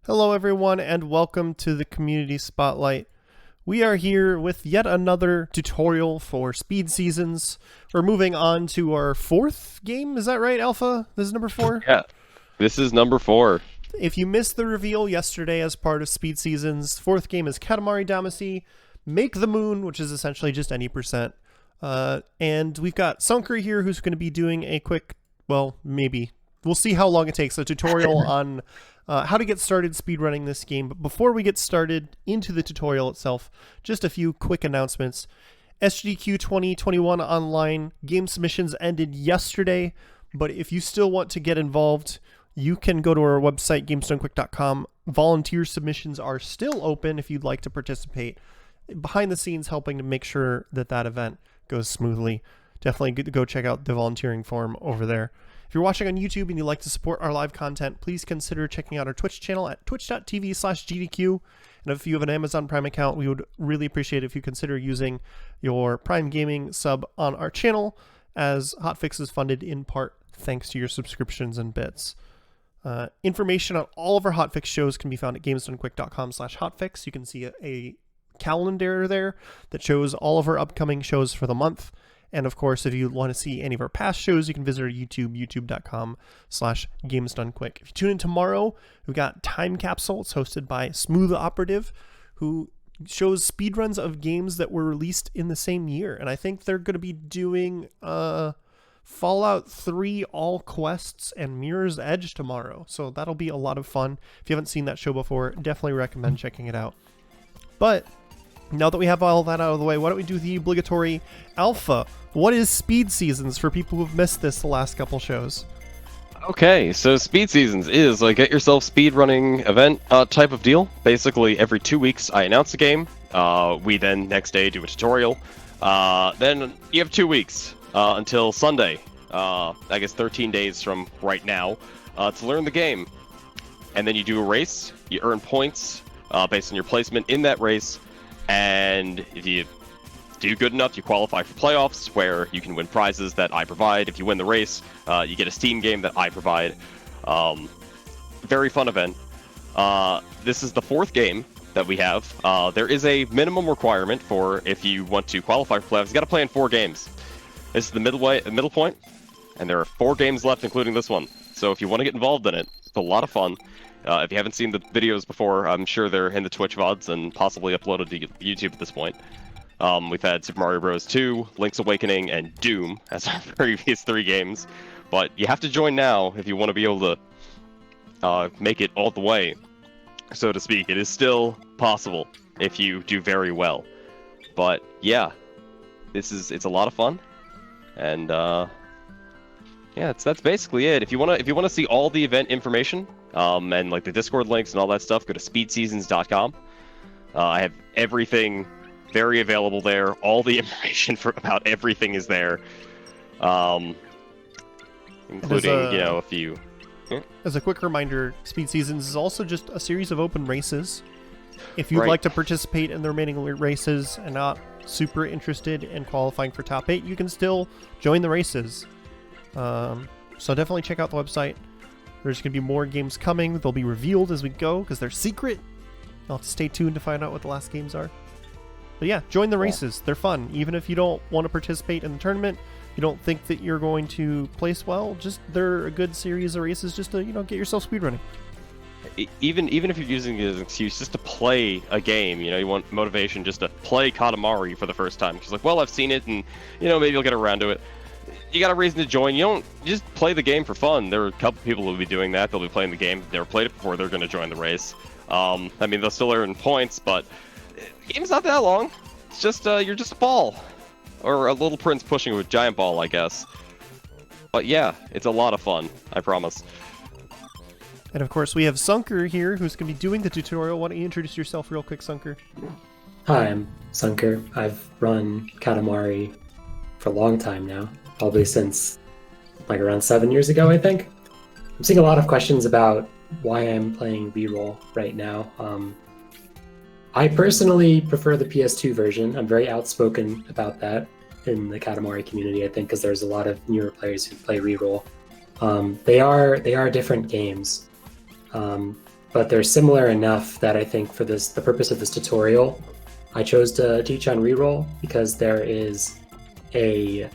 Hello, everyone, and welcome to the Community Spotlight. We are here with yet another tutorial for Speed Seasons. We're moving on to our fourth game. Is that right, Alpha? This is number 4? Yeah, this is number 4. If you missed the reveal yesterday as part of Speed Seasons, fourth game is Katamari Damacy, Make the Moon, which is essentially just any percent. And we've got Sunker here who's going to be doing a quick, well, maybe. We'll see how long it takes, a tutorial on how to get started speedrunning this game. But before we get started into the tutorial itself, just a few quick announcements. SGDQ 2021 online game submissions ended yesterday, but if you still want to get involved, you can go to our website, gamesdonequick.com. Volunteer submissions are still open if you'd like to participate. Behind the scenes, helping to make sure that that event goes smoothly. Definitely good to go check out the volunteering form over there. If you're watching on YouTube and you'd like to support our live content, please consider checking out our Twitch channel at twitch.tv/GDQ. And if you have an Amazon Prime account, we would really appreciate it if you consider using your Prime Gaming sub on our channel, as Hotfix is funded in part thanks to your subscriptions and bits. Information on all of our Hotfix shows can be found at gamesdonequick.com/hotfix. You can see a calendar there that shows all of our upcoming shows for the month. And of course, if you want to see any of our past shows, you can visit our YouTube, youtube.com/gamesdonequick. If you tune in tomorrow, we've got Time Capsule. It's hosted by Smooth Operative, who shows speedruns of games that were released in the same year. And I think they're going to be doing Fallout 3 All Quests and Mirror's Edge tomorrow. So that'll be a lot of fun. If you haven't seen that show before, definitely recommend checking it out. But now that we have all that out of the way, why don't we do the obligatory Alpha? What is Speed Seasons for people who've missed this the last couple shows? Okay, so Speed Seasons is a get yourself speedrunning event type of deal. Basically, every 2 weeks I announce a game. We then next day do a tutorial. Then you have 2 weeks until Sunday. I guess 13 days from right now to learn the game. And then you do a race. You earn points based on your placement in that race. And if you do good enough, you qualify for playoffs, where you can win prizes that I provide. If you win the race, you get a Steam game that I provide. Very fun event. This is the fourth game that we have. There is a minimum requirement for if you want to qualify for playoffs. You got to play in 4 games. This is the middle point, and there are 4 games left, including this one. So if you want to get involved in it, it's a lot of fun. If you haven't seen the videos before, I'm sure they're in the Twitch VODs and possibly uploaded to YouTube at this point. We've had Super Mario Bros. 2, Link's Awakening, and Doom as our previous 3 games. But you have to join now if you want to be able to make it all the way, so to speak. It is still possible if you do very well. But yeah, it's a lot of fun, and yeah, that's basically it. If you wanna see all the event information, and the Discord links and all that stuff, go to speedseasons.com. I have everything very available there. All the information about everything is there, including a few. As a quick reminder, Speed Seasons is also just a series of open races. If you'd Right. like to participate in the remaining races and not super interested in qualifying for top 8, you can still join the races. So definitely check out the website. There's going to be more games coming. They'll be revealed as we go because they're secret. You'll have to stay tuned to find out what the last games are. But yeah, join the races. They're fun. Even if you don't want to participate in the tournament, you don't think that you're going to place well, just they're a good series of races just to, get yourself speedrunning. Even if you're using it as an excuse just to play a game, you want motivation just to play Katamari for the first time. Because well, I've seen it, and maybe you'll get around to it. You got a reason to join. You don't just play the game for fun. There are a couple people who will be doing that. They'll be playing the game. They've never played it before. They're going to join the race. They'll still earn points, but the game's not that long. It's just you're just a ball, or a little prince pushing a giant ball, I guess. But yeah, it's a lot of fun. I promise. And of course, we have Sunker here, who's going to be doing the tutorial. Why don't you introduce yourself real quick, Sunker? Hi, I'm Sunker. I've run Katamari for a long time now, probably since around 7 years ago, I think. I'm seeing a lot of questions about why I'm playing Reroll right now. I personally prefer the PS2 version. I'm very outspoken about that in the Katamari community, I think, because there's a lot of newer players who play Reroll. They are different games. but they're similar enough that I think for the purpose of this tutorial, I chose to teach on reroll because there is a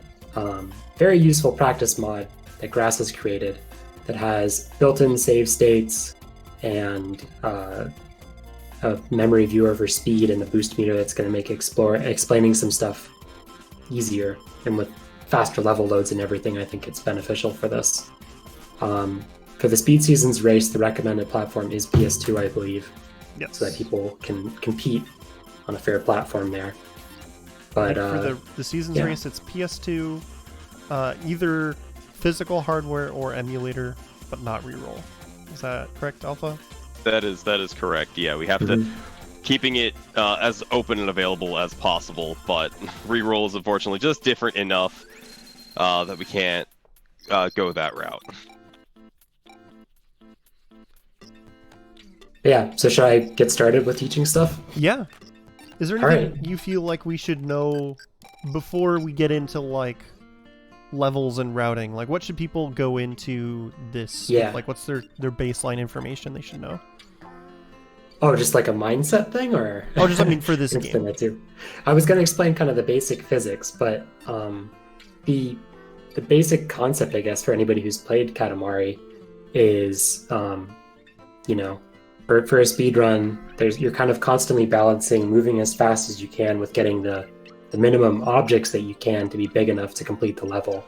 very useful practice mod that Grass has created that has built-in save states and a memory view over speed and a boost meter that's going to make explaining some stuff easier. And with faster level loads and everything, I think it's beneficial for this. For the Speed Seasons race, the recommended platform is PS2, I believe, Yes. so that people can compete on a fair platform there. But for the seasons yeah. race, it's PS2, either physical hardware or emulator, but not reroll. Is that correct, Alpha? That is correct. Yeah, we have to keeping it as open and available as possible, but reroll is unfortunately just different enough that we can't go that route. Yeah, so should I get started with teaching stuff? Yeah. Is there anything you feel like we should know before we get into like levels and routing? Like, what should people go into this? Yeah. Like, what's their baseline information they should know? Oh, just like a mindset thing, or? Oh, just I mean for this I can explain game. that too. I was going to explain kind of the basic physics, but the basic concept, I guess, for anybody who's played Katamari is, you know, for a speed run, you're kind of constantly balancing moving as fast as you can with getting the minimum objects that you can to be big enough to complete the level.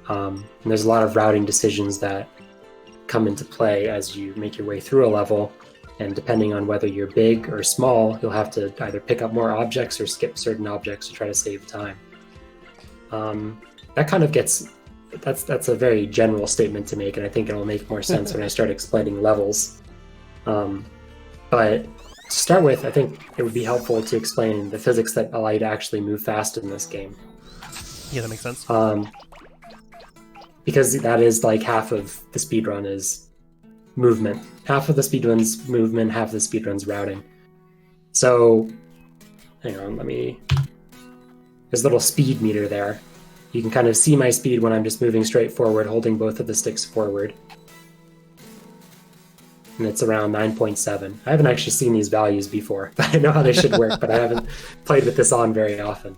And there's a lot of routing decisions that come into play as you make your way through a level. And depending on whether you're big or small, you'll have to either pick up more objects or skip certain objects to try to save time. That kind of that's a very general statement to make, and I think it'll make more sense when I start explaining levels. But to start with, I think it would be helpful to explain the physics that allow you to actually move fast in this game. Yeah, that makes sense. Because that is like half of the speedrun is movement. Half of the speedrun's movement, half of the speedrun's routing. So, hang on, there's a little speed meter there. You can kind of see my speed when I'm just moving straight forward, holding both of the sticks forward. And it's around 9.7. I haven't actually seen these values before, but I know how they should work, but I haven't played with this on very often.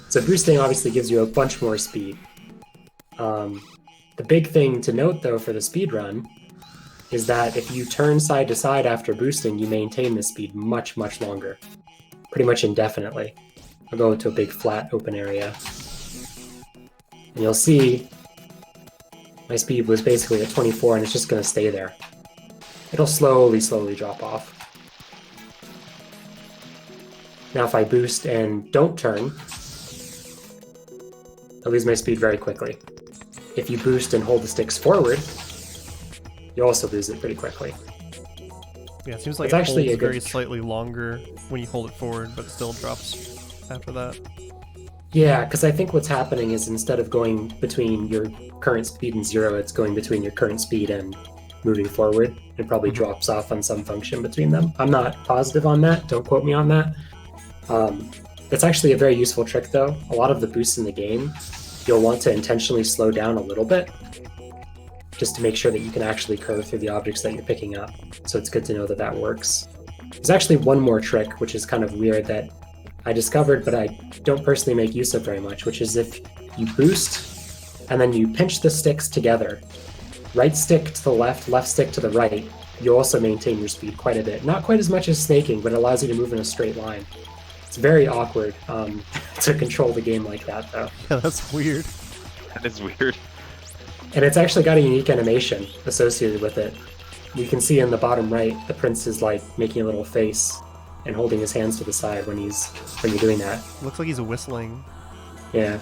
So boosting obviously gives you a bunch more speed. The big thing to note, though, for the speed run is that if you turn side to side after boosting, you maintain this speed much, much longer. Pretty much indefinitely. I'll go to a big flat open area. And you'll see my speed was basically at 24 and it's just going to stay there. It'll slowly drop off. Now if I boost and don't turn, I lose my speed very quickly. If you boost and hold the sticks forward, you also lose it pretty quickly. Yeah, it seems like It's it actually holds a good- very slightly longer when you hold it forward, but still drops after that. Yeah, because I think what's happening is instead of going between your current speed and 0, it's going between your current speed and moving forward. It probably drops off on some function between them. I'm not positive on that. Don't quote me on that. It's actually a very useful trick, though. A lot of the boosts in the game, you'll want to intentionally slow down a little bit just to make sure that you can actually curve through the objects that you're picking up. So it's good to know that that works. There's actually one more trick, which is kind of weird, that I discovered, but I don't personally make use of very much, which is if you boost and then you pinch the sticks together, right stick to the left stick to the right, you also maintain your speed quite a bit. Not quite as much as snaking, but it allows you to move in a straight line. It's very awkward to control the game like that, though. Yeah, that's weird. That is weird. And it's actually got a unique animation associated with it. You can see in the bottom right, the prince is like making a little face and holding his hands to the side when you're doing that. Looks like he's whistling. Yeah.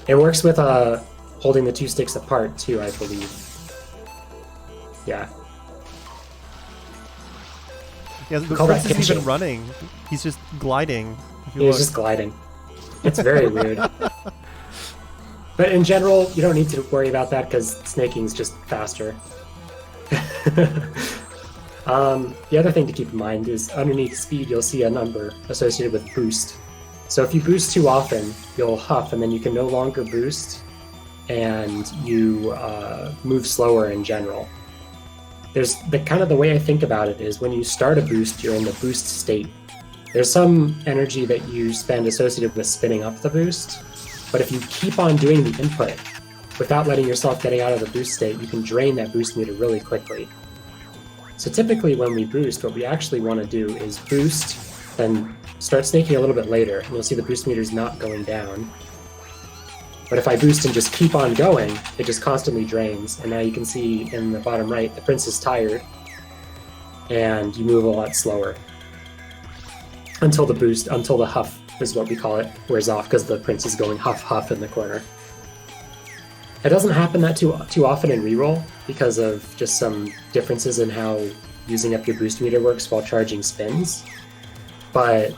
It works with holding the two sticks apart too, I believe. Yeah. Yeah, the Call that prince isn't even pinching. running. He's just gliding. If you He's look. just gliding. It's very weird. But in general, you don't need to worry about that because snaking's just faster. The other thing to keep in mind is underneath speed, you'll see a number associated with boost. So if you boost too often, you'll huff, and then you can no longer boost, and you move slower in general. there's the way I think about it is when you start a boost, you're in the boost state. There's some energy that you spend associated with spinning up the boost, but if you keep on doing the input without letting yourself getting out of the boost state, you can drain that boost meter really quickly. So typically when we boost, what we actually want to do is boost, then start snaking a little bit later, and you'll see the boost meter's not going down. But if I boost and just keep on going, it just constantly drains. And now you can see in the bottom right, the prince is tired, and you move a lot slower. Until the huff is what we call it, wears off, because the prince is going huff huff in the corner. It doesn't happen that too often in reroll, because of just some differences in how using up your boost meter works while charging spins. But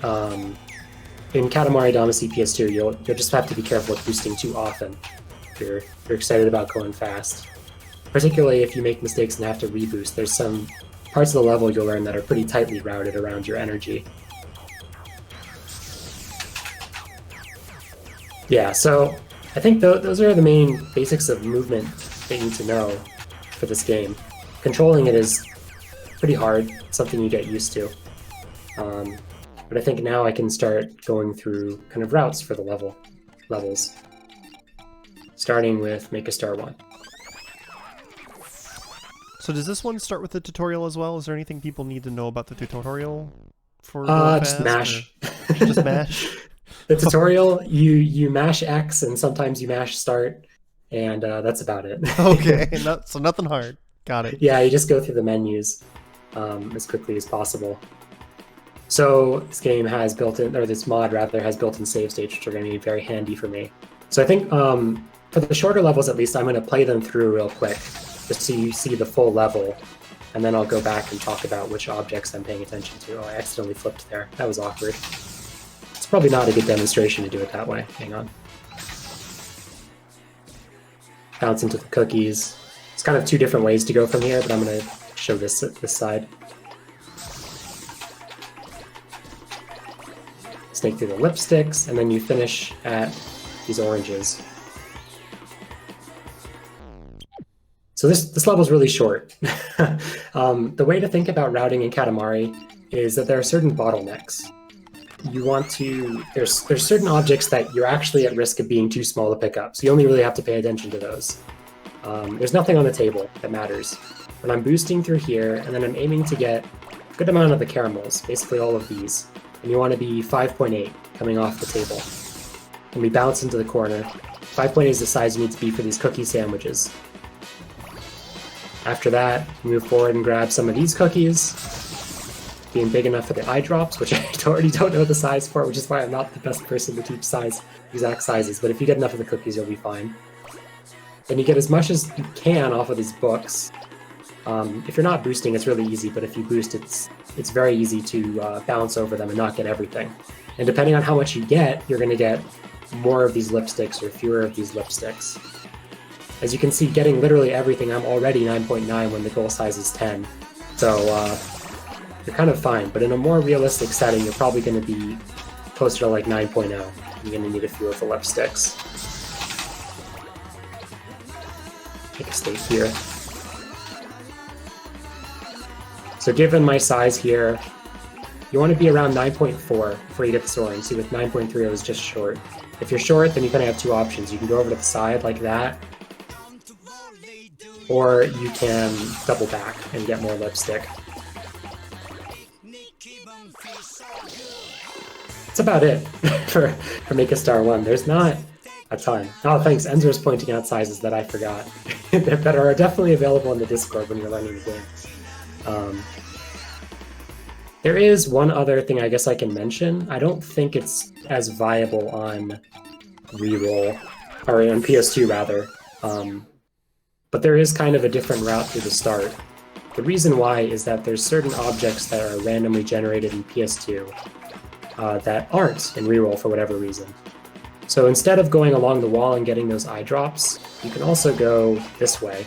in Katamari Damacy PS2, you'll just have to be careful with boosting too often if you're excited about going fast. Particularly if you make mistakes and have to reboost, there's some parts of the level you'll learn that are pretty tightly routed around your energy. Yeah, so I think those are the main basics of movement that you need to know for this game. Controlling it is pretty hard, it's something you get used to. But I think now I can start going through kind of routes for the levels. Starting with Make a Star 1. So does this one start with the tutorial as well? Is there anything people need to know about the tutorial for just mash. Just mash? The tutorial, you mash X and sometimes you mash start, and that's about it. Okay, so nothing hard. Got it. Yeah, you just go through the menus as quickly as possible. So this game has built-in, or this mod rather, has built-in save states, which are going to be very handy for me. So I think for the shorter levels at least, I'm going to play them through real quick, just so you see the full level, and then I'll go back and talk about which objects I'm paying attention to. Oh, I accidentally flipped there. That was awkward. It's probably not a good demonstration to do it that way. Hang on. Bounce into the cookies. It's kind of two different ways to go from here, but I'm going to show this side. Snake through the lipsticks, and then you finish at these oranges. So this level is really short. The way to think about routing in Katamari is that there are certain bottlenecks. You want to, there's certain objects that you're actually at risk of being too small to pick up, so you only really have to pay attention to those. There's nothing on the table that matters. When I'm boosting through here, and then I'm aiming to get a good amount of the caramels, basically all of these, and you want to be 5.8 coming off the table. And we bounce into the corner. 5.8 is the size you need to be for these cookie sandwiches. After that, move forward and grab some of these cookies, being big enough for the eye drops, which I already don't know the size for, which is why I'm not the best person to teach exact sizes, but if you get enough of the cookies, you'll be fine. Then you get as much as you can off of these books. If you're not boosting, it's really easy, but if you boost, it's very easy to bounce over them and not get everything. And depending on how much you get, you're going to get more of these lipsticks or fewer of these lipsticks. As you can see, getting literally everything, I'm already 9.9 when the goal size is 10. So you're kind of fine, but in a more realistic setting, you're probably going to be closer to like 9.0. You're going to need a few of the lipsticks. Take a state here. So given my size here, you want to be around 9.4 before you get the soaring. See, with 9.3 I was just short. If you're short, then you kind of have two options. You can go over to the side like that, or you can double back and get more lipstick. That's about it for Make a Star 1. There's not a ton. Oh, thanks. Enzer's pointing out sizes that I forgot that are definitely available in the Discord when you're learning the game. There is one other thing I guess I can mention. I don't think it's as viable on reroll, or on PS2 rather, but there is kind of a different route through the start. The reason why is that there's certain objects that are randomly generated in PS2 that aren't in reroll for whatever reason. So instead of going along the wall and getting those eye drops, you can also go this way,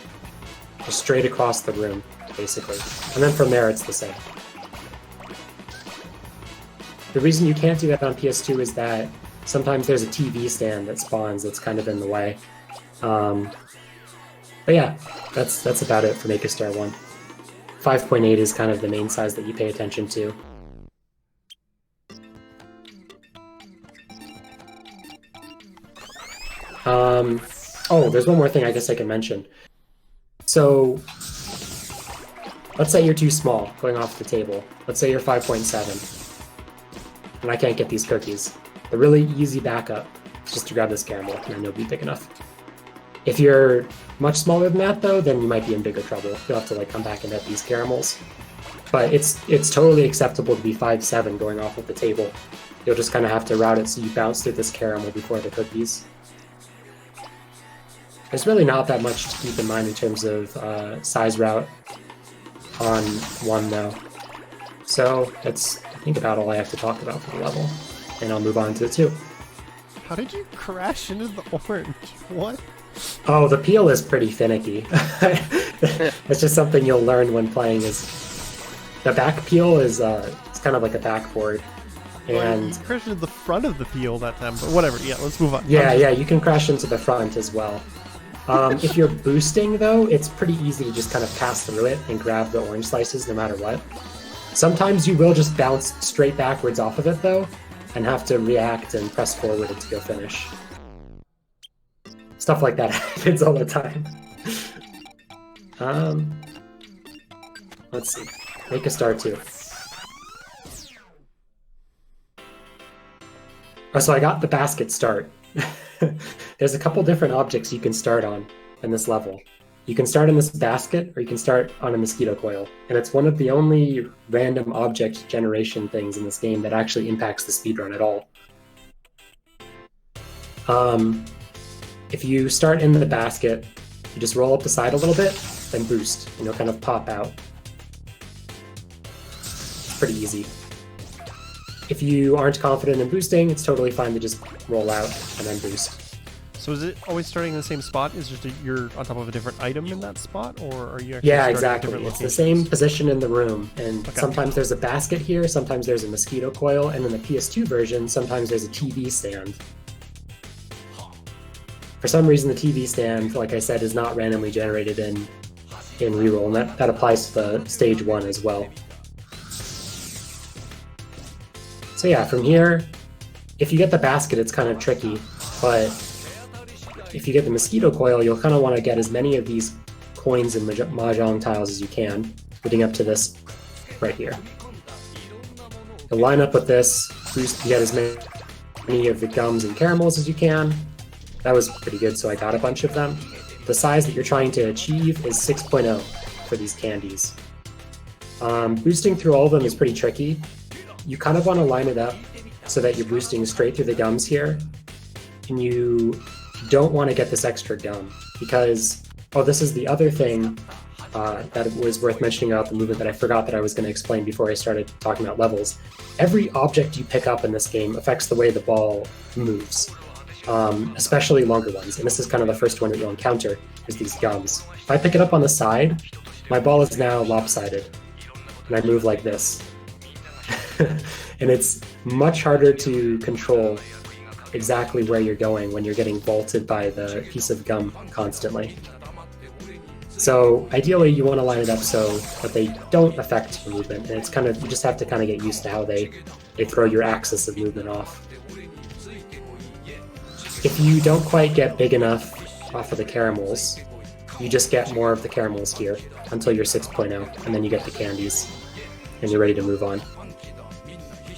just straight across the room, basically. And then from there, it's the same. The reason you can't do that on PS2 is that sometimes there's a TV stand that spawns that's kind of in the way. But yeah, that's about it for Make a Star 1. 5.8 is kind of the main size that you pay attention to. Oh, there's one more thing I guess I can mention. So, let's say you're too small, going off the table. Let's say you're 5.7, and I can't get these cookies. The really easy backup is just to grab this caramel, and then you'll be big enough. If you're much smaller than that, though, then you might be in bigger trouble. You'll have to like come back and get these caramels. But it's totally acceptable to be 5'7" going off of the table. You'll just kind of have to route it so you bounce through this caramel before the cookies. There's really not that much to keep in mind in terms of size route on 1, though. So that's, I think, about all I have to talk about for the level. And I'll move on to 2. How did you crash into the orange? What? Oh, the peel is pretty finicky. It's just something you'll learn when playing. Is the back peel is it's kind of like a backboard, and you crashed into the front of the peel that time. But whatever. Yeah, let's move on. Yeah, you can crash into the front as well. If you're boosting, though, it's pretty easy to just kind of pass through it and grab the orange slices no matter what. Sometimes you will just bounce straight backwards off of it, though, and have to react and press forward to go finish. Stuff like that happens all the time. Let's see. Make a star 2. Oh, so I got the basket start. There's a couple different objects you can start on in this level. You can start in this basket, or you can start on a mosquito coil. And it's one of the only random object generation things in this game that actually impacts the speedrun at all. If you start in the basket, you just roll up the side a little bit, then boost, and you'll kind of pop out. It's pretty easy. If you aren't confident in boosting, it's totally fine to just roll out and then boost. So is it always starting in the same spot? Is just you're on top of a different item in that spot, or are you actually Yeah, starting at exactly. different It's the locations? same position in the room, and Okay. sometimes there's a basket here, sometimes there's a mosquito coil, and in the PS2 version, sometimes there's a TV stand. For some reason, the TV stand, like I said, is not randomly generated in Reroll, and that applies to the stage 1 as well. So yeah, from here, if you get the basket, it's kind of tricky, but if you get the mosquito coil, you'll kind of want to get as many of these coins and mahjong tiles as you can, leading up to this right here. You'll line up with this, boost, you get as many of the gums and caramels as you can. That was pretty good, so I got a bunch of them. The size that you're trying to achieve is 6.0 for these candies. Boosting through all of them is pretty tricky. You kind of want to line it up so that you're boosting straight through the gums here, and you don't want to get this extra gum, because, oh, this is the other thing that was worth mentioning about the movement that I forgot that I was going to explain before I started talking about levels. Every object you pick up in this game affects the way the ball moves. Especially longer ones, and this is kind of the first one that you'll encounter, is these gums. If I pick it up on the side, my ball is now lopsided, and I move like this. And it's much harder to control exactly where you're going when you're getting vaulted by the piece of gum constantly. So ideally you want to line it up so that they don't affect your movement, and it's kind of, you just have to kind of get used to how they throw your axis of movement off. If you don't quite get big enough off of the caramels, you just get more of the caramels here until you're 6.0, and then you get the candies, and you're ready to move on.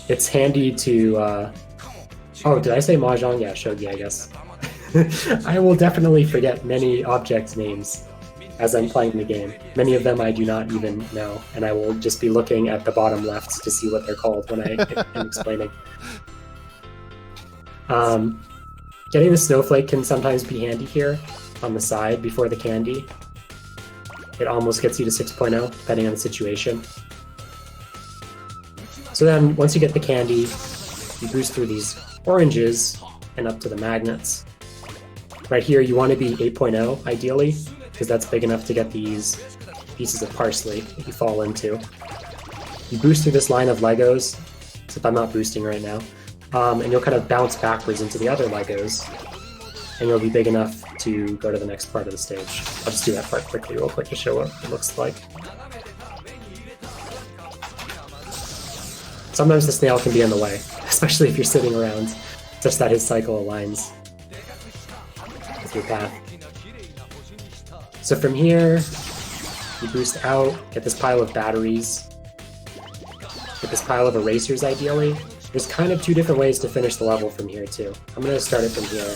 It's handy to, oh, did I say Mahjong? Yeah, Shogi, I guess. I will definitely forget many object names as I'm playing the game. Many of them I do not even know, and I will just be looking at the bottom left to see what they're called when I am explaining. Getting the snowflake can sometimes be handy here on the side before the candy. It almost gets you to 6.0, depending on the situation. So then, once you get the candy, you boost through these oranges and up to the magnets. Right here, you want to be 8.0, ideally, because that's big enough to get these pieces of parsley that you fall into. You boost through this line of Legos, except I'm not boosting right now, and you'll kind of bounce backwards into the other Legos, and you'll be big enough to go to the next part of the stage. I'll just do that part quickly real quick to show what it looks like. sometimes the snail can be in the way, especially if you're sitting around, such that his cycle aligns with your path. So from here, you boost out, get this pile of batteries, get this pile of erasers ideally. There's kind of two different ways to finish the level from here too. I'm going to start it from here,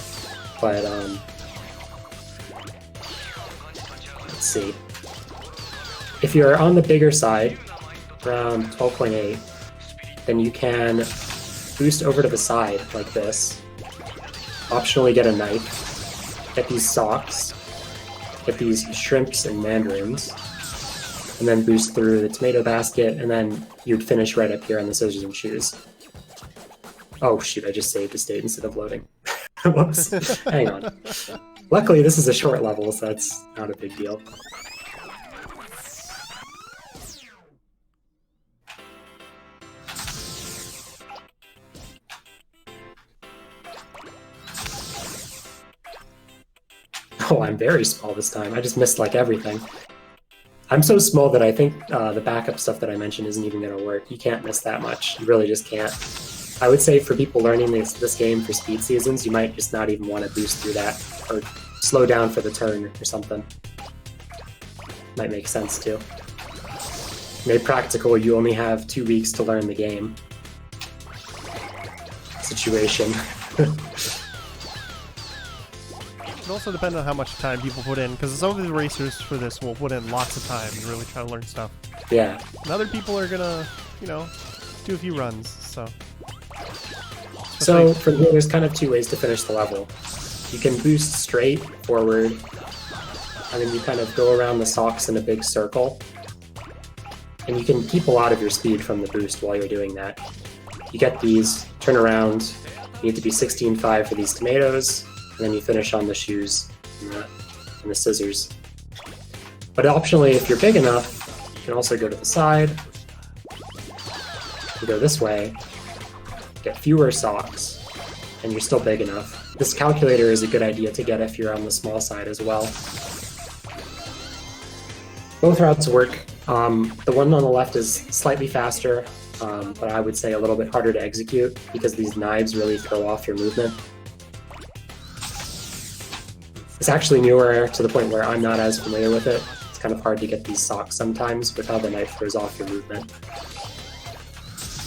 but let's see. If you're on the bigger side, around 12.8, then you can boost over to the side like this, optionally get a knife, get these socks, get these shrimps and mandarins, and then boost through the tomato basket, and then you'd finish right up here on the scissors and shoes. Oh shoot, I just saved a state instead of loading. Whoops, hang on. Luckily this is a short level, so that's not a big deal. Oh, I'm very small this time. I just missed like everything. I'm so small that I think the backup stuff that I mentioned isn't even going to work. You can't miss that much. You really just can't. I would say for people learning this game for speed seasons, you might just not even want to boost through that or slow down for the turn or something. Might make sense too. Made practical, you only have 2 weeks to learn the game. Situation. It also depends on how much time people put in, because some of the racers for this will put in lots of time and really try to learn stuff. Yeah. And other people are gonna, you know, do a few runs, so. So from here, there's kind of two ways to finish the level. You can boost straight forward, and then you kind of go around the socks in a big circle. And you can keep a lot of your speed from the boost while you're doing that. You get these, turn around, you need to be 16.5 for these tomatoes, and then you finish on the shoes and the scissors. But optionally, if you're big enough, you can also go to the side. You go this way, get fewer socks, and you're still big enough. This calculator is a good idea to get if you're on the small side as well. Both routes work. The one on the left is slightly faster, but I would say a little bit harder to execute because these knives really throw off your movement. It's actually newer to the point where I'm not as familiar with it. It's kind of hard to get these socks sometimes with how the knife throws off your movement.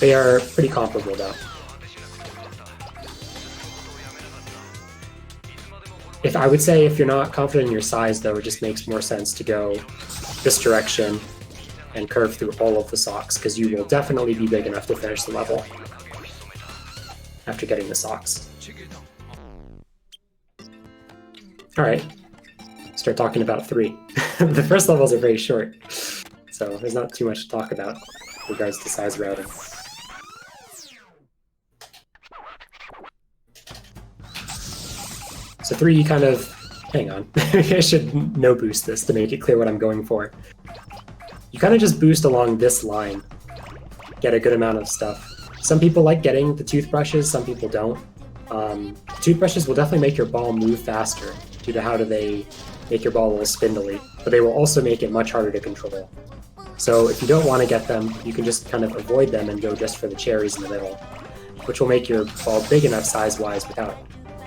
They are pretty comparable though. I would say if you're not confident in your size though, it just makes more sense to go this direction and curve through all of the socks, because you will definitely be big enough to finish the level after getting the socks. Alright, start talking about 3. The first levels are very short, so there's not too much to talk about with regards to size routing. So 3, you kind of... hang on, I should no boost this to make it clear what I'm going for. You kind of just boost along this line, get a good amount of stuff. Some people like getting the toothbrushes, some people don't. Toothbrushes will definitely make your ball move faster due to how do they make your ball a little spindly, but they will also make it much harder to control. So if you don't want to get them, you can just kind of avoid them and go just for the cherries in the middle, which will make your ball big enough size-wise without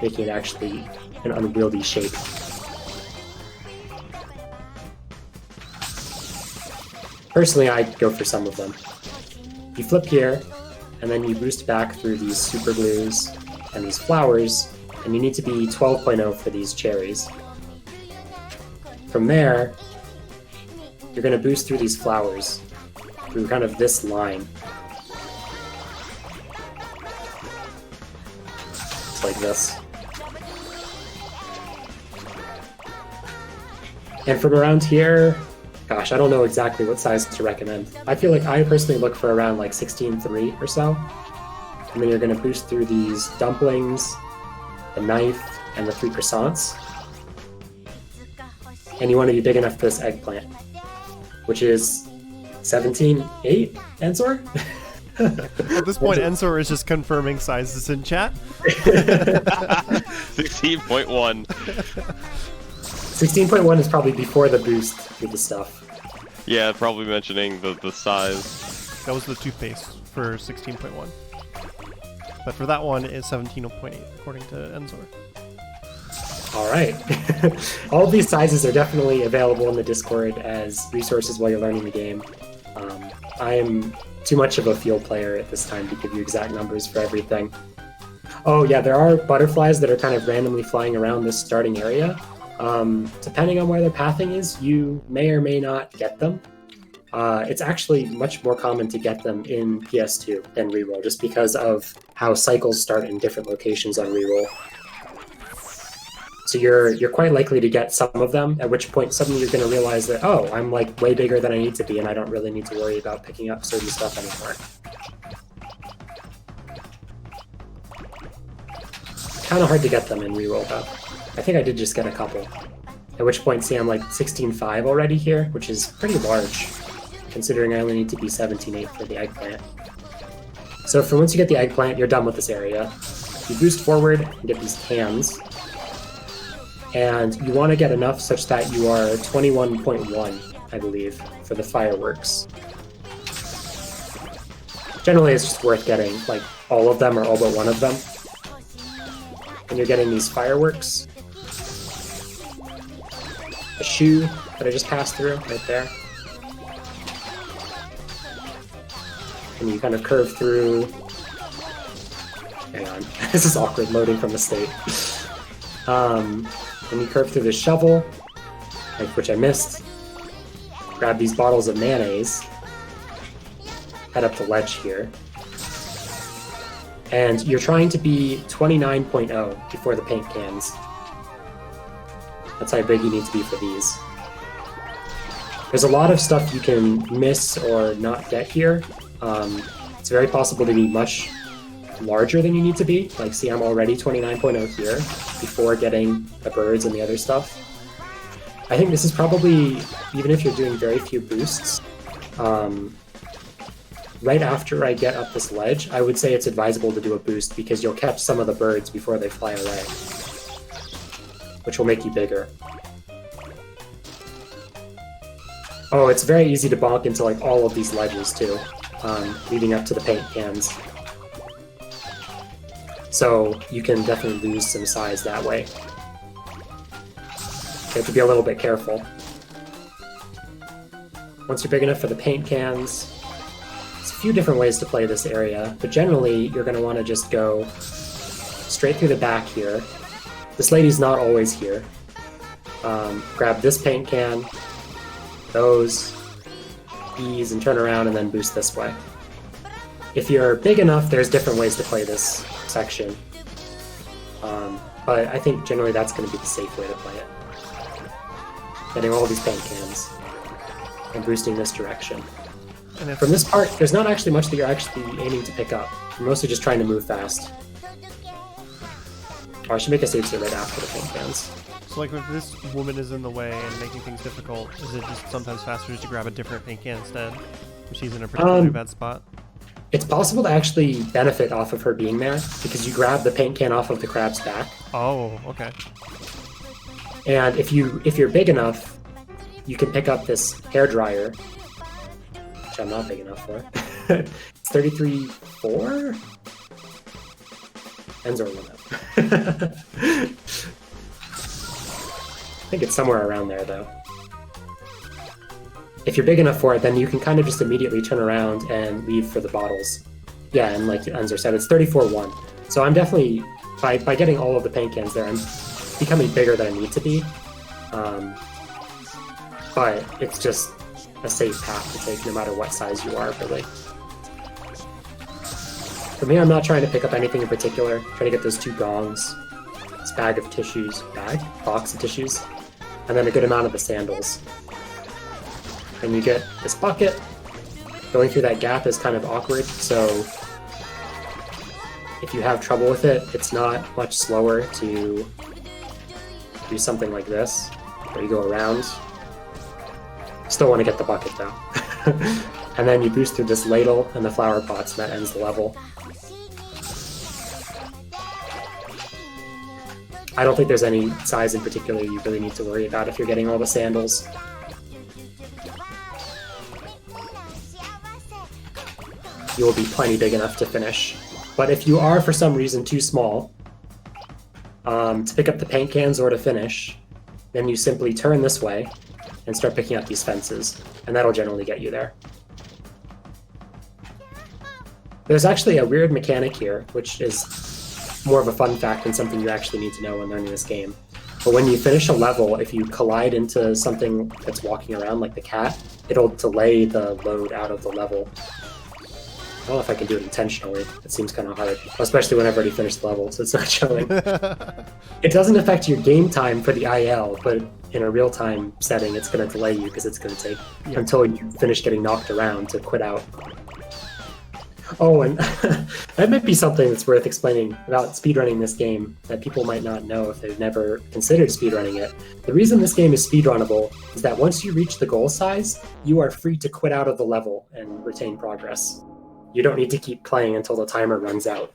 making it actually an unwieldy shape. Personally, I go for some of them. You flip here, and then you boost back through these super glues and these flowers, and you need to be 12.0 for these cherries. From there, you're going to boost through these flowers, through kind of this line. It's like this. And from around here, gosh, I don't know exactly what size to recommend. I feel like I personally look for around like 16.3 or so. And then you're going to boost through these dumplings, the knife, and the 3 croissants. And you want to be big enough for this eggplant, which is 17.8, Ensor? At this point, Ensor is just confirming sizes in chat. 16.1. 16.1 is probably before the boost through the stuff. Yeah, probably mentioning the size. That was the toothpaste for 16.1. But for that one, it's 17.8, according to Enzor. All right. All of these sizes are definitely available in the Discord as resources while you're learning the game. I am too much of a field player at this time to give you exact numbers for everything. Oh yeah, there are butterflies that are kind of randomly flying around this starting area. Depending on where their pathing is, you may or may not get them. It's actually much more common to get them in PS2 than reroll, just because of how cycles start in different locations on reroll. So you're quite likely to get some of them, at which point suddenly you're going to realize that, oh, I'm like way bigger than I need to be, and I don't really need to worry about picking up certain stuff anymore. Kind of hard to get them in reroll though. I think I did just get a couple. At which point, see, I'm like 16.5 already here, which is pretty large, considering I only need to be 17.8 for the eggplant. So for once you get the eggplant, you're done with this area. You boost forward and get these cans. And you want to get enough such that you are 21.1, I believe, for the fireworks. Generally, it's just worth getting like all of them or all but one of them. And you're getting these fireworks. A shoe that I just passed through right there. And you kind of curve through. Hang on, this is awkward loading from the state. And you curve through this shovel, like which I missed. Grab these bottles of mayonnaise. Head up the ledge here. And you're trying to be 29.0 before the paint cans. That's how big you need to be for these. There's a lot of stuff you can miss or not get here. It's very possible to be much larger than you need to be. Like, see, I'm already 29.0 here before getting the birds and the other stuff. I think this is probably, even if you're doing very few boosts, right after I get up this ledge, I would say it's advisable to do a boost because you'll catch some of the birds before they fly away, which will make you bigger. Oh, it's very easy to bonk into like all of these ledges too, leading up to the paint cans. So you can definitely lose some size that way. You have to be a little bit careful. Once you're big enough for the paint cans, there's a few different ways to play this area, but generally you're going to want to just go straight through the back here. This lady's not always here. Grab this paint can, those, these, and turn around and then boost this way. If you're big enough, there's different ways to play this section. But I think generally that's going to be the safe way to play it. Getting all these paint cans and boosting this direction. And From this part, there's not actually much that you're actually aiming to pick up. You're mostly just trying to move fast. Oh, I should make a save state right after the paint cans. So like if this woman is in the way and making things difficult, is it just sometimes faster just to grab a different paint can instead? If she's in a particularly bad spot? It's possible to actually benefit off of her being there, because you grab the paint can off of the crab's back. Oh, okay. And if you're big enough, you can pick up this hairdryer, which I'm not big enough for. It's 33.4? Enzor limit. I think it's somewhere around there, though. If you're big enough for it, then you can kind of just immediately turn around and leave for the bottles. Yeah, and like Enzor said, it's 34.1. So I'm definitely, by getting all of the paint cans there, I'm becoming bigger than I need to be. But it's just a safe path to take no matter what size you are, really. For me, I'm not trying to pick up anything in particular. I'm trying to get those 2 gongs, this box of tissues, and then a good amount of the sandals. And you get this bucket. Going through that gap is kind of awkward, so if you have trouble with it, it's not much slower to do something like this, where you go around. Still want to get the bucket though. And then you boost through this ladle and the flower pots, and that ends the level. I don't think there's any size in particular you really need to worry about if you're getting all the sandals. you will be plenty big enough to finish. But if you are, for some reason, too small to pick up the paint cans or to finish, then you simply turn this way and start picking up these fences, and that'll generally get you there. There's actually a weird mechanic here, which is more of a fun fact than something you actually need to know when learning this game. But when you finish a level, if you collide into something that's walking around, like the cat, it'll delay the load out of the level. I don't know if I can do it intentionally. It seems kind of hard, especially when I've already finished the level, so it's not showing. It doesn't affect your game time for the IL, but in a real-time setting, it's going to delay you because it's going to take until you finish getting knocked around to quit out. Oh, and that might be something that's worth explaining about speedrunning this game that people might not know if they've never considered speedrunning it. The reason this game is speedrunnable is that once you reach the goal size, you are free to quit out of the level and retain progress. You don't need to keep playing until the timer runs out.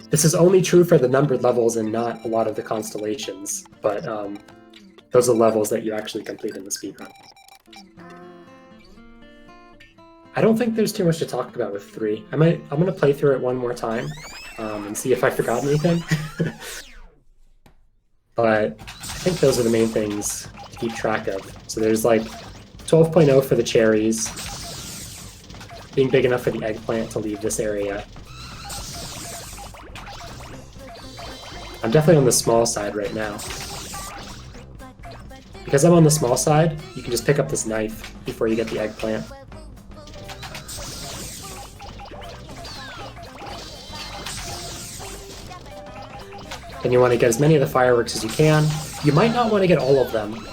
This is only true for the numbered levels and not a lot of the constellations, but those are levels that you actually complete in the speedrun. I don't think there's too much to talk about with 3. I'm gonna play through it one more time and see if I forgot anything. But I think those are the main things to keep track of. So there's like 12.0 for the cherries, being big enough for the eggplant to leave this area. I'm definitely on the small side right now. Because I'm on the small side, you can just pick up this knife before you get the eggplant. And you want to get as many of the fireworks as you can. You might not want to get all of them,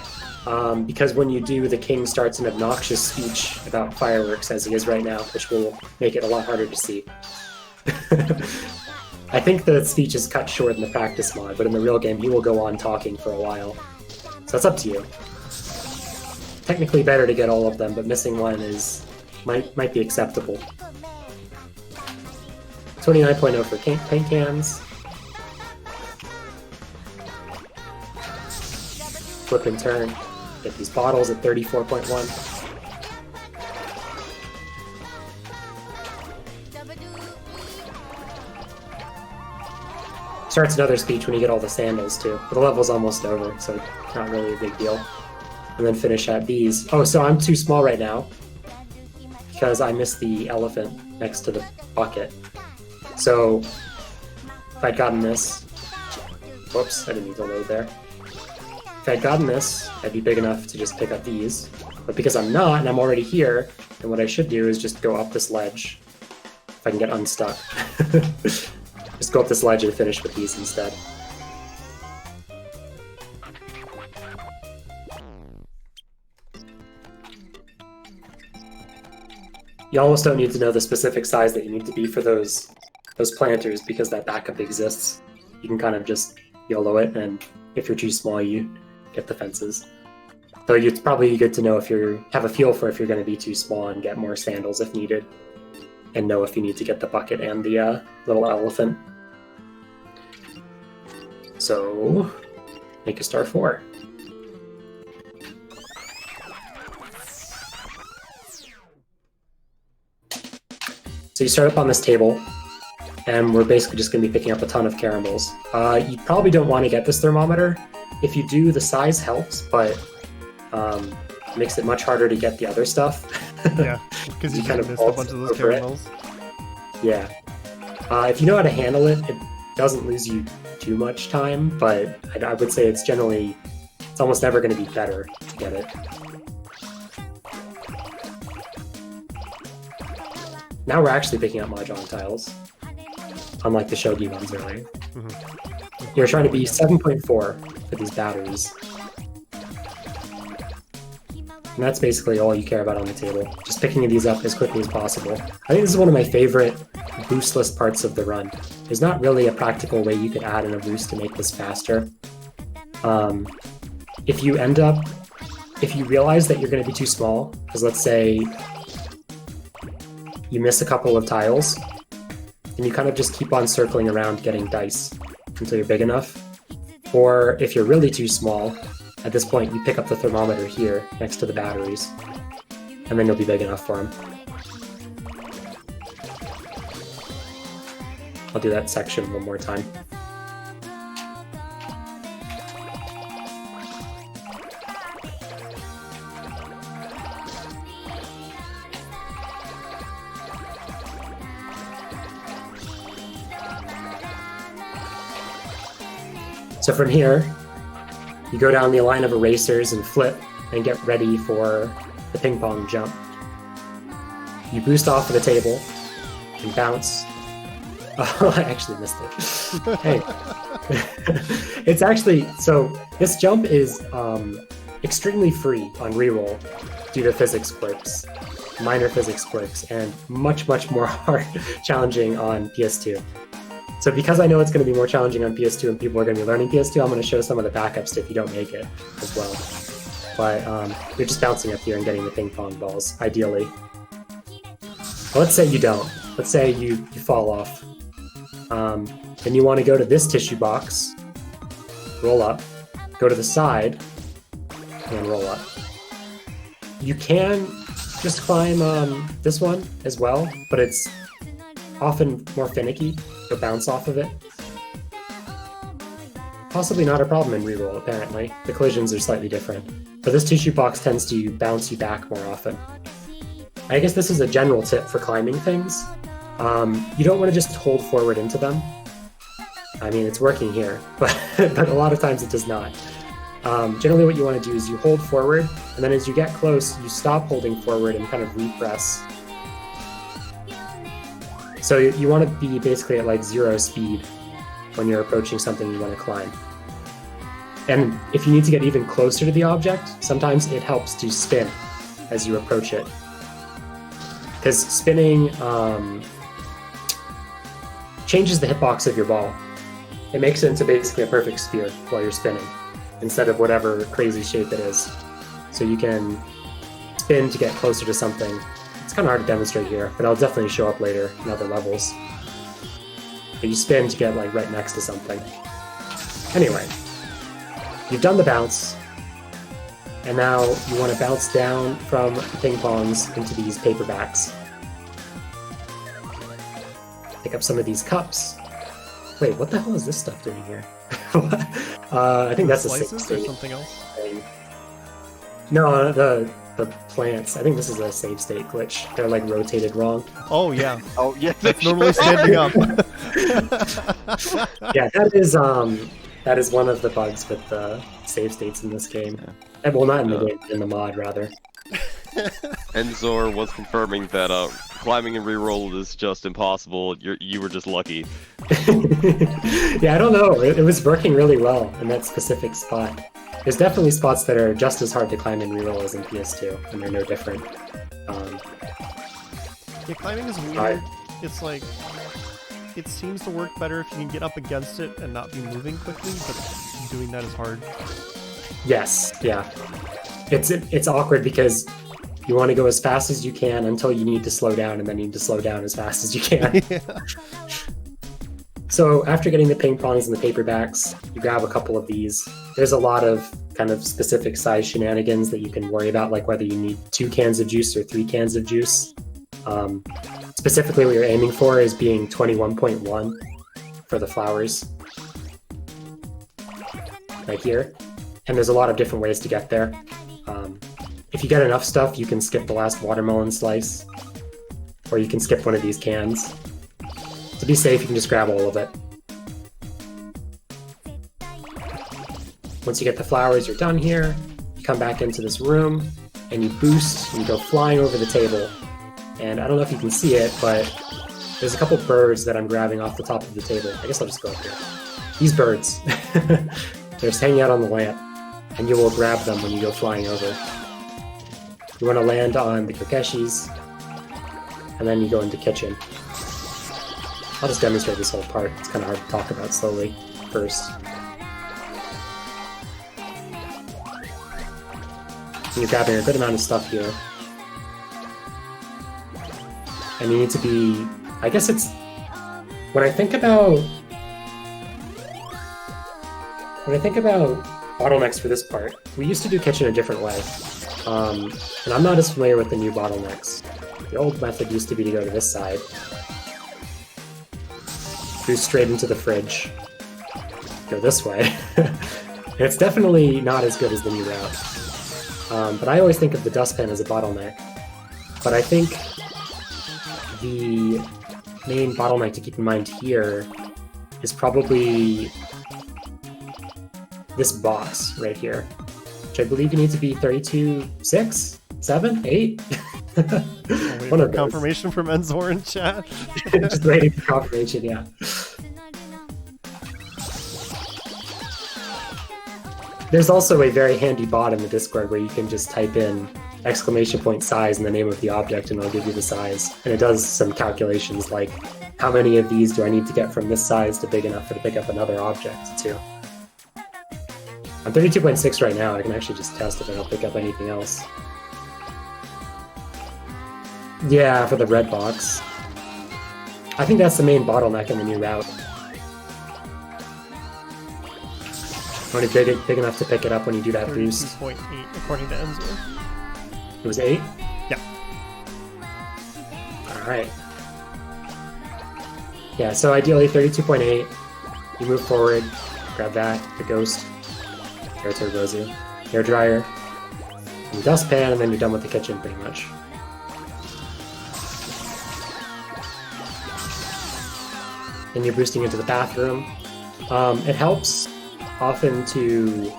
because when you do, the king starts an obnoxious speech about fireworks, as he is right now, which will make it a lot harder to see. I think the speech is cut short in the practice mod, but in the real game, he will go on talking for a while. So it's up to you. Technically better to get all of them, but missing one might be acceptable. 29.0 for paint cans. Flip and turn. Get these bottles at 34.1. Starts another speech when you get all the sandals too. But the level's almost over, so not really a big deal. And then finish at these. Oh, so I'm too small right now because I missed the elephant next to the bucket. So if I'd gotten this, whoops, I didn't need to load there. If I'd gotten this, I'd be big enough to just pick up these. But because I'm not, and I'm already here, then what I should do is just go up this ledge. If I can get unstuck. Just go up this ledge and finish with these instead. You almost don't need to know the specific size that you need to be for those planters, because that backup exists. You can kind of just YOLO it, and if you're too small, you get the fences. Though it's probably good to know if you have a feel for if you're going to be too small and get more sandals if needed, and know if you need to get the bucket and the little elephant. So, make a star 4. So you start up on this table, and we're basically just going to be picking up a ton of caramels. You probably don't want to get this thermometer. If you do, the size helps, but makes it much harder to get the other stuff. Yeah, because you kind of missed a bunch of those caramels. Yeah. If you know how to handle it, it doesn't lose you too much time, but I would say it's almost never going to be better to get it. Now we're actually picking up Mahjong tiles, unlike the Shogi ones earlier. Mm-hmm. You're trying to be 7.4 for these batteries. And that's basically all you care about on the table. Just picking these up as quickly as possible. I think this is one of my favorite boostless parts of the run. There's not really a practical way you could add in a boost to make this faster. If you realize that you're going to be too small, because let's say you miss a couple of tiles, and you kind of just keep on circling around getting dice until you're big enough. Or if you're really too small, at this point you pick up the thermometer here next to the batteries, and then you'll be big enough for them. I'll do that section one more time. So from here, you go down the line of erasers and flip and get ready for the ping pong jump. You boost off of the table and bounce. Oh, I actually missed it. Hey. It's actually, so this jump is extremely free on reroll due to physics quirks, minor physics quirks, and much, much more hard challenging on PS2. So because I know it's going to be more challenging on PS2 and people are going to be learning PS2, I'm going to show some of the backups if you don't make it as well. But you're just bouncing up here and getting the ping pong balls, ideally. Well, let's say you don't. Let's say you fall off. Then you want to go to this tissue box, roll up, go to the side, and roll up. You can just climb this one as well, but it's often more finicky to bounce off of it. Possibly not a problem in reroll, apparently. The collisions are slightly different. But this tissue box tends to bounce you back more often. I guess this is a general tip for climbing things. You don't want to just hold forward into them. I mean, it's working here, but a lot of times it does not. Generally what you want to do is you hold forward, and then as you get close, you stop holding forward and kind of repress. So you want to be basically at like 0 speed when you're approaching something you want to climb. And if you need to get even closer to the object, sometimes it helps to spin as you approach it. Because spinning changes the hitbox of your ball. It makes it into basically a perfect sphere while you're spinning, instead of whatever crazy shape it is. So you can spin to get closer to something. It's kind of hard to demonstrate here, but I'll definitely show up later in other levels. But you spin to get like right next to something. Anyway, you've done the bounce, and now you want to bounce down from the ping pongs into these paperbacks. Pick up some of these cups. Wait, what the hell is this stuff doing here? I think that's a save slices state or something else. thing. No, the plants. I think this is a save state glitch. They're like rotated wrong. Oh yeah, Oh yeah, that's normally standing up. Yeah, that is one of the bugs with the save states in this game. Well, not in the game, in the mod rather. Enzor was confirming that climbing and reroll is just impossible. You were just lucky. Yeah, I don't know. It was working really well in that specific spot. There's definitely spots that are just as hard to climb and reroll as in PS2, and they're no different. Yeah, climbing is weird. Right. It's like, it seems to work better if you can get up against it and not be moving quickly, but doing that is hard. Yes, yeah. It's awkward because you want to go as fast as you can until you need to slow down, and then you need to slow down as fast as you can. Yeah. So after getting the ping pongs and the paperbacks, you grab a couple of these. There's a lot of kind of specific size shenanigans that you can worry about, like whether you need 2 cans of juice or 3 cans of juice. Specifically what you're aiming for is being 21.1 for the flowers. Right here. And there's a lot of different ways to get there. If you get enough stuff, you can skip the last watermelon slice, or you can skip one of these cans. To be safe, you can just grab all of it. Once you get the flowers, you're done here. You come back into this room, and you boost, and you go flying over the table. And I don't know if you can see it, but there's a couple birds that I'm grabbing off the top of the table. I guess I'll just go up here. These birds. They're just hanging out on the lamp, and you will grab them when you go flying over. You want to land on the kokeshis, and then you go into kitchen. I'll just demonstrate this whole part. It's kind of hard to talk about slowly first. You're grabbing a good amount of stuff here. And you need to be... I guess it's... When I think about bottlenecks for this part, we used to do kitchen a different way. And I'm not as familiar with the new bottlenecks. The old method used to be to go to this side. boost straight into the fridge. Go this way. It's definitely not as good as the new route. But I always think of the dustpan as a bottleneck. But I think the main bottleneck to keep in mind here is probably this box right here, which I believe you need to be 32.6, 7, 8. One of confirmation from Enzor in chat. Just waiting for confirmation, yeah. There's also a very handy bot in the Discord where you can just type in !size and the name of the object and it'll give you the size. And it does some calculations like how many of these do I need to get from this size to big enough to pick up another object too. I'm 32.6 right now, I can actually just test if I don't pick up anything else. Yeah, for the red box. I think that's the main bottleneck in the new route. Only big enough to pick it up when you do that boost. 32.8 according to Enzor. It was 8? Yeah. Alright. Yeah, so ideally 32.8. You move forward, grab that, the ghost, air turbozu, hair dryer, and dustpan, and then you're done with the kitchen pretty much. Then you're boosting into the bathroom. It helps often to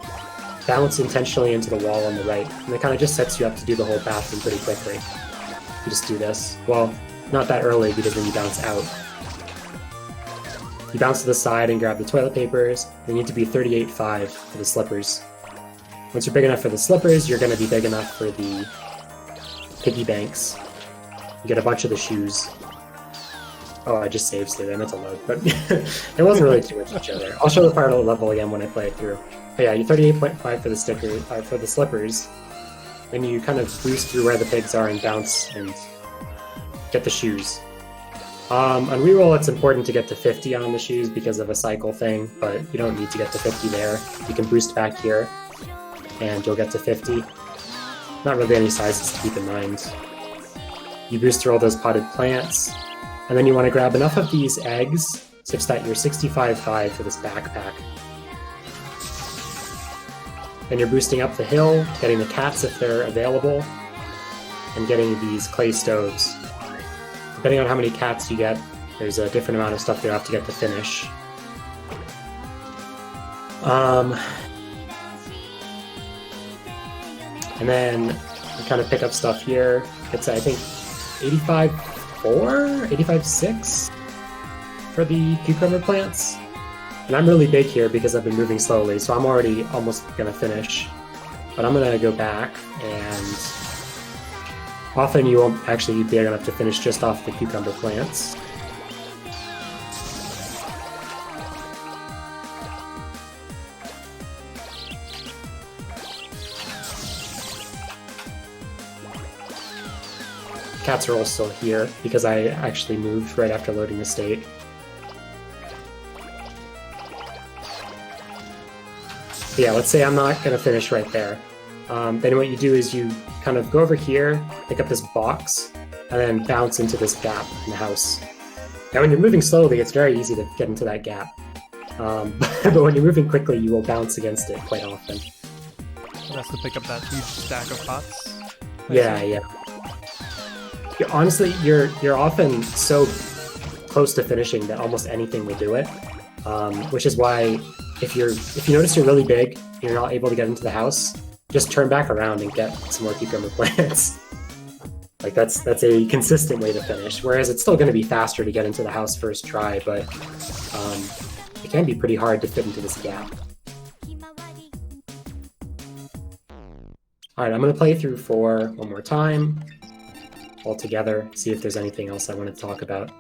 bounce intentionally into the wall on the right, and it kind of just sets you up to do the whole bathroom pretty quickly. You just do this. Well, not that early because then you bounce out. You bounce to the side and grab the toilet papers. They need to be 38.5 for the slippers. Once you're big enough for the slippers, you're going to be big enough for the piggy banks. You get a bunch of the shoes. Oh, I just saved state. I meant to load, but it wasn't really too much each other. I'll show the part of the level again when I play it through. But yeah, you're 38.5 for the for the slippers. Then you kind of boost through where the pigs are and bounce and get the shoes. On reroll, it's important to get to 50 on the shoes because of a cycle thing, but you don't need to get to 50 there. You can boost back here, and you'll get to 50. Not really any sizes to keep in mind. You boost through all those potted plants, and then you want to grab enough of these eggs such that you're 65.5 for this backpack. Then you're boosting up the hill, getting the cats if they're available, and getting these clay stoves. Depending on how many cats you get, there's a different amount of stuff you have to get to finish. And then you kind of pick up stuff here. It's, I think, 85.4, 85.6 for the cucumber plants. And I'm really big here because I've been moving slowly, so I'm already almost gonna finish. But I'm gonna go back, and often you won't actually be big enough to finish just off the cucumber plants. Cats are also here because I actually moved right after loading the state. But yeah, let's say I'm not going to finish right there. Then what you do is you kind of go over here, pick up this box, and then bounce into this gap in the house. Now when you're moving slowly, it's very easy to get into that gap. But when you're moving quickly, you will bounce against it quite often. That's to pick up that huge stack of pots. Yeah. Honestly, you're often so close to finishing that almost anything will do it. Which is why if you notice you're really big and you're not able to get into the house, just turn back around and get some more cucumber plants. Like that's a consistent way to finish. Whereas it's still going to be faster to get into the house first try, but it can be pretty hard to fit into this gap. All right, I'm going to play through 4 one more time, all together, see if there's anything else I want to talk about.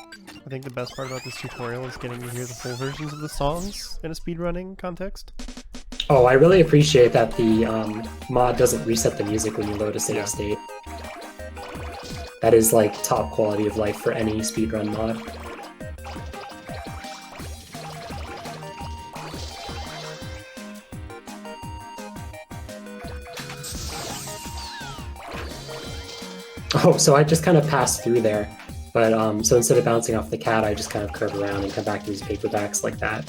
I think the best part about this tutorial is getting to hear the full versions of the songs in a speedrunning context. Oh, I really appreciate that the mod doesn't reset the music when you load a save state. That is like top quality of life for any speedrun mod. Oh, so I just kind of passed through there. But so instead of bouncing off the cat, I just kind of curve around and come back to these paperbacks like that.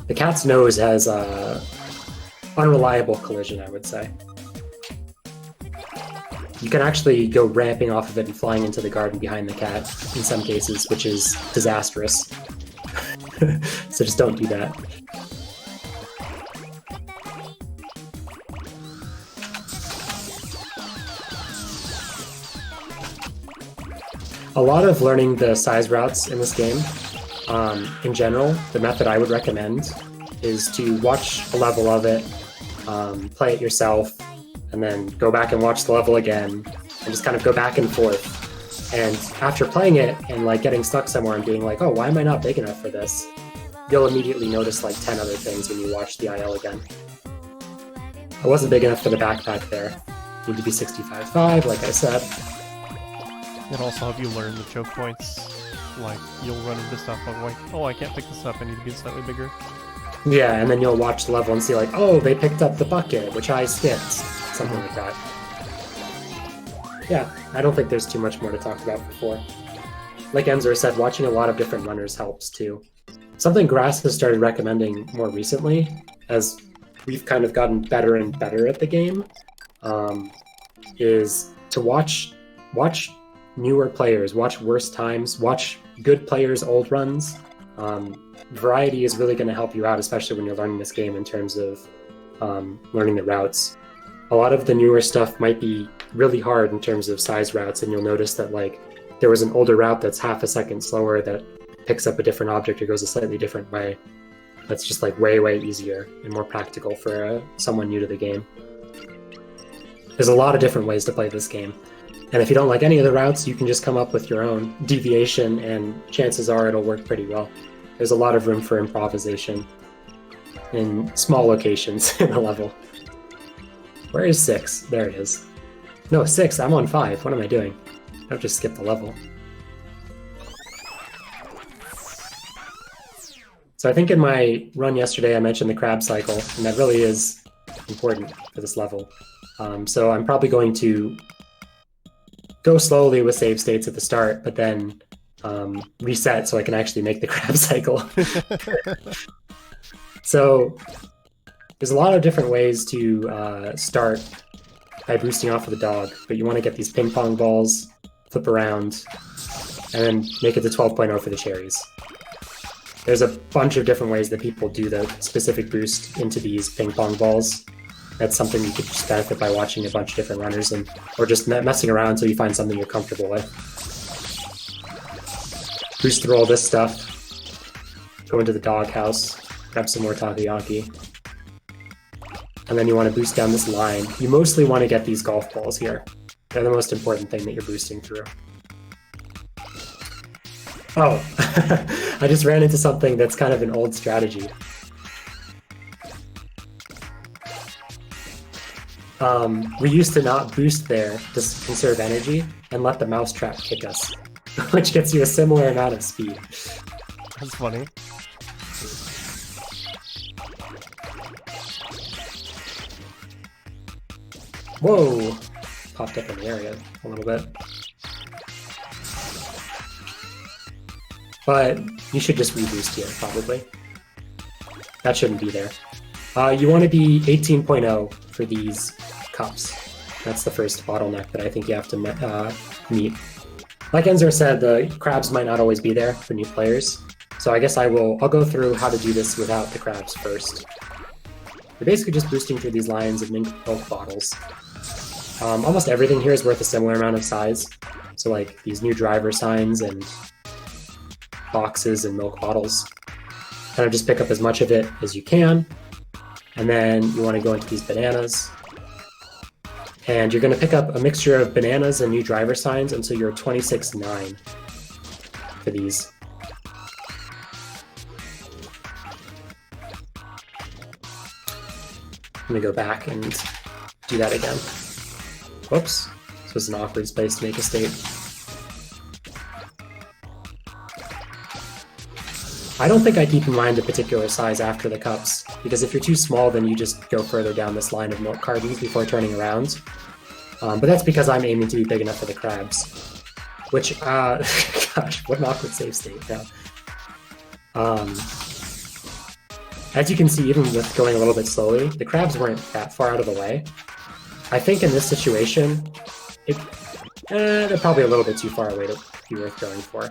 The cat's nose has unreliable collision, I would say. You can actually go ramping off of it and flying into the garden behind the cat in some cases, which is disastrous. So just don't do that. A lot of learning the size routes in this game, in general, the method I would recommend is to watch a level of it, play it yourself, and then go back and watch the level again, and just kind of go back and forth. And after playing it and like getting stuck somewhere and being like, oh, why am I not big enough for this? You'll immediately notice like 10 other things when you watch the IL again. I wasn't big enough for the backpack there. Need to be 65.5, like I said. It'll also help you learn the choke points. Like, you'll run into stuff like, oh, I can't pick this up, I need to be slightly bigger. Yeah, and then you'll watch the level and see like, oh, they picked up the bucket, which I skipped. Something like that. Yeah, I don't think there's too much more to talk about for 4. Like Enzor said, watching a lot of different runners helps too. Something Grass has started recommending more recently, as we've kind of gotten better and better at the game, is to watch newer players, watch worse times, watch good players' old runs. Variety is really going to help you out, especially when you're learning this game in terms of learning the routes. A lot of the newer stuff might be really hard in terms of size routes, and you'll notice that like there was an older route that's half a second slower that picks up a different object or goes a slightly different way. That's just like way easier and more practical for someone new to the game. There's a lot of different ways to play this game. And if you don't like any of the routes, you can just come up with your own deviation, and chances are it'll work pretty well. There's a lot of room for improvisation in small locations in the level. Where is 6? There it is. No, 6, I'm on 5. What am I doing? I've just skipped the level. So I think in my run yesterday I mentioned the crab cycle, and that really is important for this level. So I'm probably going to go slowly with save states at the start, but then reset so I can actually make the crab cycle. So there's a lot of different ways to start by boosting off of the dog, but you want to get these ping pong balls, flip around, and then make it to 12.0 for the cherries. There's a bunch of different ways that people do the specific boost into these ping pong balls. That's something you could just benefit by watching a bunch of different runners, and or just messing around until you find something you're comfortable with. Boost through all this stuff, go into the doghouse, grab some more takoyaki, and then you want to boost down this line. You mostly want to get these golf balls here. They're the most important thing that you're boosting through. Oh, I just ran into something that's kind of an old strategy. We used to not boost there to conserve energy and let the mousetrap kick us, which gets you a similar amount of speed. That's funny. Whoa! Popped up in the area a little bit. But you should just reboost here, probably. That shouldn't be there. You want to be 18.0 for these cups. That's the first bottleneck that I think you have to meet. Like Enzor said, the crabs might not always be there for new players, so I guess I'll go through how to do this without the crabs first. You're basically just boosting through these lines of milk bottles. Almost everything here is worth a similar amount of size, so like these new driver signs and boxes and milk bottles. Kind of just pick up as much of it as you can, and then you want to go into these bananas. And you're going to pick up a mixture of bananas and new driver signs until you're 26.9 for these. I'm going to go back and do that again. Whoops. This was an awkward space to make a state. I don't think I keep in mind a particular size after the cups, because if you're too small, then you just go further down this line of milk cartons before turning around. But that's because I'm aiming to be big enough for the crabs. Which, gosh, what an awkward save state. Yeah. As you can see, even with going a little bit slowly, the crabs weren't that far out of the way. I think in this situation, they're probably a little bit too far away to be worth going for.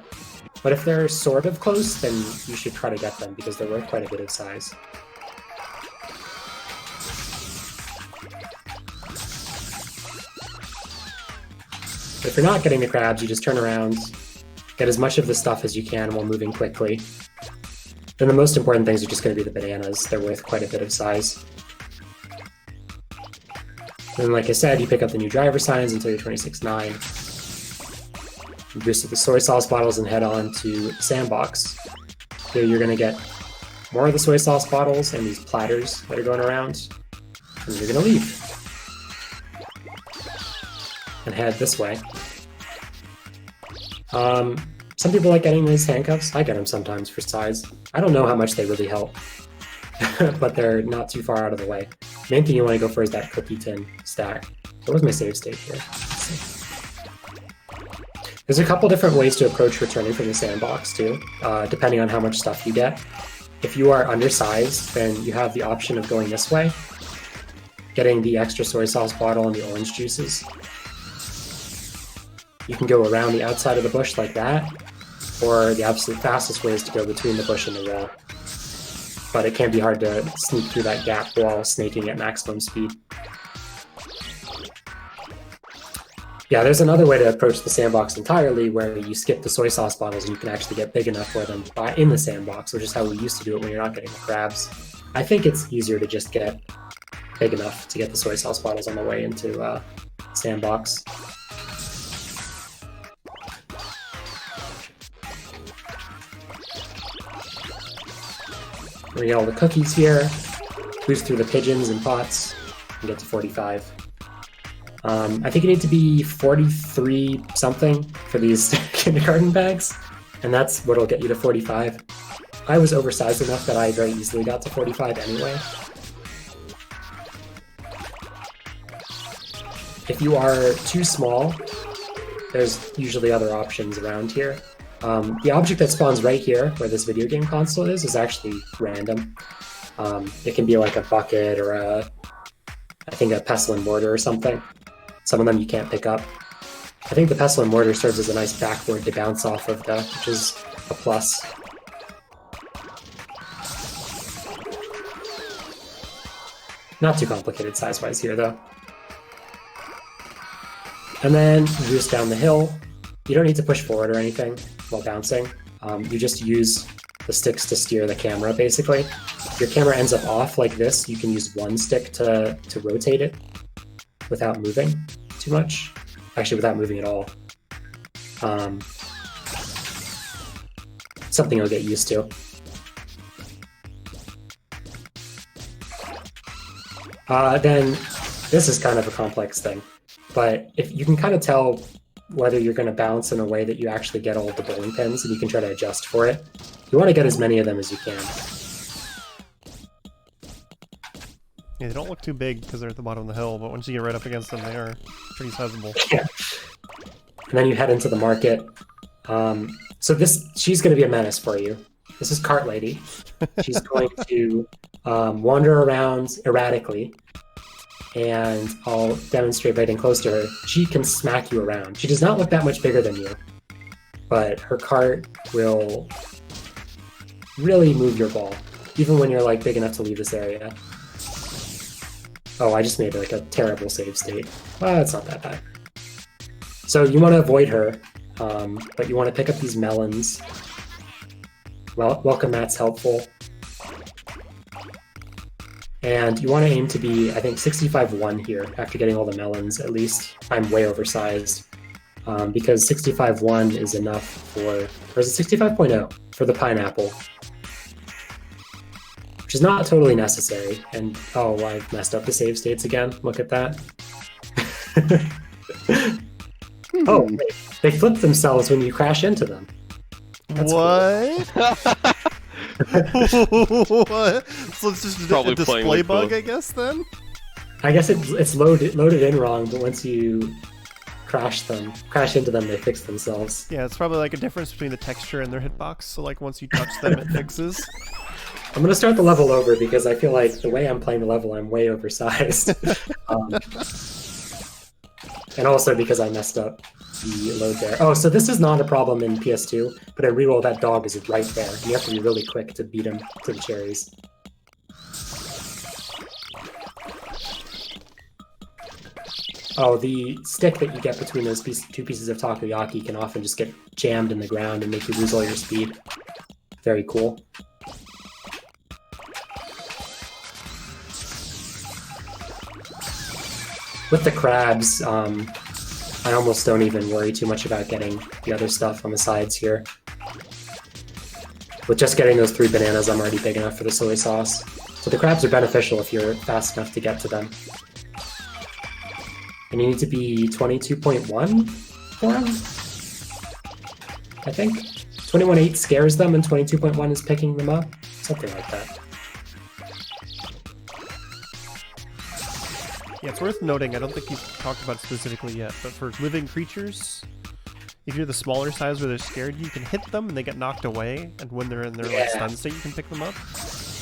But if they're sort of close, then you should try to get them because they're worth quite a bit of size. If you're not getting the crabs, you just turn around, get as much of the stuff as you can while moving quickly. Then the most important things are just going to be the bananas. They're worth quite a bit of size. And like I said, you pick up the new driver signs until you're 26.9. You boost up the soy sauce bottles and head on to the sandbox. Here you're going to get more of the soy sauce bottles and these platters that are going around. And you're going to leave. And head this way. Some people like getting these handcuffs. I get them sometimes for size. I don't know how much they really help, but they're not too far out of the way. Main thing you want to go for is that cookie tin stack. What was my save state here? There's a couple different ways to approach returning from the sandbox too, depending on how much stuff you get. If you are undersized, then you have the option of going this way, getting the extra soy sauce bottle and the orange juices. You can go around the outside of the bush like that, or the absolute fastest way is to go between the bush and the wall. But it can be hard to sneak through that gap wall snaking at maximum speed. Yeah, there's another way to approach the sandbox entirely where you skip the soy sauce bottles and you can actually get big enough for them in the sandbox, which is how we used to do it when you're not getting the crabs. I think it's easier to just get big enough to get the soy sauce bottles on the way into sandbox. We get all the cookies here, boost through the pigeons and pots, and get to 45. I think you need to be 43 something for these kindergarten bags, and that's what'll get you to 45. I was oversized enough that I very easily got to 45 anyway. If you are too small, there's usually other options around here. The object that spawns right here, where this video game console is actually random. It can be like a bucket or I think a pestle and mortar or something. Some of them you can't pick up. I think the pestle and mortar serves as a nice backboard to bounce off of, which is a plus. Not too complicated size-wise here, though. And then you boost down the hill. You don't need to push forward or anything while bouncing. You just use the sticks to steer the camera, basically. If your camera ends up off like this, you can use one stick to rotate it without moving too much. Actually, without moving at all. Something you'll get used to. Then this is kind of a complex thing, but if you can kind of tell whether you're going to bounce in a way that you actually get all of the bowling pins, and you can try to adjust for it. You want to get as many of them as you can. Yeah, they don't look too big because they're at the bottom of the hill, but once you get right up against them, they are pretty sizable. Yeah. And then you head into the market. So she's going to be a menace for you. This is Cart Lady. She's going to wander around erratically, and I'll demonstrate by getting close to her. She can smack you around. She does not look that much bigger than you, but her cart will really move your ball, even when you're like big enough to leave this area. Oh, I just made like a terrible save state. Well, it's not that bad. So you want to avoid her, but you want to pick up these melons. Well, welcome mat's helpful. And you want to aim to be, I think, 65-1 here after getting all the melons, at least. I'm way oversized, because 65-1 is enough for, or is it 65.0 for the pineapple? Which is not totally necessary. And, oh, I messed up the save states again. Look at that. Oh, wait. They flip themselves when you crash into them. That's what? Cool. What? So it's just Probably a display playing bug, with I guess, then? I guess it's loaded in wrong, but once you crash into them, they fix themselves. Yeah, it's probably like a difference between the texture and their hitbox. So like once you touch them, it fixes. I'm gonna start the level over because I feel like the way I'm playing the level, I'm way oversized. And also because I messed up the load there. Oh, so this is not a problem in PS2, but in Reroll that dog is right there. You have to be really quick to beat him to the cherries. Oh, the stick that you get between those two pieces of takoyaki can often just get jammed in the ground and make you lose all your speed. Very cool. With the crabs, I almost don't even worry too much about getting the other stuff on the sides here. With just getting those 3 bananas, I'm already big enough for the soy sauce. So the crabs are beneficial if you're fast enough to get to them. And you need to be 22.1 for them, I think. 21.8 scares them and 22.1 is picking them up. Something like that. Yeah, it's worth noting, I don't think you've talked about it specifically yet, but for living creatures, if you're the smaller size where they're scared, you can hit them and they get knocked away, and when they're in their like stun state, you can pick them up.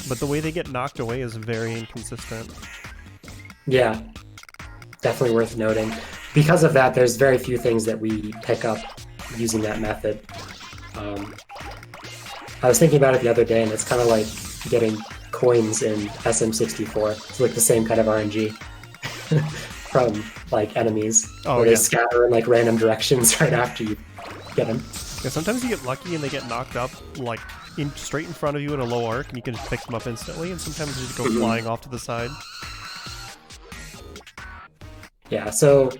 But the way they get knocked away is very inconsistent. Yeah, definitely worth noting. Because of that, there's very few things that we pick up using that method. I was thinking about it the other day, and it's kind of like getting coins in SM64. It's like the same kind of RNG. From like enemies, where they scatter in like random directions right after you get them. Yeah, sometimes you get lucky and they get knocked up like straight in front of you in a low arc, and you can just pick them up instantly. And sometimes they just go flying off to the side. Yeah, so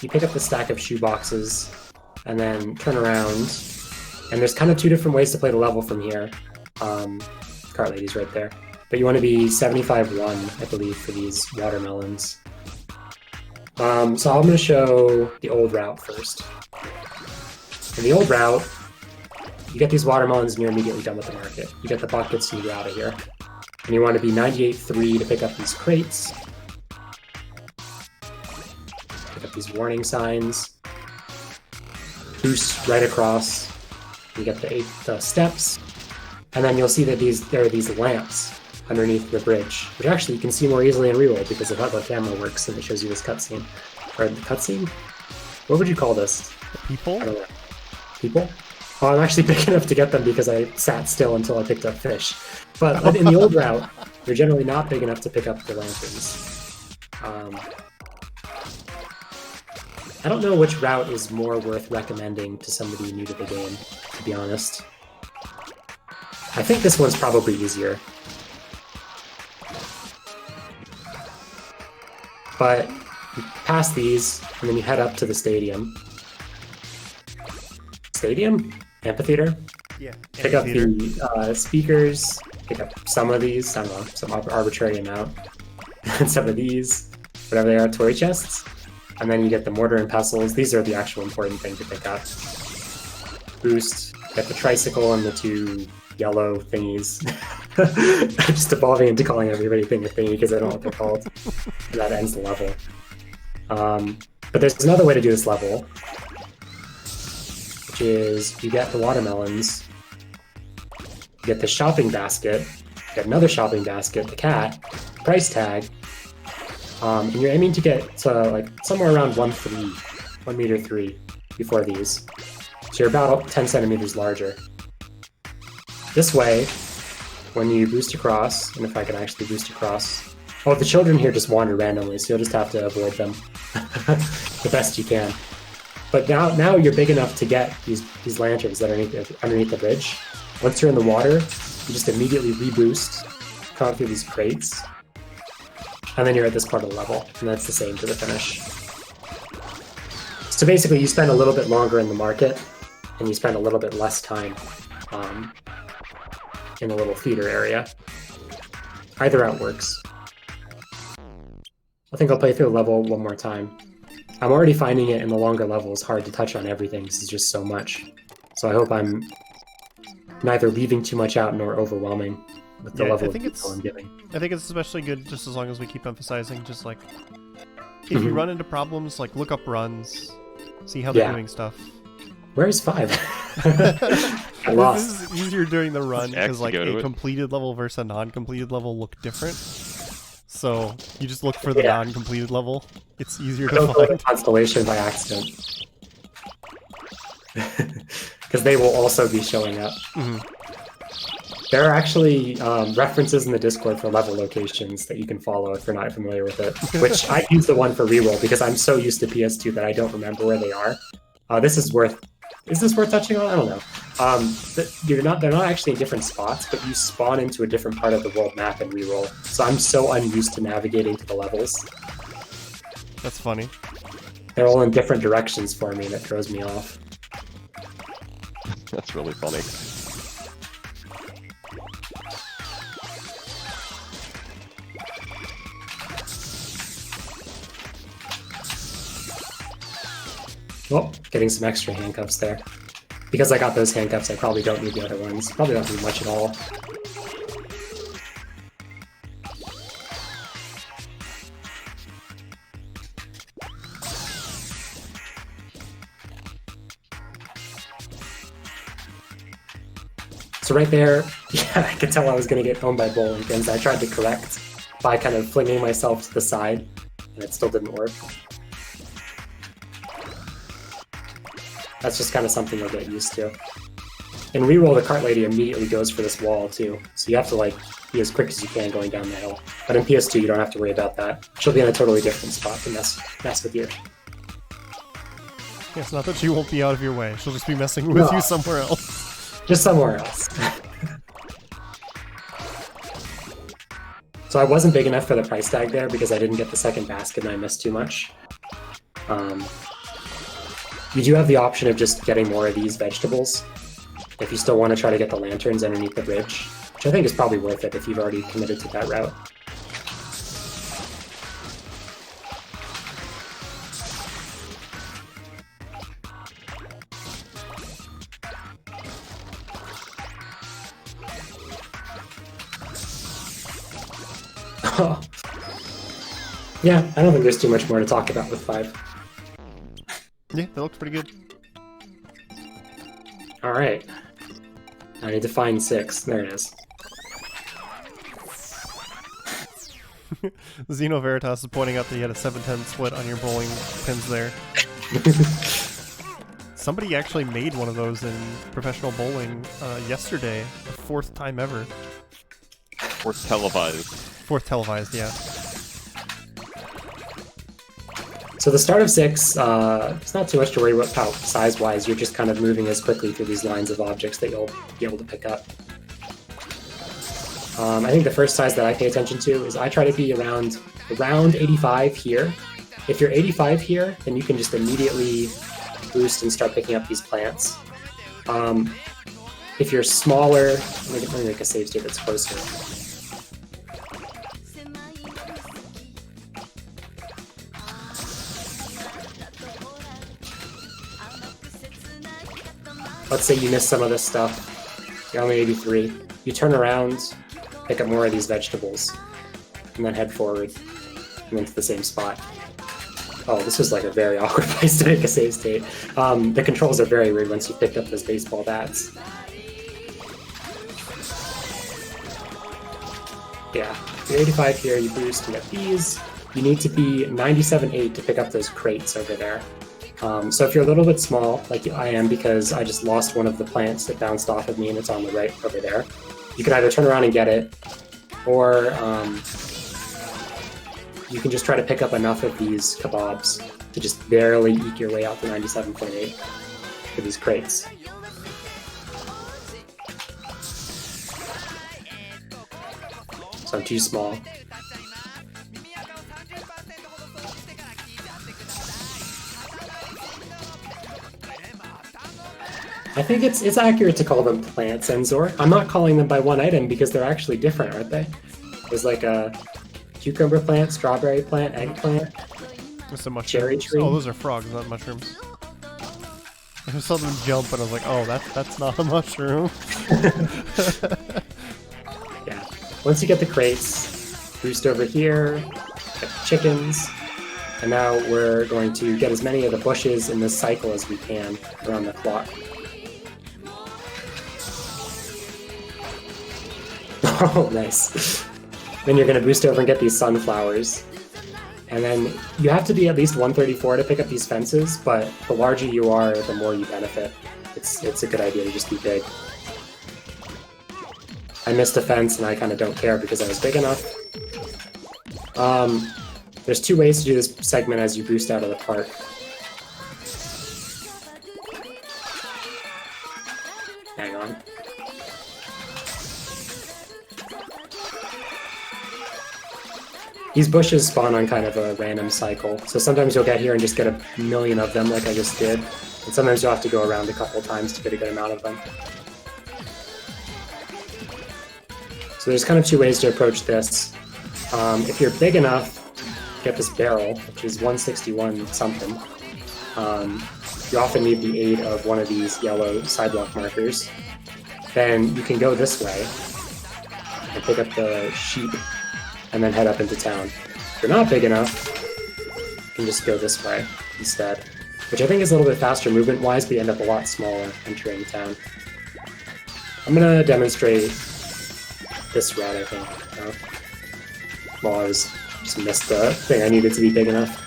you pick up the stack of shoe boxes and then turn around, and there's kind of 2 different ways to play the level from here. Cart lady's right there. But you want to be 75-1, I believe, for these watermelons. So I'm going to show the old route first. In the old route, you get these watermelons and you're immediately done with the market. You get the buckets and you get out of here. And you want to be 98-3 to pick up these crates. Pick up these warning signs. Boost right across. You get the steps. And then you'll see that there are these lamps underneath the bridge, which actually you can see more easily in Reroll because of how the camera works and it shows you this cutscene. Or the cutscene? What would you call this? People? I don't know. People? Oh, I'm actually big enough to get them because I sat still until I picked up fish. But in the old route, you're generally not big enough to pick up the lanterns. I don't know which route is more worth recommending to somebody new to the game, to be honest. I think this one's probably easier. But you pass these, and then you head up to the stadium. Stadium? Amphitheater? Yeah. Pick up the speakers, pick up some of these, I don't know, some arbitrary amount. And some of these, whatever they are, toy chests. And then you get the mortar and pestles. These are the actual important thing to pick up. Boost, get the tricycle and the 2 yellow thingies. I'm just evolving into calling everybody thing a thingy because I don't know what they're called. And that ends the level. But there's another way to do this level, which is you get the watermelons, you get the shopping basket, you get another shopping basket, the cat, price tag, and you're aiming to get to like somewhere around 1 meter 3 before these. So you're about 10 centimeters larger. This way, when you boost across, and if I can actually boost across... Oh, the children here just wander randomly, so you'll just have to avoid them the best you can. But now you're big enough to get these lanterns that are underneath the bridge. Once you're in the water, you just immediately reboost, come through these crates, and then you're at this part of the level, and that's the same to the finish. So basically, you spend a little bit longer in the market, and you spend a little bit less time in the little theater area. Either route works. I think I'll play through the level one more time. I'm already finding it in the longer levels hard to touch on everything because it's just so much. So I hope I'm neither leaving too much out nor overwhelming with the level of detail I'm giving. I think it's especially good just as long as we keep emphasizing just like if you run into problems, like look up runs, see how they're doing stuff. Where's 5? I lost. This is easier during the run because like a it. completed level versus a non-completed level look different. So you just look for the non-completed level. It's easier to Don't go to find. Constellation by accident. Because they will also be showing up. There are actually references in the Discord for level locations that you can follow if you're not familiar with it. Which I use the one for reroll because I'm so used to PS2 that I don't remember where they are. Is this worth touching on? I don't know. They're not actually in different spots, but you spawn into a different part of the world map and reroll. So I'm so unused to navigating to the levels. That's funny. They're all in different directions for me, and it throws me off. That's really funny. Oh, getting some extra handcuffs there. Because I got those handcuffs, I probably don't need the other ones. Probably don't need much at all. So right there, yeah, I could tell I was going to get owned by bowling pins. I tried to correct by kind of flinging myself to the side, and it still didn't work. That's just kind of something you'll get used to. In reroll, the cart lady immediately goes for this wall too, so you have to like be as quick as you can going down the hill. But in PS2, you don't have to worry about that. She'll be in a totally different spot to mess with you. Yeah, it's not that she won't be out of your way. She'll just be messing with you somewhere else. Just somewhere else. So I wasn't big enough for the price tag there because I didn't get the second basket and I missed too much. You do have the option of just getting more of these vegetables if you still want to try to get the lanterns underneath the bridge, which I think is probably worth it if you've already committed to that route. Yeah, I don't think there's too much more to talk about with 5. Yeah, that looks pretty good. Alright. I need to find 6. There it is. Xeno Veritas is pointing out that you had a 7-10 split on your bowling pins there. Somebody actually made one of those in professional bowling yesterday. The 4th time ever. 4th televised. 4th televised, yeah. So the start of 6, it's not too much to worry about size-wise. You're just kind of moving as quickly through these lines of objects that you'll be able to pick up. I think the first size that I pay attention to is I try to be around 85 here. If you're 85 here, then you can just immediately boost and start picking up these plants. If you're smaller, let me make a save state that's closer. Let's say you miss some of this stuff, you're only 83. You turn around, pick up more of these vegetables, and then head forward, and then to the same spot. Oh, this was like a very awkward place to make a save state. The controls are very weird once you picked up those baseball bats. Yeah, you're 85 here, you boost and get these. You need to be 97.8 to pick up those crates over there. So if you're a little bit small, like I am because I just lost one of the plants that bounced off of me and it's on the right over there, you can either turn around and get it, or you can just try to pick up enough of these kebabs to just barely eke your way out to 97.8 for these crates. So I'm too small. I think it's accurate to call them plants, Enzor. I'm not calling them by one item because they're actually different, aren't they? There's like a cucumber plant, strawberry plant, eggplant, With some mushrooms. cherry tree. Oh, those are frogs, not mushrooms. I just saw them jump and I was like, oh, that's not a mushroom. Yeah. Once you get the crates, boost over here, get the chickens, And now we're going to get as many of the bushes in this cycle as we can around the clock. Oh, nice. Then you're going to boost over and get these sunflowers. And then you have to be at least 134 to pick up these fences, but the larger you are, the more you benefit. It's a good idea to just be big. I missed a fence and I kind of don't care because I was big enough. There's two ways to do this segment as you boost out of the park. Hang on. These bushes spawn on kind of a random cycle, so sometimes you'll get here and just get a million of them like I just did, and sometimes you'll have to go around a couple times to get a good amount of them. So there's kind of two ways to approach this. If you're big enough, get this barrel, which is 161 something. You often need the aid of one of these yellow sidewalk markers. Then you can go this way and pick up the sheep and then head up into town. If you're not big enough, you can just go this way instead, which I think is a little bit faster movement-wise, but you end up a lot smaller entering town. I'm gonna demonstrate this route, I think. Well, I just missed the thing I needed to be big enough.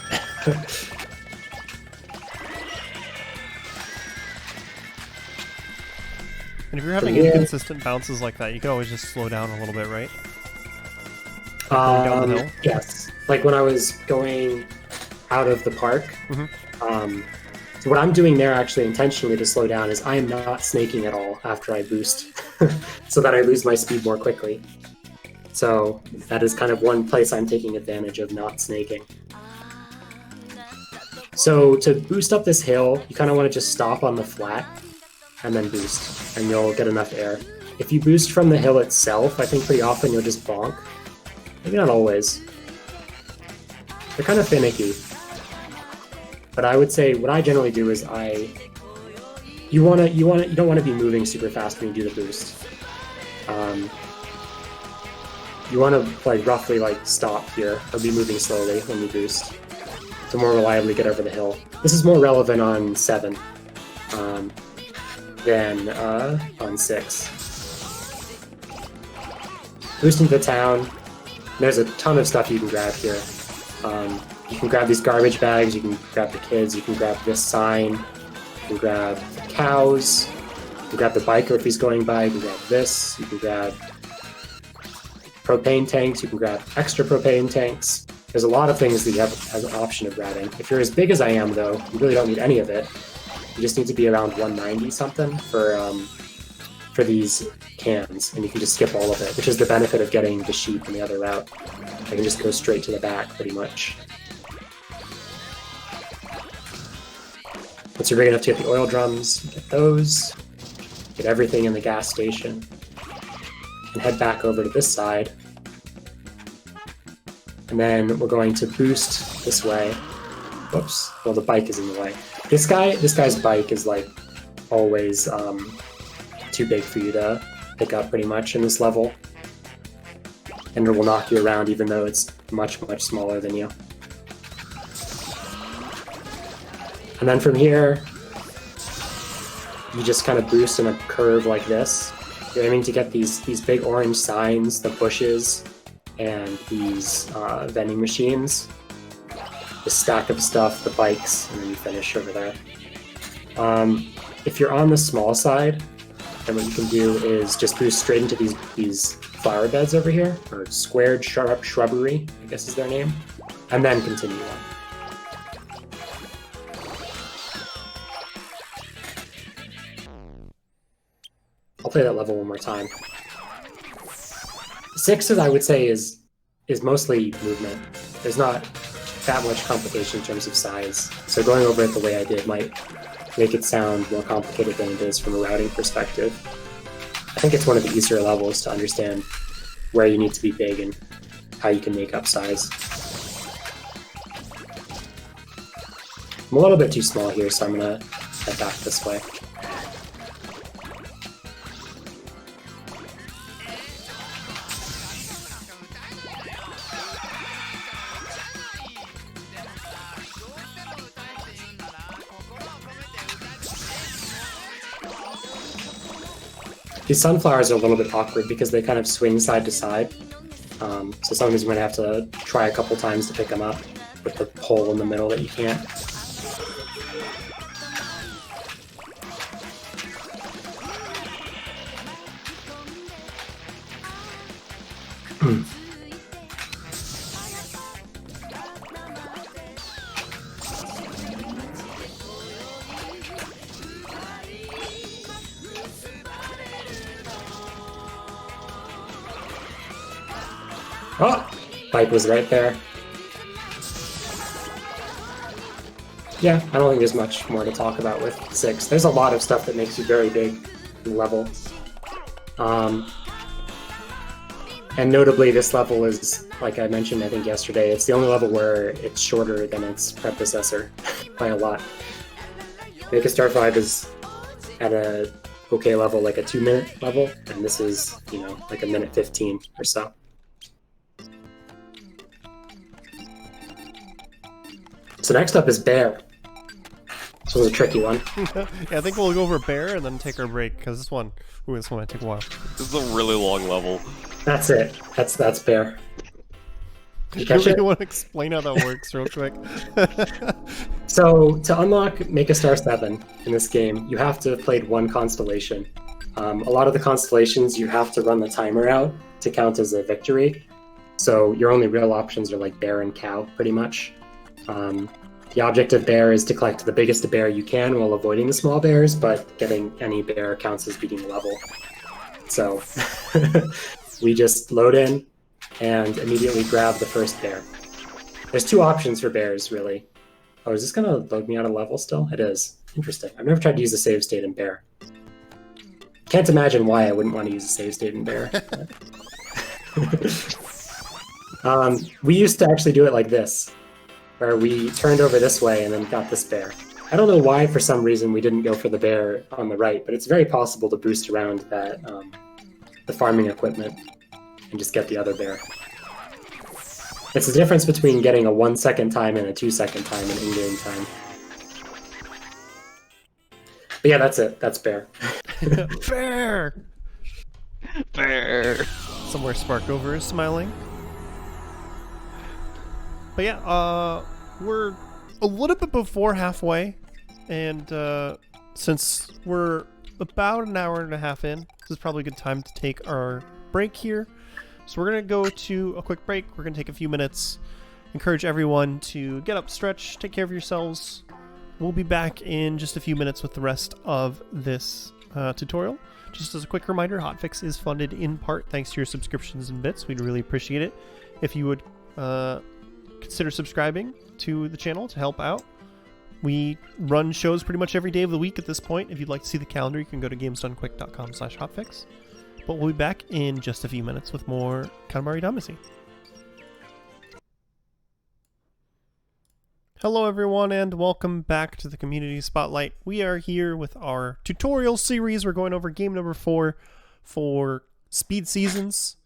And if you're having inconsistent bounces like that, you can always just slow down a little bit, right? Down the hill? Yes. Like when I was going out of the park, so what I'm doing there actually intentionally to slow down is I am not snaking at all after I boost so that I lose my speed more quickly. So that is kind of one place I'm taking advantage of not snaking. So to boost up this hill, you kind of want to just stop on the flat and then boost, and you'll get enough air. If you boost from the hill itself, I think pretty often you'll just bonk. Maybe not always. They're kind of finicky. But I would say what I generally do is you don't want to be moving super fast when you do the boost. You want to like roughly like stop here or be moving slowly when you boost to more reliably get over the hill. This is more relevant on 7 than on 6. Boosting the town. There's a ton of stuff you can grab here. You can grab these garbage bags, you can grab the kids, you can grab this sign, you can grab the cows, you can grab the biker if he's going by, you can grab this, you can grab propane tanks, you can grab extra propane tanks. There's a lot of things that you have as an option of grabbing. If you're as big as I am though, you really don't need any of it. You just need to be around 190 something for these cans, and you can just skip all of it, which is the benefit of getting the sheep in the other route. I can just go straight to the back, pretty much. Once you're big enough to get the oil drums, get those, get everything in the gas station, and head back over to this side. And then we're going to boost this way. Whoops, well the bike is in the way. This guy's bike is like always too big for you to pick up pretty much in this level. And it will knock you around even though it's much, much smaller than you. And then from here, you just kind of boost in a curve like this. You're aiming to get these big orange signs, the bushes, and these vending machines. The stack of stuff, the bikes, and then you finish over there. If you're on the small side, then what you can do is just boost straight into these flower beds over here, or squared shrubbery, I guess is their name, and then continue on. I'll play that level one more time. 6, I would say, is mostly movement. There's not that much complication in terms of size, so going over it the way I did might make it sound more complicated than it is from a routing perspective. I think it's one of the easier levels to understand where you need to be big and how you can make up size. I'm a little bit too small here, so I'm gonna head back this way. These sunflowers are a little bit awkward because they kind of swing side to side. So sometimes you might have to try a couple times to pick them up with the hole in the middle that you can't. Oh! Bike was right there. Yeah, I don't think there's much more to talk about with 6. There's a lot of stuff that makes you very big in the level. And notably, this level is, like I mentioned, I think yesterday, it's the only level where it's shorter than its predecessor by a lot. Make a Star 5 is at a okay level, like a 2-minute level, and this is, like a minute 15 or so. So next up is Bear. This was a tricky one. Yeah, I think we'll go over Bear and then take our break, because this one might take a while. This is a really long level. That's it. That's Bear. You catch You it? want to explain how that works real quick? So to unlock Make a Star 7 in this game, you have to have played one constellation. A lot of the constellations, you have to run the timer out to count as a victory. So your only real options are like Bear and Cow, pretty much. The object of Bear is to collect the biggest bear you can while avoiding the small bears, but getting any bear counts as beating the level. So we just load in and immediately grab the first bear. There's 2 options for bears, really. Oh, is this going to load me out of level still? It is. Interesting. I've never tried to use a save state in Bear. Can't imagine why I wouldn't want to use a save state in Bear. We used to actually do it like this, where we turned over this way and then got this bear. I don't know why, for some reason, we didn't go for the bear on the right, but it's very possible to boost around that the farming equipment and just get the other bear. It's the difference between getting a 1-second time and a 2-second time in in-game time. But yeah, that's it. That's Bear. Bear! Bear. Somewhere Sparkover is smiling. But yeah, we're a little bit before halfway, and since we're about an hour and a half in, this is probably a good time to take our break here. So we're going to go to a quick break. We're going to take a few minutes, encourage everyone to get up, stretch, take care of yourselves. We'll be back in just a few minutes with the rest of this tutorial. Just as a quick reminder, Hotfix is funded in part thanks to your subscriptions and bits. We'd really appreciate it if you would consider subscribing to the channel to help out. We run shows pretty much every day of the week at this point. If you'd like to see the calendar, you can go to gamesdonequick.com/hotfix. But we'll be back in just a few minutes with more Katamari Damacy. Hello everyone and welcome back to the Community Spotlight. We are here with our tutorial series. We're going over game number 4 for Speed Seasons,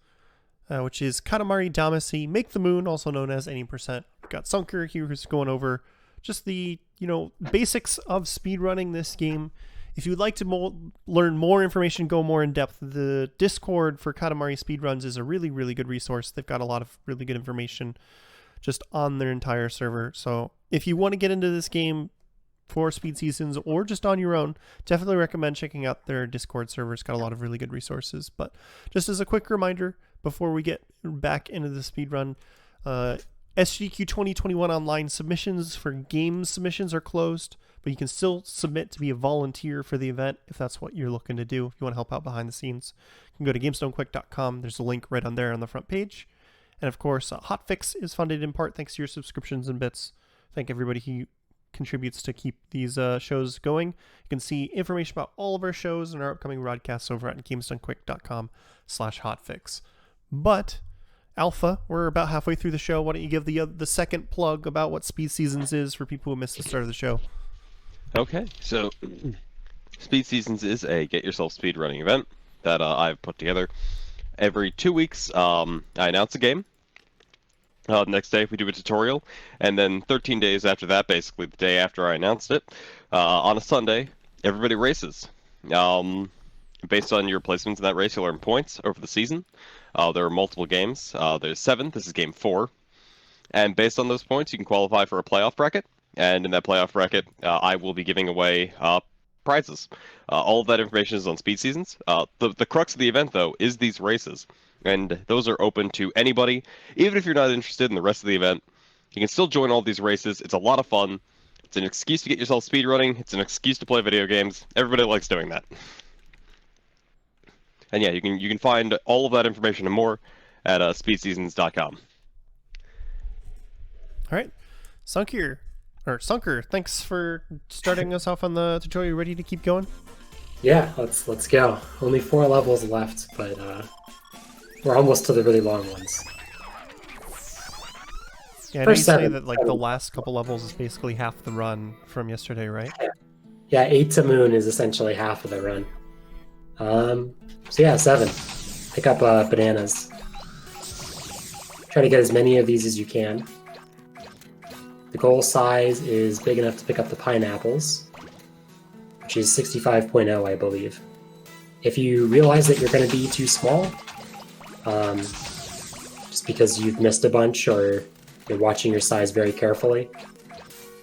which is Katamari Damacy, Make the Moon, also known as Any Percent. We've got Sunker here who's going over just the basics of speedrunning this game. If you'd like to learn more information, go more in depth, the Discord for Katamari Speedruns is a really, really good resource. They've got a lot of really good information just on their entire server. So if you want to get into this game for Speed Seasons or just on your own, definitely recommend checking out their Discord server. It's got a lot of really good resources. But just as a quick reminder, before we get back into the speedrun, SGQ 2021 online submissions for game submissions are closed, but you can still submit to be a volunteer for the event if that's what you're looking to do. If you want to help out behind the scenes, you can go to GamestoneQuick.com. There's a link right on there on the front page. And of course, Hotfix is funded in part thanks to your subscriptions and bits. Thank everybody who contributes to keep these shows going. You can see information about all of our shows and our upcoming broadcasts over at GamestoneQuick.com/hotfix. But Alpha, we're about halfway through the show. Why don't you give the second plug about what Speed Seasons is for people who missed the start of the show? Okay, so Speed Seasons is a get yourself speedrunning event that I've put together. Every 2 weeks, I announce a game. The next day, we do a tutorial, and then 13 days after that, basically the day after I announced it, on a Sunday, everybody races. Based on your placements in that race, you'll earn points over the season. There are multiple games. There's 7. This is game 4. And based on those points, you can qualify for a playoff bracket. And in that playoff bracket, I will be giving away prizes. All of that information is on Speed Seasons. The crux of the event, though, is these races. And those are open to anybody. Even if you're not interested in the rest of the event, you can still join all these races. It's a lot of fun. It's an excuse to get yourself speedrunning. It's an excuse to play video games. Everybody likes doing that. And yeah, you can find all of that information and more at speedseasons.com. All right, Sunker, thanks for starting us off on the tutorial. You ready to keep going? Yeah, let's go. Only 4 levels left, but we're almost to the really long ones. Yeah, I know you say that like the last couple levels is basically half the run from yesterday, right? Yeah, 8 to Moon is essentially half of the run. So yeah, 7. Pick up bananas. Try to get as many of these as you can. The goal size is big enough to pick up the pineapples, which is 65.0, I believe. If you realize that you're going to be too small, just because you've missed a bunch or you're watching your size very carefully,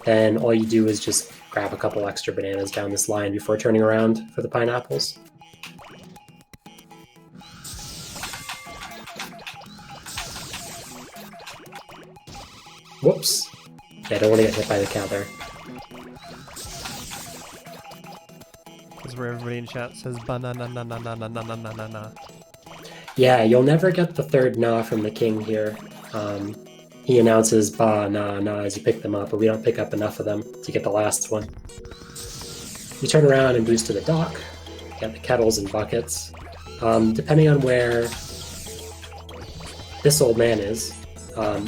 then all you do is just grab a couple extra bananas down this line before turning around for the pineapples. Whoops. Yeah, I don't want to get hit by the cow there. This is where everybody in chat says banana na na na na na na na na. Yeah, you'll never get the third na from the king here. He announces ba na na as you pick them up, but we don't pick up enough of them to get the last one. You turn around and boost to the dock. Get the kettles and buckets. Depending on where this old man is,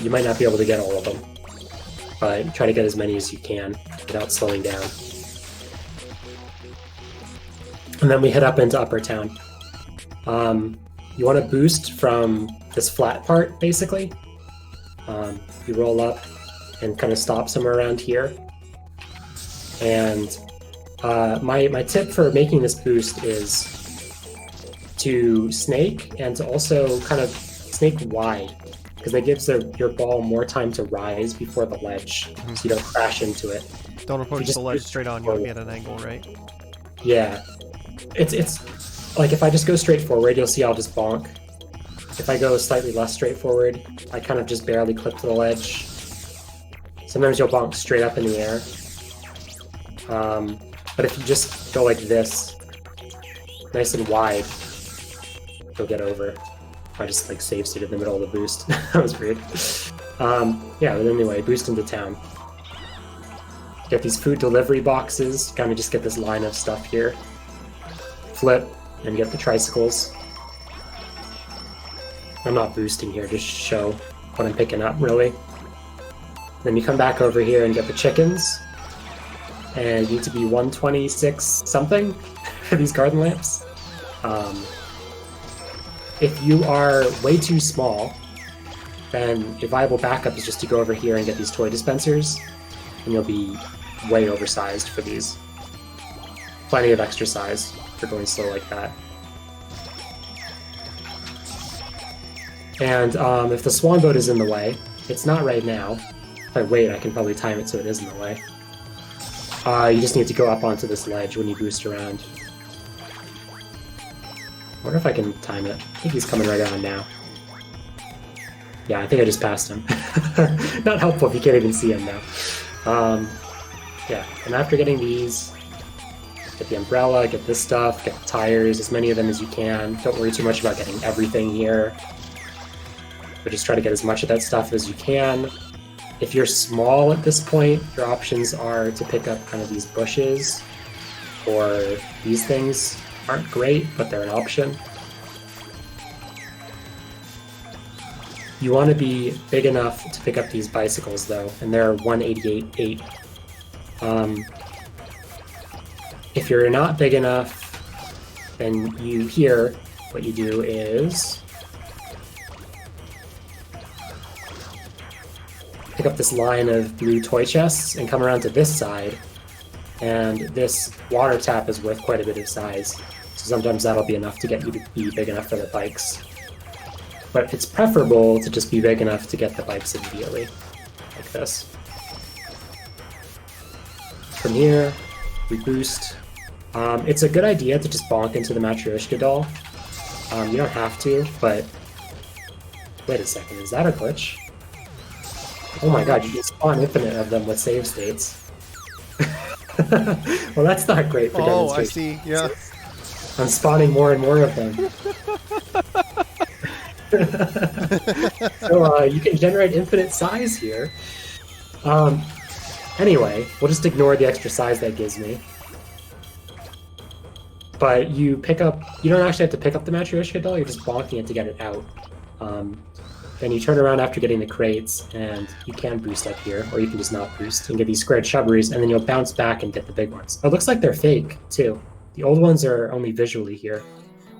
you might not be able to get all of them, but try to get as many as you can without slowing down. And then we head up into Upper Town. You want to boost from this flat part, basically. You roll up and kind of stop somewhere around here. And my tip for making this boost is to snake and to also kind of snake wide, because that gives your ball more time to rise before the ledge, so you don't crash into it. Don't approach the ledge straight on, you'll be at an angle, right? Yeah. It's like if I just go straight forward, you'll see I'll just bonk. If I go slightly less straightforward, I kind of just barely clip to the ledge. Sometimes you'll bonk straight up in the air. But if you just go like this, nice and wide, you'll get over. I just like save suited in the middle of the boost. That was weird. Yeah, but anyway, boost into town. Get these food delivery boxes, kind of just get this line of stuff here. Flip, and get the tricycles. I'm not boosting here, just show what I'm picking up, really. Then you come back over here and get the chickens. And you need to be 126 something for these garden lamps. If you are way too small, then a viable backup is just to go over here and get these toy dispensers, and you'll be way oversized for these. Plenty of extra size for going slow like that. And if the swan boat is in the way, it's not right now. If I wait, I can probably time it so it is in the way. You just need to go up onto this ledge when you boost around. I wonder if I can time it. I think he's coming right on now. Yeah, I think I just passed him. Not helpful if you can't even see him now. Yeah, and after getting these, get the umbrella, get this stuff, get the tires, as many of them as you can. Don't worry too much about getting everything here. But just try to get as much of that stuff as you can. If you're small at this point, your options are to pick up kind of these bushes, or these things aren't great, but they're an option. You want to be big enough to pick up these bicycles, though, and they're 188.8. If you're not big enough, then what you do is pick up this line of blue toy chests and come around to this side, and this water tap is worth quite a bit of size. So sometimes that'll be enough to get you to be big enough for the bikes. But it's preferable to just be big enough to get the bikes immediately, like this. From here, we boost. It's a good idea to just bonk into the Matryoshka doll. You don't have to, but... Wait a second, is that a glitch? Oh my god, you can spawn infinite of them with save states. Well, that's not great for demonstration. Oh, I see, yeah. I'm spawning more and more of them. So you can generate infinite size here. Anyway, we'll just ignore the extra size that gives me. But you don't actually have to pick up the Matryoshka doll, you're just bonking it to get it out. Then you turn around after getting the crates, and you can boost up here, or you can just not boost and get these squared shrubberies, and then you'll bounce back and get the big ones. Oh, it looks like they're fake, too. The old ones are only visually here.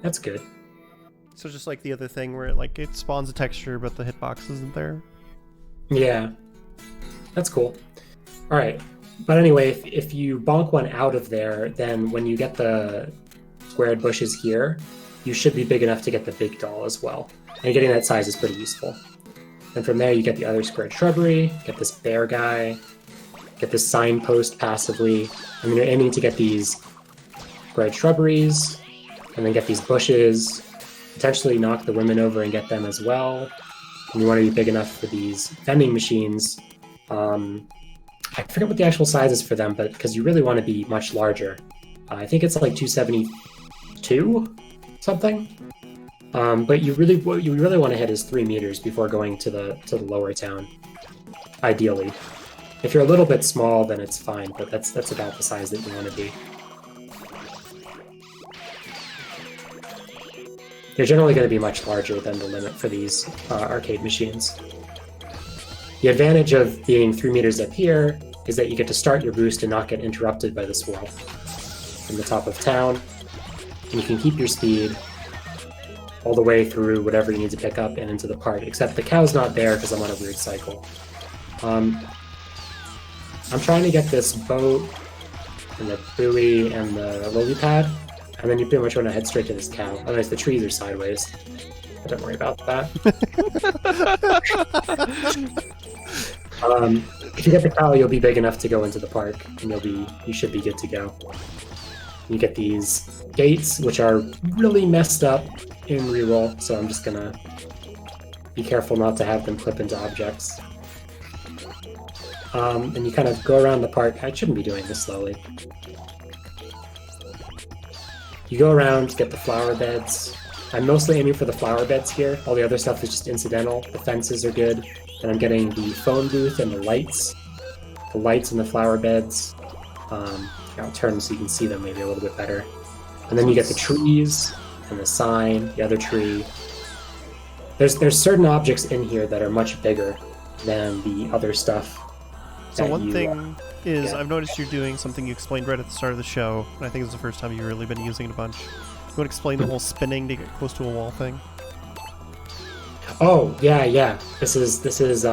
That's good. So just like the other thing where it spawns a texture, but the hitbox isn't there. Yeah. That's cool. Alright. But anyway, if you bonk one out of there, then when you get the squared bushes here, you should be big enough to get the big doll as well. And getting that size is pretty useful. And from there, you get the other squared shrubbery, get this bear guy, get this signpost passively, and then you're aiming to get these squared shrubberies, and then get these bushes, potentially knock the women over and get them as well. And you want to be big enough for these vending machines. I forget what the actual size is for them, but because you really want to be much larger. I think it's like 272 something. But what you really want to hit is 3 meters before going to the lower town, ideally. If you're a little bit small, then it's fine, but that's about the size that you want to be. They're generally going to be much larger than the limit for these arcade machines. The advantage of being 3 meters up here is that you get to start your boost and not get interrupted by the swirl from the top of town, and you can keep your speed all the way through whatever you need to pick up and into the park, except the cow's not there because I'm on a weird cycle. I'm trying to get this boat and the buoy and the lily pad, and then you pretty much want to head straight to this cow. Otherwise the trees are sideways. But don't worry about that. If you get the cow, you'll be big enough to go into the park, and you should be good to go. You get these gates, which are really messed up in reroll, so I'm just gonna be careful not to have them clip into objects. And you kind of go around the park. I shouldn't be doing this slowly. You go around, get the flower beds. I'm mostly aiming for the flower beds here. All the other stuff is just incidental. The fences are good. And I'm getting the phone booth and the lights. The lights and the flower beds. I'll turn them so you can see them maybe a little bit better. And then you get the trees and the sign, the other tree. There's certain objects in here that are much bigger than the other stuff. So one thing is, I've noticed you're doing something you explained right at the start of the show, and I think it's the first time you've really been using it a bunch. You want to explain the whole spinning to get close to a wall thing? Oh, yeah. This is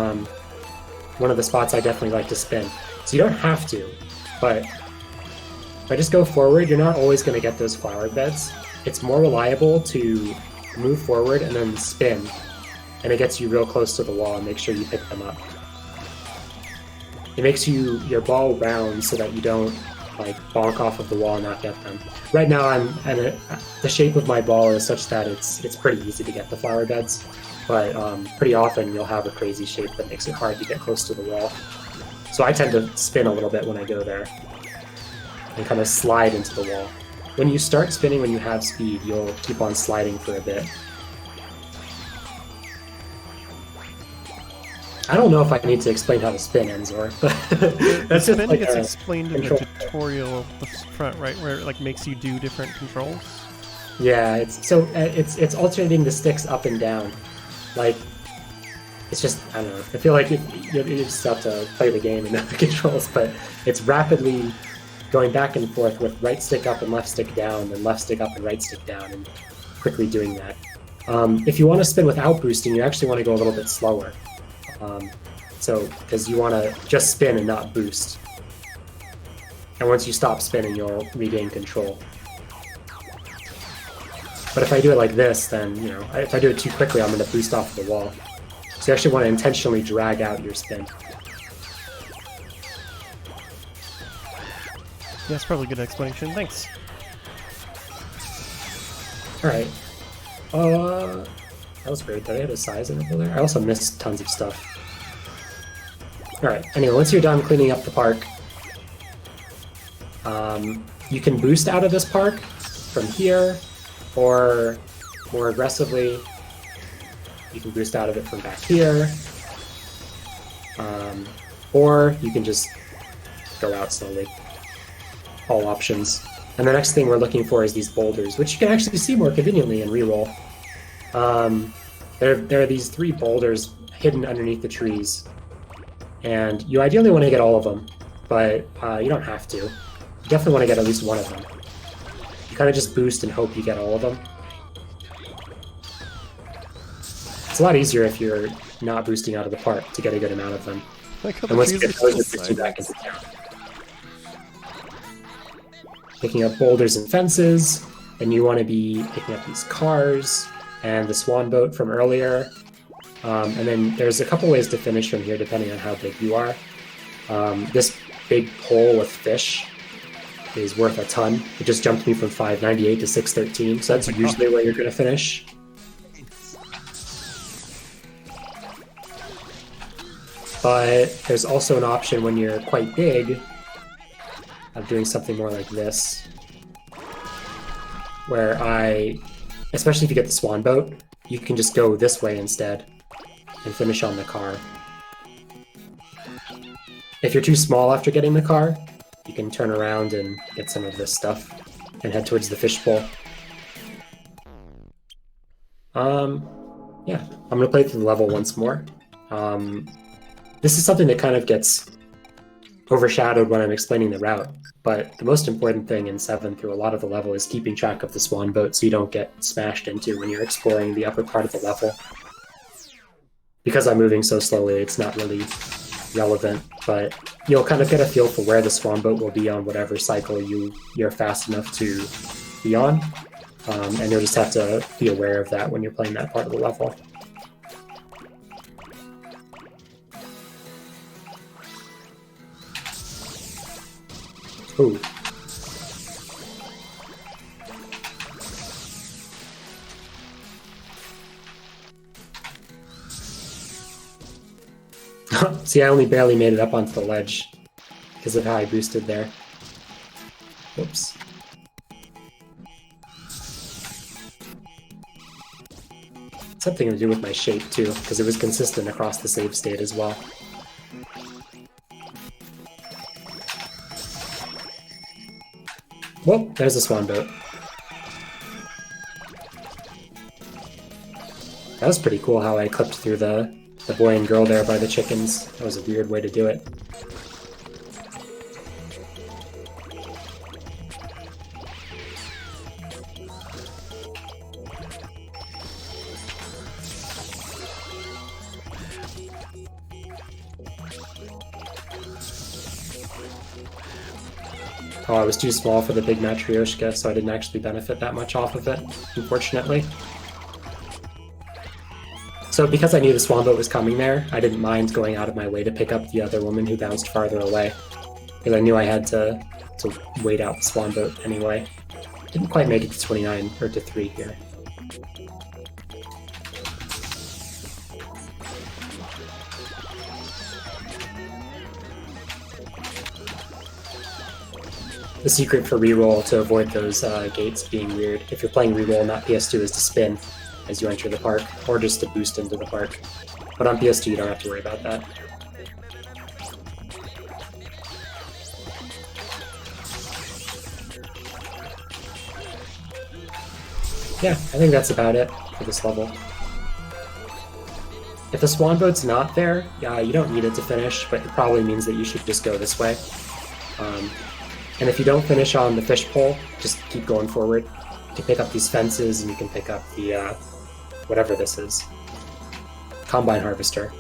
one of the spots I definitely like to spin. So you don't have to, but if I just go forward, you're not always going to get those flower beds. It's more reliable to move forward and then spin, and it gets you real close to the wall and make sure you pick them up. It makes your ball round so that you don't bonk off of the wall and not get them. Right now, the shape of my ball is such that it's pretty easy to get the flower beds, but pretty often you'll have a crazy shape that makes it hard to get close to the wall. So I tend to spin a little bit when I go there and kind of slide into the wall. When you start spinning, when you have speed, you'll keep on sliding for a bit. I don't know if I need to explain how to spin, Enzor, but that's just spin gets explained in the tutorial at the front, right, where it makes you do different controls. Yeah, it's alternating the sticks up and down. It's just, I don't know. I feel like you just have to play the game and know the controls, but it's rapidly going back and forth with right stick up and left stick down, and left stick up and right stick down, and quickly doing that. If you want to spin without boosting, you actually want to go a little bit slower. Because you want to just spin and not boost. And once you stop spinning, you'll regain control. But if I do it like this, then, if I do it too quickly, I'm going to boost off the wall. So you actually want to intentionally drag out your spin. Yeah, that's probably a good explanation. Thanks. Alright. That was weird. Did I have a size interval there? I also missed tons of stuff. Alright, anyway, once you're done cleaning up the park, you can boost out of this park from here, or more aggressively, you can boost out of it from back here, or you can just go out slowly. All options. And the next thing we're looking for is these boulders, which you can actually see more conveniently in reroll. There are these 3 boulders hidden underneath the trees, and you ideally want to get all of them, but you don't have to. You definitely want to get at least one of them. You kind of just boost and hope you get all of them. It's a lot easier if you're not boosting out of the park to get a good amount of them. Like how And once you the get trees are those, still it puts you back silent. into town. Picking up boulders and fences, and you want to be picking up these cars and the swan boat from earlier. And then there's a couple ways to finish from here depending on how big you are. This big pole with fish is worth a ton. It just jumped me from 598 to 613, so that's usually where you're going to finish. But there's also an option when you're quite big of doing something more like this, where especially if you get the swan boat, you can just go this way instead and finish on the car. If you're too small after getting the car, you can turn around and get some of this stuff and head towards the fishbowl. Yeah, I'm going to play through the level once more. This is something that kind of gets overshadowed when I'm explaining the route, but the most important thing in 7 through a lot of the level is keeping track of the swan boat so you don't get smashed into when you're exploring the upper part of the level. Because I'm moving so slowly, it's not really relevant, but you'll kind of get a feel for where the swan boat will be on whatever cycle you're fast enough to be on, and you'll just have to be aware of that when you're playing that part of the level. Ooh. See, I only barely made it up onto the ledge because of how I boosted there. Whoops. Something to do with my shape too, because it was consistent across the save state as well. Well, there's a swan boat. That was pretty cool how I clipped through the boy and girl there by the chickens. That was a weird way to do it. Oh, I was too small for the big Matryoshka, so I didn't actually benefit that much off of it, unfortunately. So because I knew the swan boat was coming there, I didn't mind going out of my way to pick up the other woman who bounced farther away, because I knew I had to wait out the swan boat anyway. Didn't quite make it to 29, or to 3 here. The secret for reroll to avoid those gates being weird, if you're playing reroll, not PS2, is to spin as you enter the park, or just to boost into the park. But on PS2, you don't have to worry about that. Yeah, I think that's about it for this level. If the swan boat's not there, you don't need it to finish, but it probably means that you should just go this way. And if you don't finish on the fishpole, just keep going forward. You can pick up these fences, and you can pick up the, whatever this is. Combine harvester.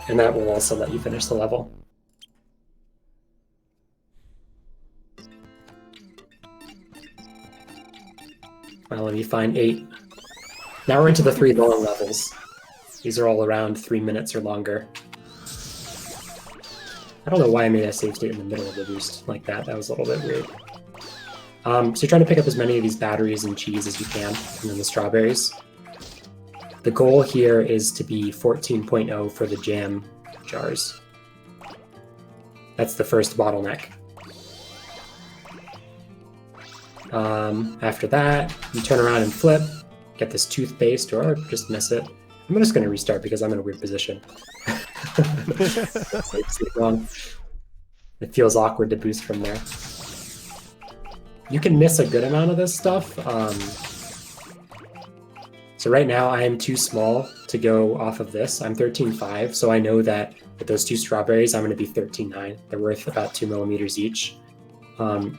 And that will also let you finish the level. Well, let me find 8. Now we're into the 3 long levels. These are all around 3 minutes or longer. I don't know why I made a save state in the middle of the boost like that. That was a little bit weird. So you're trying to pick up as many of these batteries and cheese as you can, and then the strawberries. The goal here is to be 14.0 for the jam jars. That's the first bottleneck. After that, you turn around and flip, get this toothpaste, or just miss it. I'm just going to restart because I'm in a weird position. Wrong. It feels awkward to boost from there. You can miss a good amount of this stuff. So right now I am too small to go off of this. I'm 13.5, so I know that with those 2 strawberries, I'm going to be 13.9. They're worth about 2 millimeters each.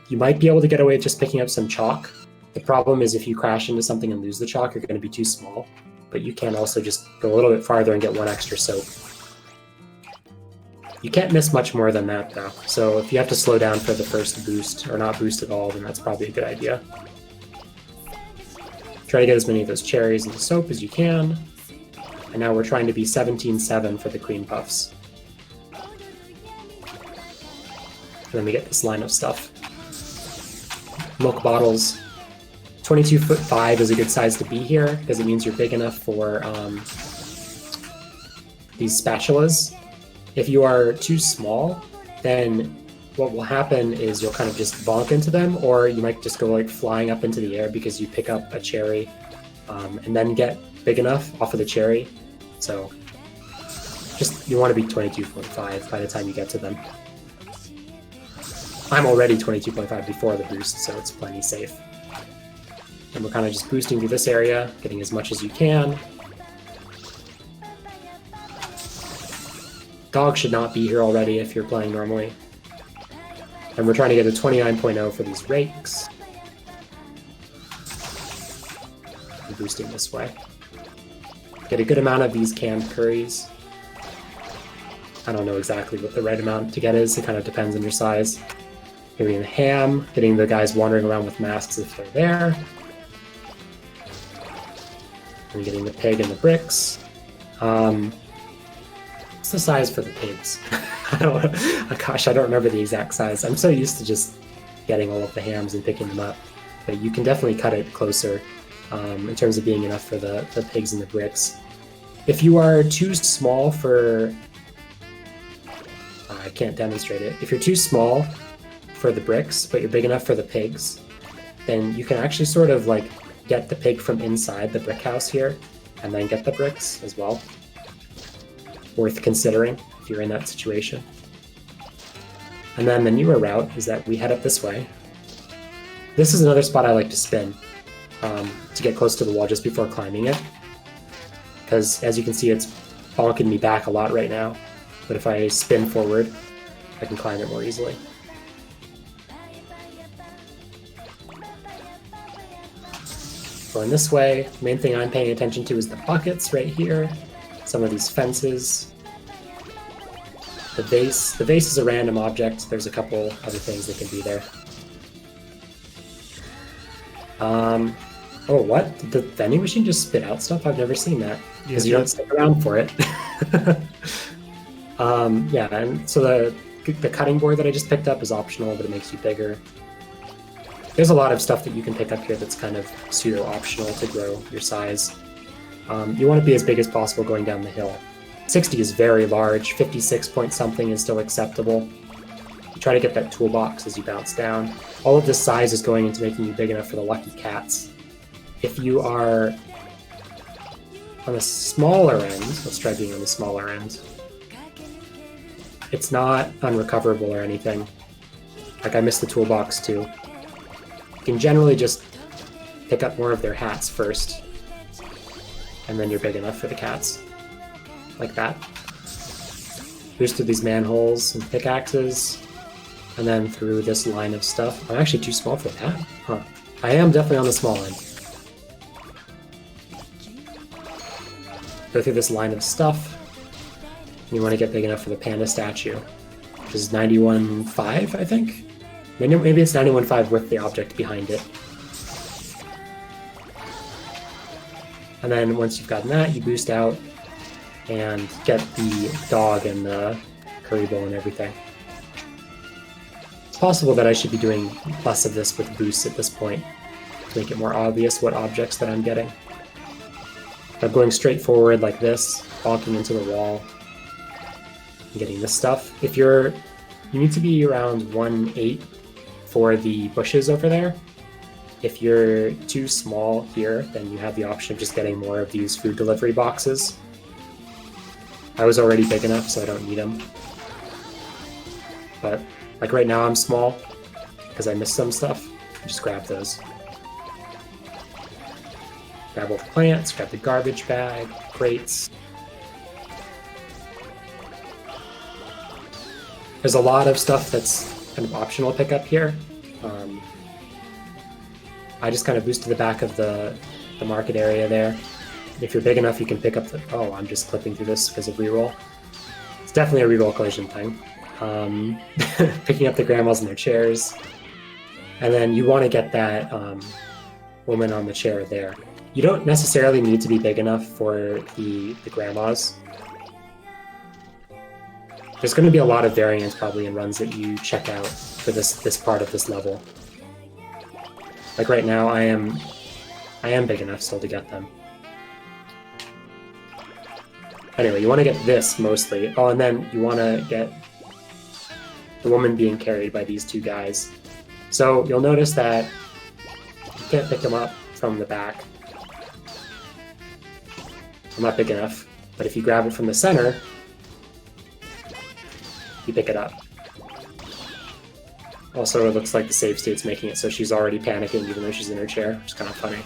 You might be able to get away with just picking up some chalk. The problem is if you crash into something and lose the chalk, you're going to be too small. But you can also just go a little bit farther and get 1 extra soap. You can't miss much more than that, though. So if you have to slow down for the first boost, or not boost at all, then that's probably a good idea. Try to get as many of those cherries and soap as you can. And now we're trying to be 17.7 for the cream puffs. And then we get this line of stuff. Milk bottles. 22'5" is a good size to be here, because it means you're big enough for these spatulas. If you are too small, then what will happen is you'll kind of just bonk into them, or you might just go like flying up into the air because you pick up a cherry and then get big enough off of the cherry. So just you want to be 22.5 by the time you get to them. I'm already 22.5 before the boost, so it's plenty safe. And we're kind of just boosting through this area, getting as much as you can. Dog should not be here already if you're playing normally. And we're trying to get a 29.0 for these rakes. I'm boosting this way. Get a good amount of these canned curries. I don't know exactly what the right amount to get is. It kind of depends on your size. Getting the ham, getting the guys wandering around with masks if they're there. And getting the pig and the bricks. What's the size for the pigs? I don't remember the exact size. I'm so used to just getting all of the hams and picking them up. But you can definitely cut it closer in terms of being enough for the pigs and the bricks. If you are too small for... I can't demonstrate it. If you're too small for the bricks, but you're big enough for the pigs, then you can actually sort of like get the pig from inside the brick house here, and then get the bricks as well. Worth considering if you're in that situation. And then the newer route is that we head up this way. This is another spot I like to spin to get close to the wall just before climbing it. Because as you can see, it's bonking me back a lot right now. But if I spin forward, I can climb it more easily. Going this way, main thing I'm paying attention to is the buckets right here. Some of these fences. The vase. The vase is a random object. There's a couple other things that can be there. Oh, what? Did the vending machine just spit out stuff? I've never seen that. Because you don't stick around for it. Yeah, and so the cutting board that I just picked up is optional, but it makes you bigger. There's a lot of stuff that you can pick up here that's kind of pseudo-optional to grow your size. You want to be as big as possible going down the hill. 60 is very large, 56 point something is still acceptable. You try to get that toolbox as you bounce down. All of this size is going into making you big enough for the lucky cats. If you are on the smaller end, let's try being on the smaller end. It's not unrecoverable or anything. Like I missed the toolbox too. You can generally just pick up more of their hats first, and then you're big enough for the cats. Like that. Boost through these manholes and pickaxes, and then through this line of stuff. I'm actually too small for that. Huh. I am definitely on the small end. Go through this line of stuff. You want to get big enough for the panda statue, which is 91.5, I think? Maybe it's 91.5 with the object behind it. And then once you've gotten that, you boost out and get the dog and the curry bowl and everything. It's possible that I should be doing less of this with boosts at this point to make it more obvious what objects that I'm getting. If I'm going straight forward like this, bonking into the wall, and getting this stuff. You need to be around 1/8 for the bushes over there. If you're too small here, then you have the option of just getting more of these food delivery boxes. I was already big enough, so I don't need them. But like right now I'm small, because I missed some stuff. Just grab those. Grab all the plants, grab the garbage bag, crates. There's a lot of stuff that's kind of optional pickup here. I just kind of boosted the back of the market area there. If you're big enough, you can pick up the... Oh, I'm just clipping through this because of reroll. It's definitely a reroll collision thing. Picking up the grandmas in their chairs. And then you want to get that woman on the chair there. You don't necessarily need to be big enough for the grandmas. There's going to be a lot of variance probably in runs that you check out for this part of this level. Like right now, I am big enough still to get them. Anyway, you want to get this mostly. Oh, and then you want to get the woman being carried by these two guys. So you'll notice that you can't pick them up from the back. I'm not big enough, but if you grab it from the center, you pick it up. Also, it looks like the save state's making it so she's already panicking even though she's in her chair, which is kind of funny.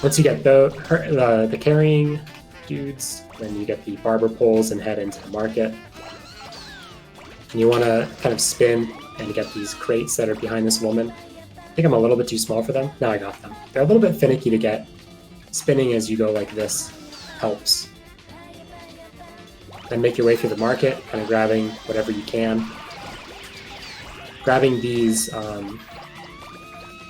Once you get the carrying dudes, then you get the barber poles and head into the market. And you want to kind of spin and get these crates that are behind this woman. I think I'm a little bit too small for them. Now I got them. They're a little bit finicky to get. Spinning as you go like this helps. Then make your way through the market, kind of grabbing whatever you can. Grabbing these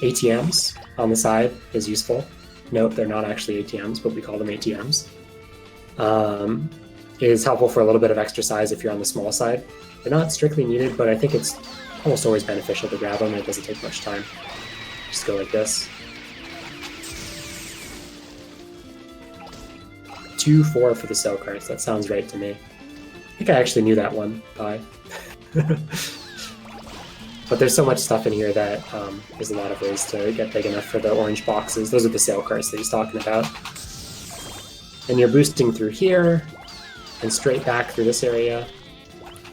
ATMs on the side is useful. Note, they're not actually ATMs, but we call them ATMs. Is helpful for a little bit of extra size if you're on the small side. They're not strictly needed, but I think it's almost always beneficial to grab them, and it doesn't take much time. Just go like this. 2-4 for the cell cards. That sounds right to me. I think I actually knew that one. Bye. But there's so much stuff in here that there's a lot of ways to get big enough for the orange boxes. Those are the sale cards that he's talking about. And you're boosting through here and straight back through this area.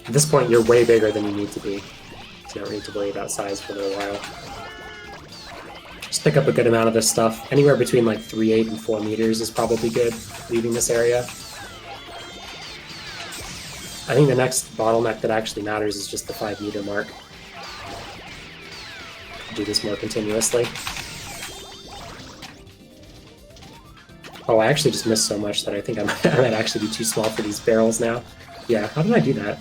At this point, you're way bigger than you need to be. So you don't need to worry about size for a little while. Just pick up a good amount of this stuff. Anywhere between like 3.8 and 4 meters is probably good, leaving this area. I think the next bottleneck that actually matters is just the 5 meter mark. Do this more continuously. Oh, I actually just missed so much that I think I might actually be too small for these barrels now. Yeah, how did I do that?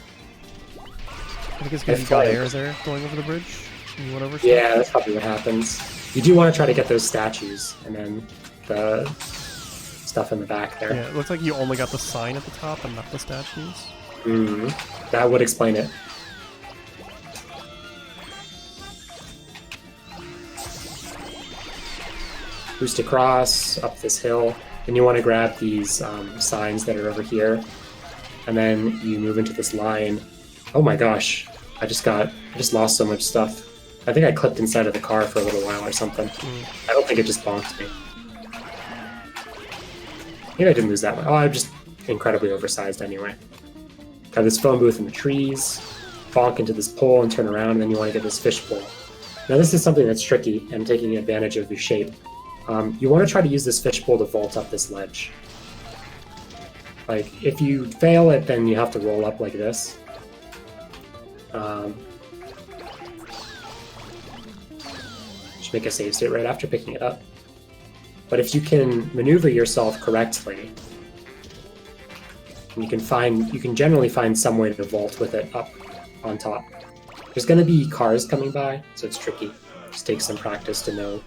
I think it's because you got air there going over the bridge. And you went over stuff. Yeah, that's probably what happens. You do want to try to get those statues, and then the stuff in the back there. Yeah, it looks like you only got the sign at the top and not the statues. That would explain it. Boost across, up this hill. Then you want to grab these signs that are over here. And then you move into this line. Oh my gosh, I just lost so much stuff. I think I clipped inside of the car for a little while or something. I don't think it just bonked me. Maybe I didn't lose that one. Oh, I'm just incredibly oversized anyway. Got this phone booth in the trees, bonk into this pole and turn around, and then you want to get this fishbowl. Now this is something that's tricky and taking advantage of your shape. You want to try to use this fishbowl to vault up this ledge. Like, if you fail it, then you have to roll up like this. Just make a save state right after picking it up. But if you can maneuver yourself correctly, you can generally find some way to vault with it up on top. There's going to be cars coming by, so it's tricky. Just takes some practice to know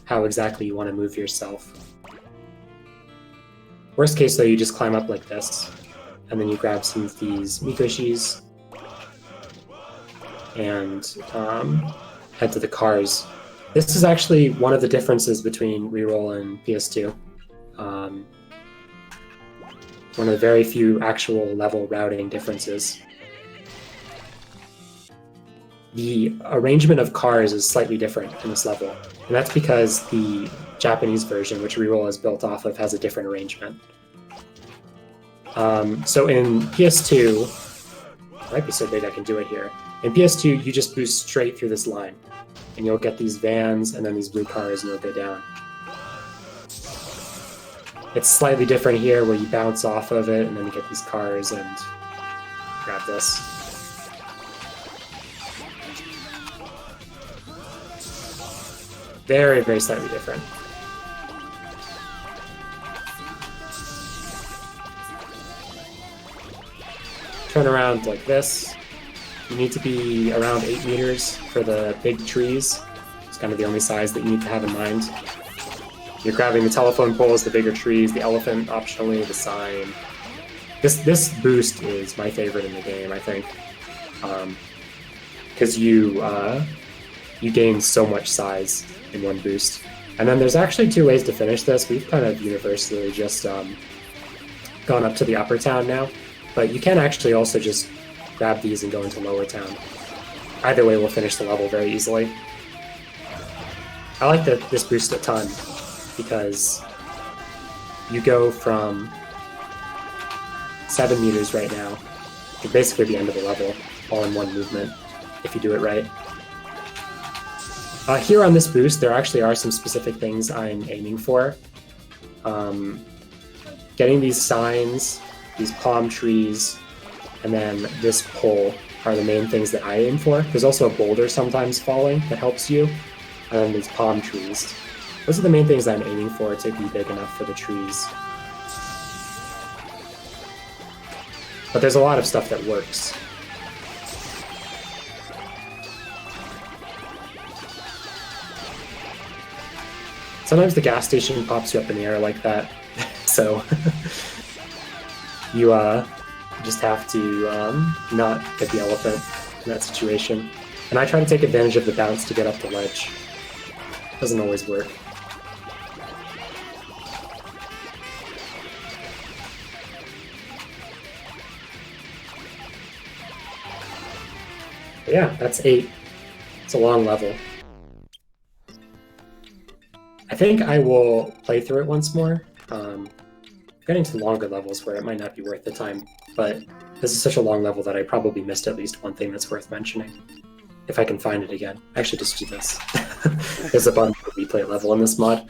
how exactly you want to move yourself. Worst case, though, you just climb up like this, and then you grab some of these Mikoshis and head to the cars. This is actually one of the differences between Reroll and PS2. One of the very few actual level routing differences. The arrangement of cars is slightly different in this level, and that's because the Japanese version, which Reroll is built off of, has a different arrangement. So in PS2, it might be so big I can do it here. In PS2, you just boost straight through this line, and you'll get these vans and then these blue cars, and you'll go down. It's slightly different here, where you bounce off of it, and then you get these cars and grab this. Very, very slightly different. Turn around like this. You need to be around 8 meters for the big trees. It's kind of the only size that you need to have in mind. You're grabbing the telephone poles, the bigger trees, the elephant optionally, the sign. This boost is my favorite in the game, I think. Because you gain so much size in one boost. And then there's actually 2 ways to finish this. We've kind of universally just gone up to the upper town now. But you can actually also just grab these and go into lower town. Either way will finish the level very easily. I like this boost a ton because you go from 7 meters right now to basically the end of the level, all in one movement, if you do it right. Here on this boost, there actually are some specific things I'm aiming for. Getting these signs, these palm trees, and then this pole are the main things that I aim for. There's also a boulder sometimes falling that helps you, and then these palm trees. Those are the main things I'm aiming for to be big enough for the trees. But there's a lot of stuff that works. Sometimes the gas station pops you up in the air like that, so you just have to not get the elephant in that situation. And I try to take advantage of the bounce to get up the ledge. Doesn't always work. But yeah, that's 8. It's a long level. I think I will play through it once more. Getting to longer levels where it might not be worth the time, but this is such a long level that I probably missed at least one thing that's worth mentioning. If I can find it again. I should just do this. There's a button for replay level in this mod.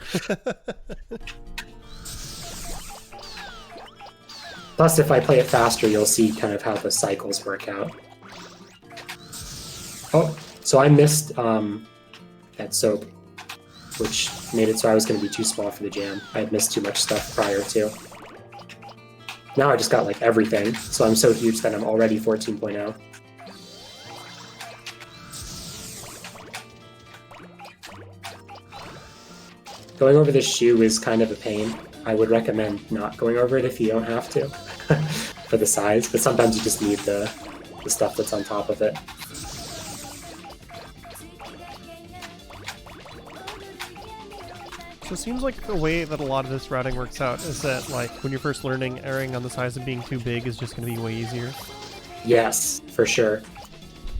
Plus, if I play it faster, you'll see kind of how the cycles work out. Oh, so I missed that soap, which made it so I was going to be too small for the jam. I had missed too much stuff prior to. Now I just got like everything, so I'm so huge that I'm already 14.0. Going over this shoe is kind of a pain. I would recommend not going over it if you don't have to, for the size, but sometimes you just need the stuff that's on top of it. So it seems like the way that a lot of this routing works out is that, like, when you're first learning, erring on the size of being too big is just going to be way easier. Yes, for sure.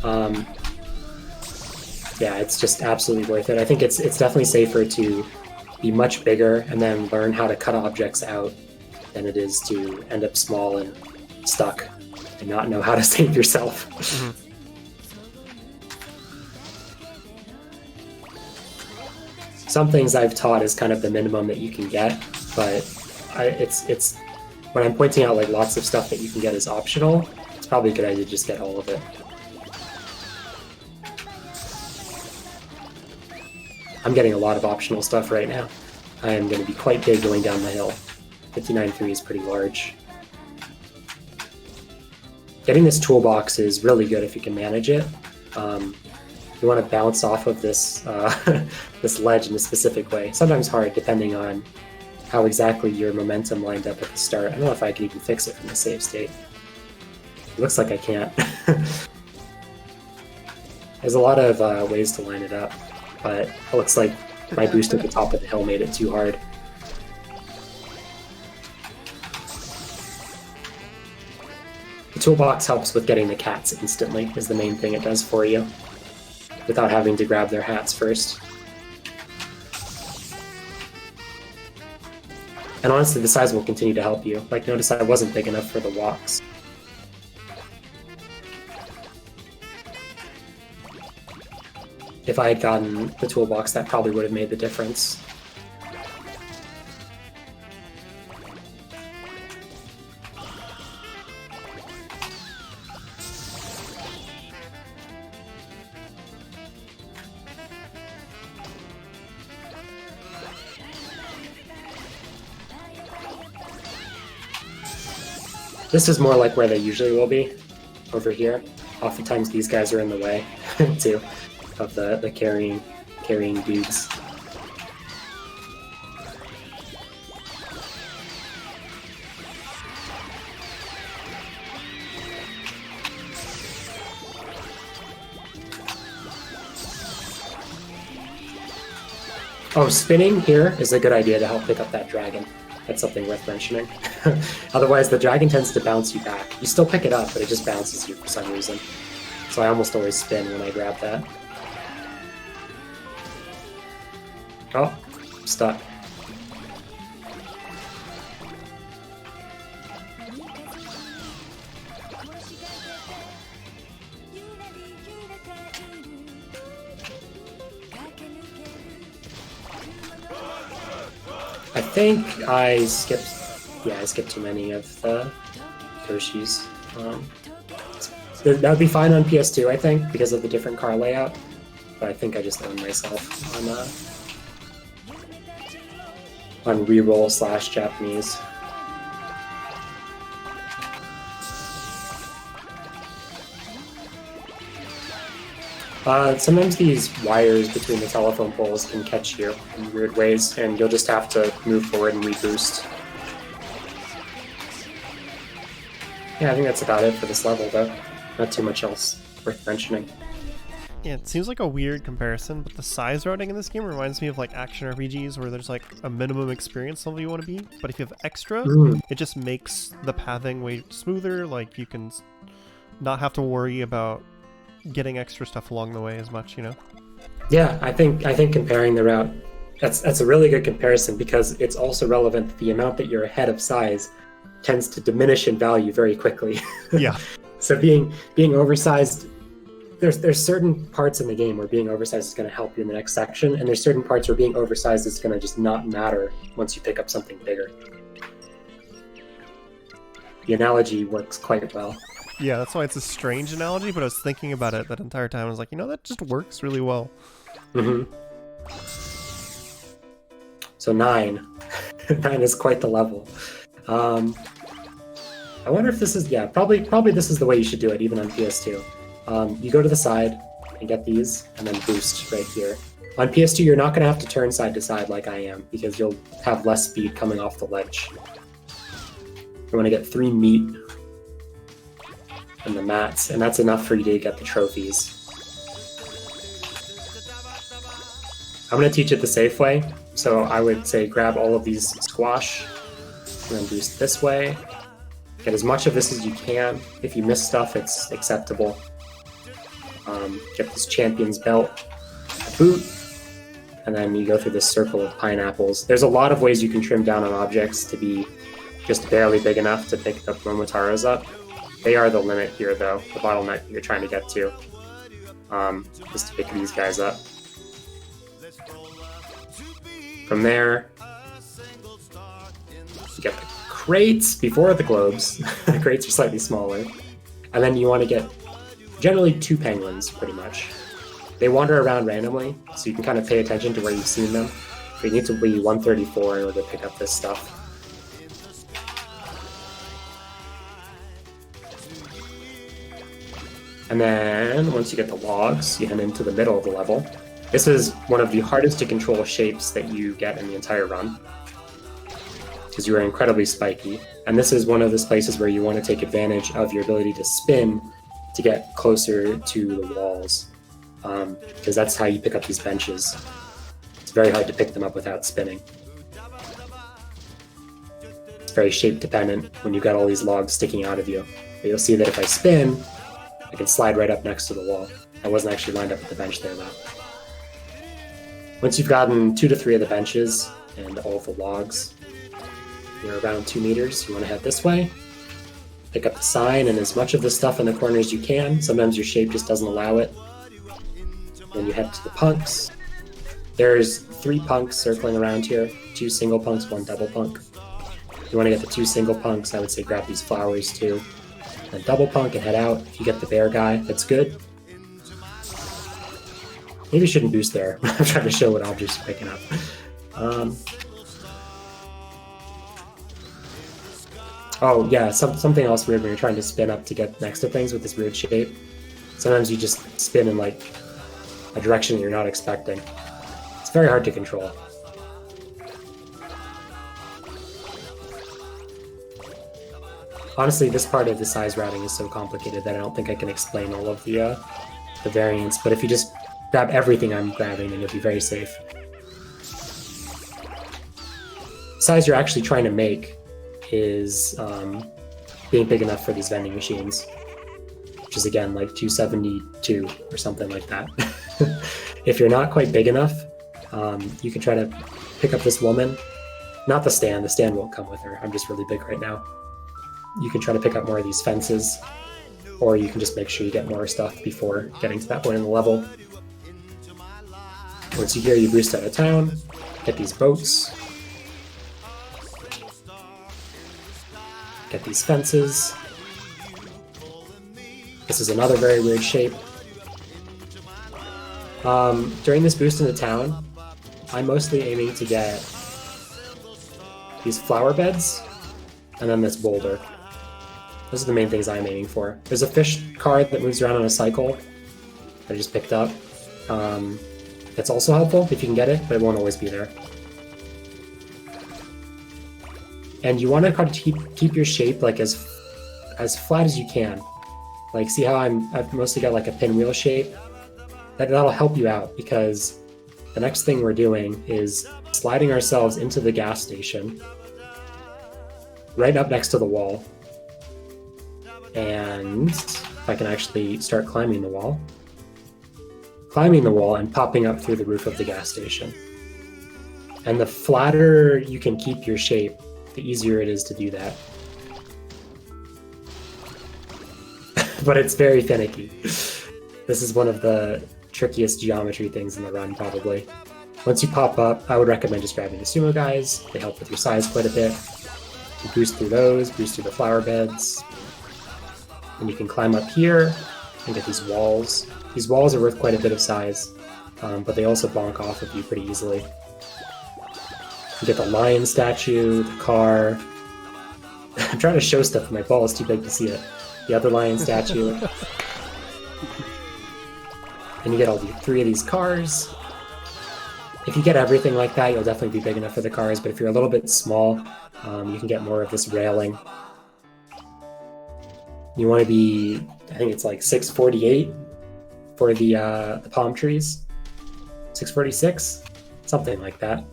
Yeah, it's just absolutely worth it. I think it's definitely safer to be much bigger and then learn how to cut objects out than it is to end up small and stuck and not know how to save yourself. Mm-hmm. Some things I've taught is kind of the minimum that you can get, but it's when I'm pointing out like lots of stuff that you can get as optional, it's probably a good idea to just get all of it. I'm getting a lot of optional stuff right now. I am going to be quite big going down the hill. 59.3 is pretty large. Getting this toolbox is really good if you can manage it. you want to bounce off of this this ledge in a specific way. Sometimes hard, depending on how exactly your momentum lined up at the start. I don't know if I can even fix it from the save state. It looks like I can't. There's a lot of ways to line it up, but it looks like my boost at the top of the hill made it too hard. The toolbox helps with getting the cats instantly, is the main thing it does for you, without having to grab their hats first. And honestly, the size will continue to help you. Like, notice I wasn't big enough for the walks. If I had gotten the toolbox, that probably would have made the difference. This is more like where they usually will be, over here. Oftentimes these guys are in the way, too, of the carrying dudes. Oh, spinning here is a good idea to help pick up that dragon. That's something worth mentioning. Otherwise, the dragon tends to bounce you back. You still pick it up, but it just bounces you for some reason. So I almost always spin when I grab that. Oh, stuck. I think I skipped, yeah, I skipped too many of the Yoshis. That would be fine on PS2, I think, because of the different car layout. But I think I just owned myself on reroll / Japanese. Sometimes these wires between the telephone poles can catch you in weird ways, and you'll just have to move forward and reboost. Yeah, I think that's about it for this level, though. Not too much else worth mentioning. Yeah, it seems like a weird comparison, but the size routing in this game reminds me of like action RPGs where there's like a minimum experience level you want to be, but if you have extra, it just makes the pathing way smoother. Like you can not have to worry about getting extra stuff along the way as much, you know? Yeah, I think comparing the route, that's a really good comparison, because it's also relevant that the amount that you're ahead of size tends to diminish in value very quickly. Yeah. So being oversized, there's certain parts in the game where being oversized is going to help you in the next section, and there's certain parts where being oversized is going to just not matter once you pick up something bigger. The analogy works quite well. Yeah, that's why it's a strange analogy, but I was thinking about it that entire time. I was like, you know, that just works really well. Mm-hmm. So 9. 9 is quite the level. I wonder if this is, yeah, probably this is the way you should do it, even on PS2. You go to the side and get these, and then boost right here. On PS2, you're not going to have to turn side to side like I am, because you'll have less speed coming off the ledge. You want to get 3 meat and the mats, and that's enough for you to get the trophies. I'm going to teach it the safe way, so I would say grab all of these squash, and then boost this way. Get as much of this as you can. If you miss stuff, it's acceptable. Get this champion's belt, a boot, and then you go through this circle of pineapples. There's a lot of ways you can trim down on objects to be just barely big enough to pick up Momotaros up. They are the limit here, though, the bottleneck you're trying to get to, just to pick these guys up. From there, you get the crates before the globes. The crates are slightly smaller. And then you want to get generally 2 penguins, pretty much. They wander around randomly, so you can kind of pay attention to where you've seen them. But you need to be 134 in order to pick up this stuff. And then once you get the logs, you head into the middle of the level. This is one of the hardest to control shapes that you get in the entire run, because you are incredibly spiky. And this is one of the places where you want to take advantage of your ability to spin to get closer to the walls, because that's how you pick up these benches. It's very hard to pick them up without spinning. It's very shape dependent when you've got all these logs sticking out of you. But you'll see that if I spin, I can slide right up next to the wall. I wasn't actually lined up at the bench there though. Once you've gotten 2 to 3 of the benches and all of the logs, you're around 2 meters, you want to head this way. Pick up the sign and as much of the stuff in the corner as you can. Sometimes your shape just doesn't allow it. Then you head to the punks. There's 3 punks circling around here. 2 single punks, 1 double punk. If you want to get the 2 single punks, I would say grab these flowers too. Then double punk and head out. If you get the bear guy, that's good. Maybe I shouldn't boost there. I'm trying to show what objects you're picking up. Oh yeah, something else weird when you're trying to spin up to get next to things with this weird shape. Sometimes you just spin in like a direction that you're not expecting. It's very hard to control. Honestly, this part of the size routing is so complicated that I don't think I can explain all of the variants, but if you just grab everything I'm grabbing, then you'll be very safe. The size you're actually trying to make is being big enough for these vending machines, which is again like 272 or something like that. If you're not quite big enough, you can try to pick up this woman. Not the stand won't come with her. I'm just really big right now. You can try to pick up more of these fences, or you can just make sure you get more stuff before getting to that point in the level. Once you hear you boost out of town, get these boats, get these fences. This is another very weird shape. During this boost into town, I'm mostly aiming to get these flower beds and then this boulder. Those are the main things I'm aiming for. There's a fish card that moves around on a cycle that I just picked up. That's also helpful if you can get it, but it won't always be there. And you want to keep your shape like as flat as you can. Like, see how I've mostly got like a pinwheel shape? That'll help you out, because the next thing we're doing is sliding ourselves into the gas station, right up next to the wall. And if I can actually start climbing the wall and popping up through the roof of the gas station. And the flatter you can keep your shape, the easier it is to do that. But it's very finicky. This is one of the trickiest geometry things in the run, probably. Once you pop up, I would recommend just grabbing the sumo guys. They help with your size quite a bit. You boost through those, boost through the flower beds. And you can climb up here and get these walls. These walls are worth quite a bit of size, but they also bonk off of you pretty easily. You get the lion statue, the car. I'm trying to show stuff, but my ball is too big to see it. The other lion statue. And you get all 3 of these cars. If you get everything like that, you'll definitely be big enough for the cars, but if you're a little bit small, you can get more of this railing. You want to be, I think it's like 648 for the palm trees. 646? Something like that.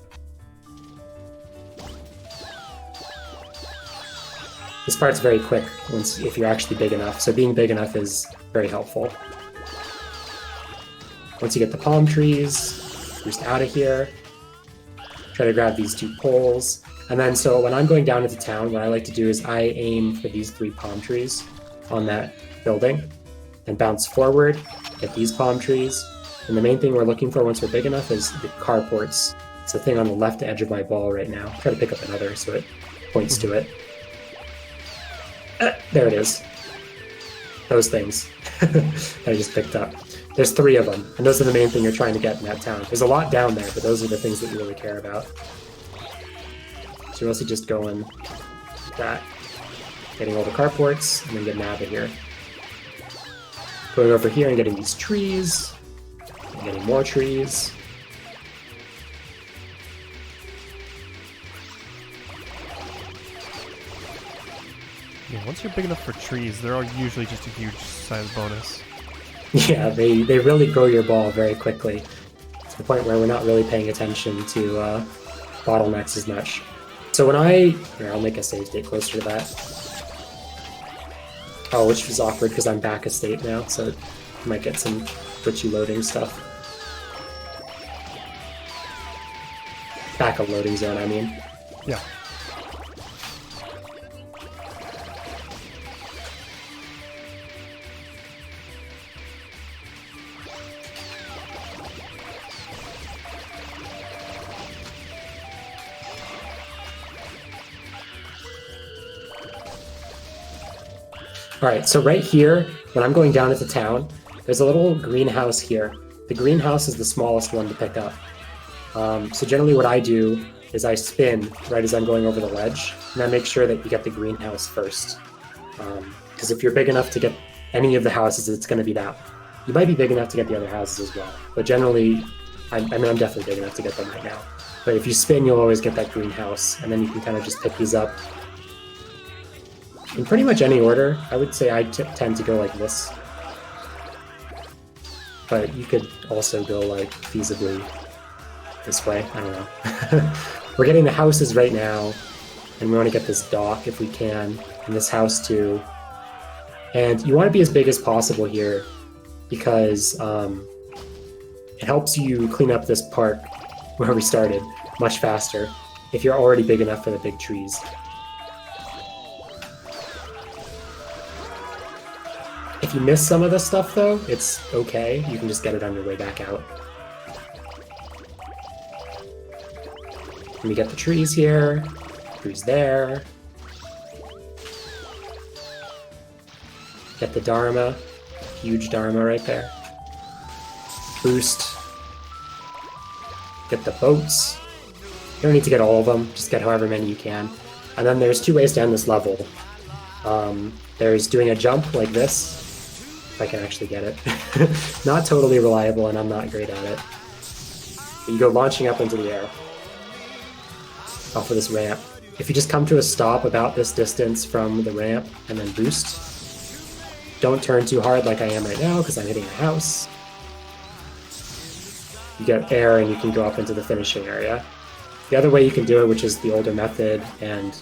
This part's very quick if you're actually big enough, so being big enough is very helpful. Once you get the palm trees, boost out of here. Try to grab these 2 poles. And then, so when I'm going down into town, what I like to do is I aim for these 3 palm trees on that building and bounce forward, get these palm trees. And the main thing we're looking for once we're big enough is the carports. It's the thing on the left edge of my ball right now. Try to pick up another so it points to it. There it is. Those things that I just picked up. There's 3 of them, and those are the main thing you're trying to get in that town. There's a lot down there, but those are the things that you really care about. So you're mostly just going like that, getting all the carports, and then getting out of here. going over here and getting these trees, and getting more trees. Yeah, once you're big enough for trees, they're all usually just a huge size bonus. Yeah, they really grow your ball very quickly, to the point where we're not really paying attention to bottlenecks as much. So when I'll make a save state closer to that. Oh, which is awkward because I'm back a state now, so I might get some glitchy loading stuff. Back a loading zone, I mean. Yeah. Alright, so right here, when I'm going down into town, there's a little greenhouse here. The greenhouse is the smallest one to pick up. So generally what I do is I spin right as I'm going over the ledge, and I make sure that you get the greenhouse first. Because if you're big enough to get any of the houses, it's going to be that. You might be big enough to get the other houses as well, but generally, I'm definitely big enough to get them right now. But if you spin, you'll always get that greenhouse, and then you can kind of just pick these up in pretty much any order. I would say I tend to go like this. But you could also go like feasibly this way. I don't know. We're getting the houses right now, and we want to get this dock if we can, and this house too. And you want to be as big as possible here because it helps you clean up this park where we started much faster if you're already big enough for the big trees. If you miss some of this stuff, though, it's okay. You can just get it on your way back out. And we get the trees here, trees there. Get the Dharma, huge Dharma right there. Boost. Get the boats. You don't need to get all of them, just get however many you can. And then there's two ways to end this level. There's doing a jump like this, if I can actually get it. Not totally reliable, and I'm not great at it. But you go launching up into the air off of this ramp. If you just come to a stop about this distance from the ramp and then boost, don't turn too hard like I am right now because I'm hitting a house. You get air and you can go up into the finishing area. The other way you can do it, which is the older method, and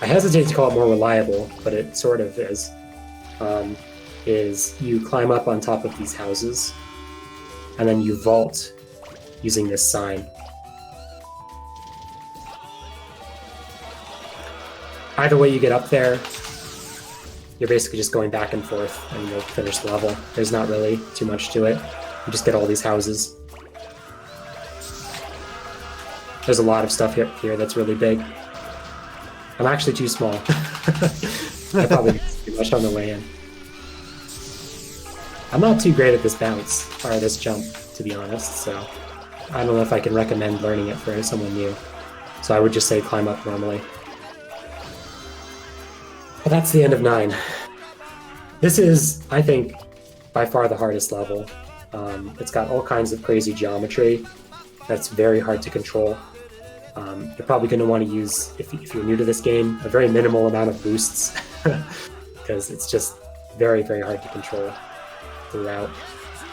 I hesitate to call it more reliable, but it sort of is you climb up on top of these houses and then you vault using this sign. Either way you get up there, you're basically just going back and forth and you'll finish the level. There's not really too much to it. You just get all these houses. There's a lot of stuff here that's really big. I'm actually too small. I probably did too much on the way in. I'm not too great at this bounce, or this jump, to be honest, so I don't know if I can recommend learning it for someone new. So I would just say climb up normally. But that's the end of 9. This is, I think, by far the hardest level. It's got all kinds of crazy geometry that's very hard to control. You're probably going to want to use, if you're new to this game, a very minimal amount of boosts because it's just very, very hard to control throughout.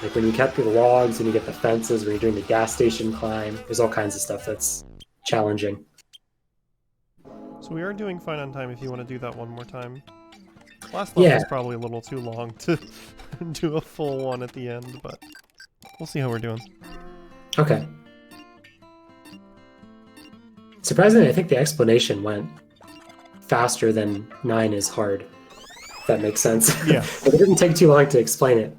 Like when you cut through the logs and you get the fences, when you're doing the gas station climb, there's all kinds of stuff that's challenging. So we are doing fine on time if you want to do that one more time. Last level is probably a little too long to do a full one at the end, but we'll see how we're doing. Okay. Surprisingly, I think the explanation went faster than 9 is hard. If that makes sense. Yeah. But it didn't take too long to explain it.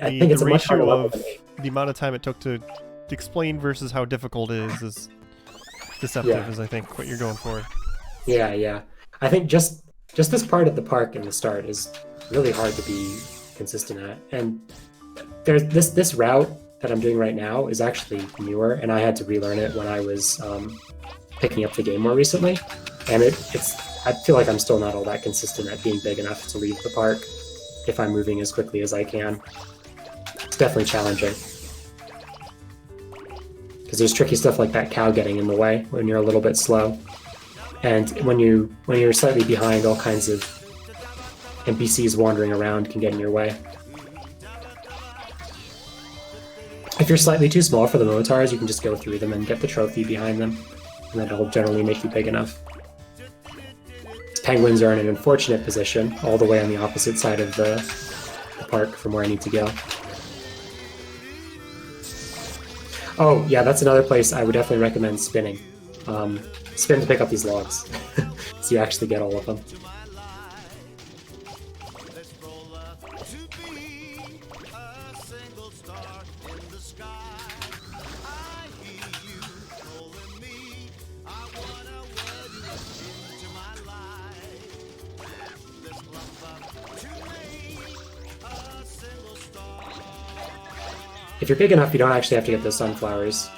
I think it's a much harder level than 8. The amount of time it took to explain versus how difficult it is deceptive, is I think what you're going for. Yeah. I think just this part of the park in the start is really hard to be consistent at. And there's this route that I'm doing right now is actually newer, and I had to relearn it when I was picking up the game more recently. And I feel like I'm still not all that consistent at being big enough to leave the park. if I'm moving as quickly as I can. It's definitely challenging. Because there's tricky stuff like that cow getting in the way when you're a little bit slow. And when you're slightly behind, all kinds of NPCs wandering around can get in your way. If you're slightly too small for the Motars, you can just go through them and get the trophy behind them. And that'll generally make you big enough. Penguins are in an unfortunate position, all the way on the opposite side of the park from where I need to go. Oh, yeah, that's another place I would definitely recommend spinning. Spin to pick up these logs, so you actually get all of them. If you're big enough, you don't actually have to get those sunflowers.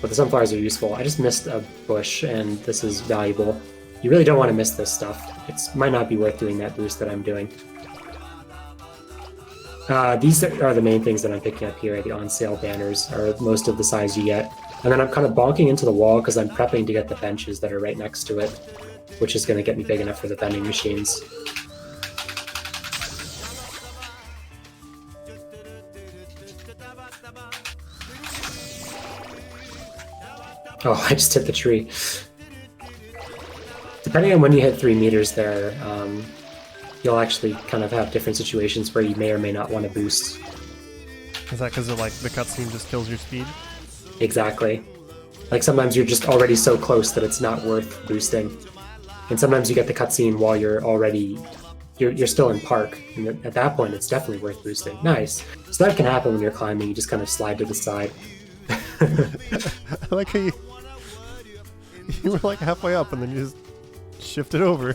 But the sunflowers are useful. I just missed a bush, and this is valuable. You really don't want to miss this stuff. It might not be worth doing that boost that I'm doing. These are the main things that I'm picking up here. The on-sale banners are most of the size you get. And then I'm kind of bonking into the wall because I'm prepping to get the benches that are right next to it, which is going to get me big enough for the vending machines. Oh, I just hit the tree. Depending on when you hit 3 meters there, you'll actually kind of have different situations where you may or may not want to boost. Is that because like the cutscene just kills your speed? Exactly. Like sometimes you're just already so close that it's not worth boosting. And sometimes you get the cutscene while you're already... You're still in park, and at that point it's definitely worth boosting. Nice. So that can happen when you're climbing, you just kind of slide to the side. I like how you were like halfway up and then you just shifted over.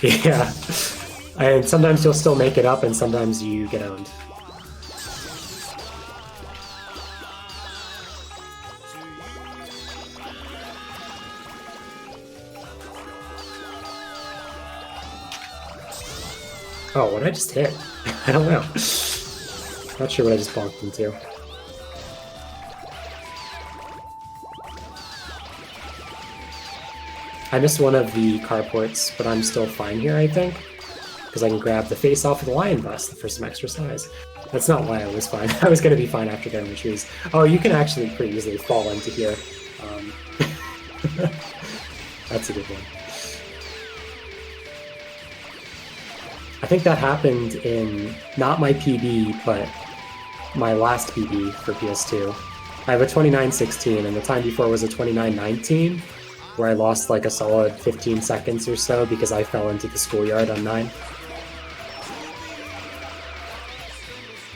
Yeah. And sometimes you'll still make it up and sometimes you get owned. Oh, what did I just hit? I don't know. Not sure what I just bonked into. I missed one of the carports, but I'm still fine here, I think. Because I can grab the face off of the lion bust for some extra size. That's not why I was fine. I was going to be fine after getting the trees. Oh, you can actually pretty easily fall into here. That's a good one. I think that happened in, not my PB, but my last PB for PS2. I have a 29:16, and the time before was a 29:19. Where I lost like a solid 15 seconds or so because I fell into the schoolyard on 9.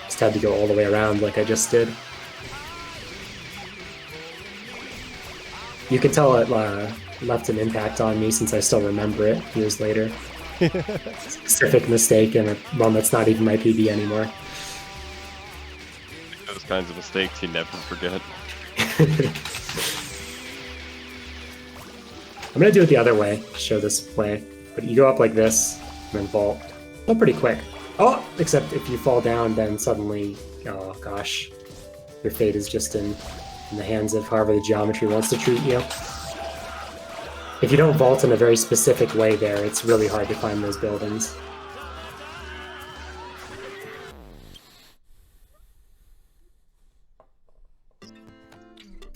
Just had to go all the way around like I just did. You can tell it left an impact on me since I still remember it years later. Specific mistake and one that's not even my PB anymore. Those kinds of mistakes you never forget. I'm gonna do it the other way to show this play. But you go up like this, and then vault. Oh, pretty quick. Oh, except if you fall down, then suddenly, oh gosh, your fate is just in the hands of however the geometry wants to treat you. If you don't vault in a very specific way there, it's really hard to find those buildings.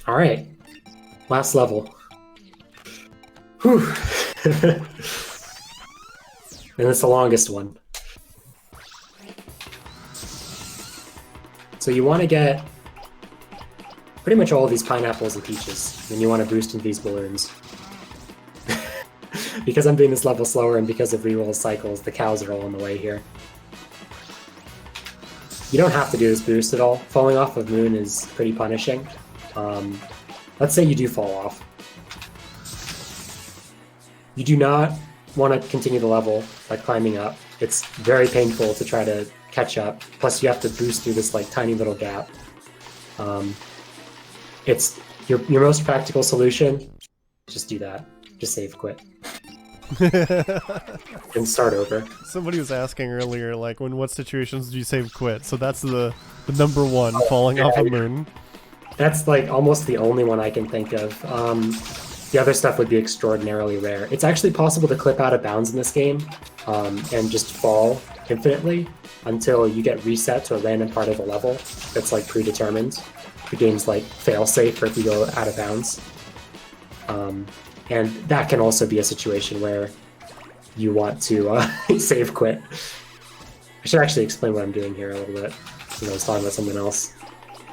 Alright, last level. Whew. And it's the longest one. So you want to get pretty much all of these pineapples and peaches, and you want to boost into these balloons. Because I'm doing this level slower and because of reroll cycles, the cows are all in the way here. You don't have to do this boost at all. Falling off of Moon is pretty punishing. Let's say you do fall off. You do not want to continue the level by climbing up. It's very painful to try to catch up. Plus you have to boost through this like tiny little gap. It's your most practical solution. Just do that. Just save quit. and start over. Somebody was asking earlier, like, in what situations do you save quit? So that's the number one, falling off a moon. That's like almost the only one I can think of. The other stuff would be extraordinarily rare. It's actually possible to clip out of bounds in this game and just fall infinitely until you get reset to a random part of the level that's like predetermined. The game's like fail-safe for if you go out of bounds. And that can also be a situation where you want to save quit. I should actually explain what I'm doing here a little bit. I was talking about something else.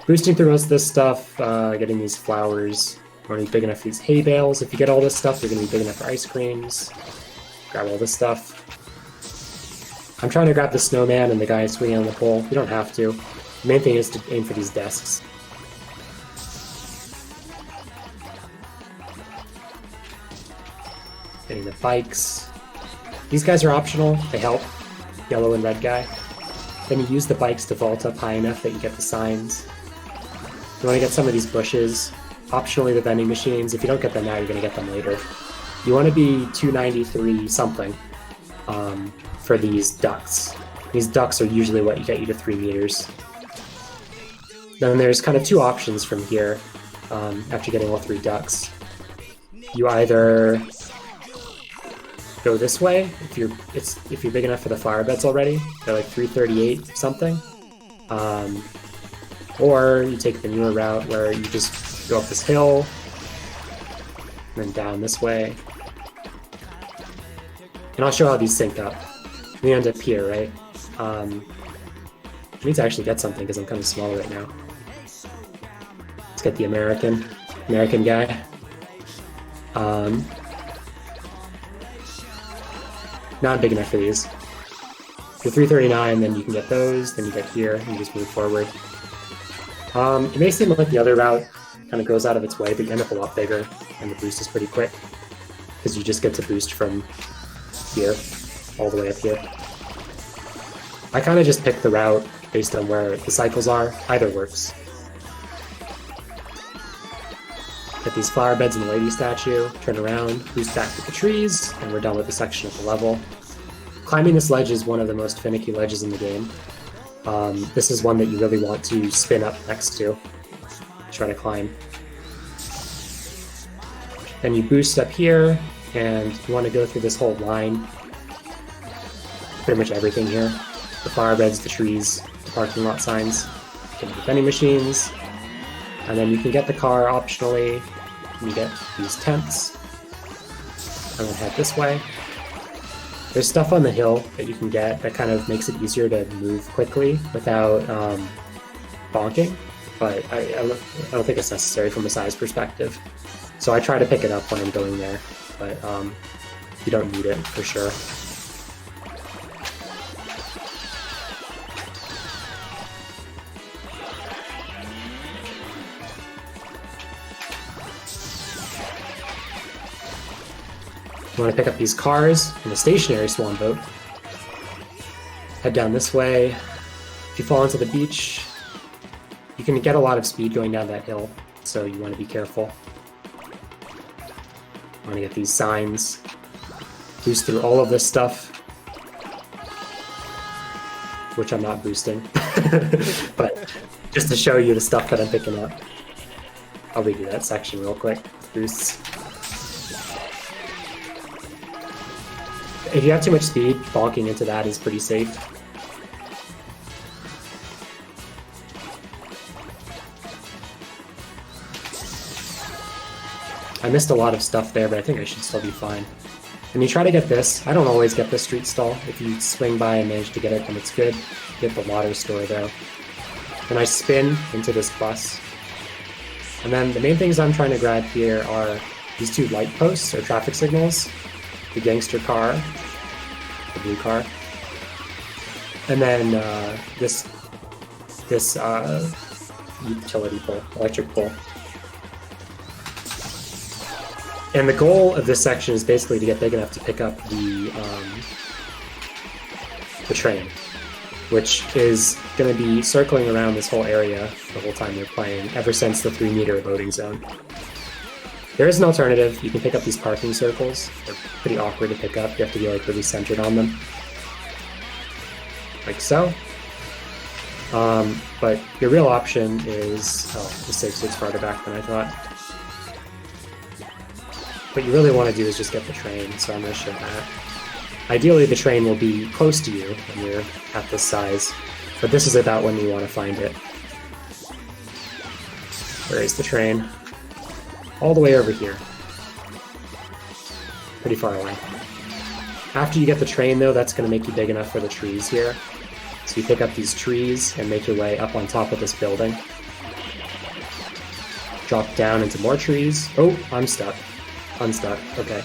Boosting through most of this stuff, getting these flowers. You want to be big enough for these hay bales. If you get all this stuff, you're going to be big enough for ice creams. Grab all this stuff. I'm trying to grab the snowman and the guy swinging on the pole. You don't have to. The main thing is to aim for these desks. Getting the bikes. These guys are optional. They help. Yellow and red guy. Then you use the bikes to vault up high enough that you get the signs. You want to get some of these bushes. Optionally, the vending machines. If you don't get them now, you're going to get them later. You want to be 293 something for these ducks. These ducks are usually what get you to 3 meters. Then there's kind of two options from here after getting all 3 ducks. You either go this way if you're big enough for the flower beds already. They're like 338 something. Or you take the newer route where you just go up this hill and then down this way. And I'll show how these sync up. We end up here, right? I need to actually get something because I'm kind of small right now. Let's get the American guy. Not big enough for these. If you're 339, then you can get those, then you get here, and you just move forward. It may seem like the other route kind of goes out of its way, but you end up a lot bigger, and the boost is pretty quick, because you just get to boost from here, all the way up here. I kind of just pick the route based on where the cycles are. Either works. Get these flower beds and the lady statue, turn around, boost back to the trees, and we're done with the section of the level. Climbing this ledge is one of the most finicky ledges in the game. This is one that you really want to spin up next to. Try to climb. Then you boost up here, and you want to go through this whole line. Pretty much everything here. The flower beds, the trees, the parking lot signs, get the vending machines, and then you can get the car optionally. You get these tents, and then head this way. There's stuff on the hill that you can get that kind of makes it easier to move quickly without bonking, but I don't think it's necessary from a size perspective. So I try to pick it up when I'm going there, but you don't need it for sure. You want to pick up these cars in a stationary swan boat. Head down this way. If you fall into the beach, you can get a lot of speed going down that hill, so you want to be careful. You want to get these signs. Boost through all of this stuff, which I'm not boosting, but just to show you the stuff that I'm picking up. I'll redo that section real quick with boosts. If you have too much speed, bonking into that is pretty safe. I missed a lot of stuff there, but I think I should still be fine. When you try to get this, I don't always get this street stall. If you swing by and manage to get it, then it's good. Get the water store though. Then I spin into this bus. And then the main things I'm trying to grab here are these 2 light posts or traffic signals. The gangster car, the blue car, and then this utility pole, electric pole. And the goal of this section is basically to get big enough to pick up the train, which is going to be circling around this whole area the whole time you're playing, ever since the 3 meter loading zone. There is an alternative. You can pick up these parking circles. They're pretty awkward to pick up. You have to be like really centered on them. Like so. But your real option is... Oh, the safe state's farther back than I thought. What you really want to do is just get the train, so I'm going to show that. Ideally, the train will be close to you when you're at this size, but this is about when you want to find it. Where is the train? All the way over here. Pretty far away. After you get the train, though, that's going to make you big enough for the trees here. So you pick up these trees and make your way up on top of this building. Drop down into more trees. Oh, I'm stuck. Unstuck. Okay.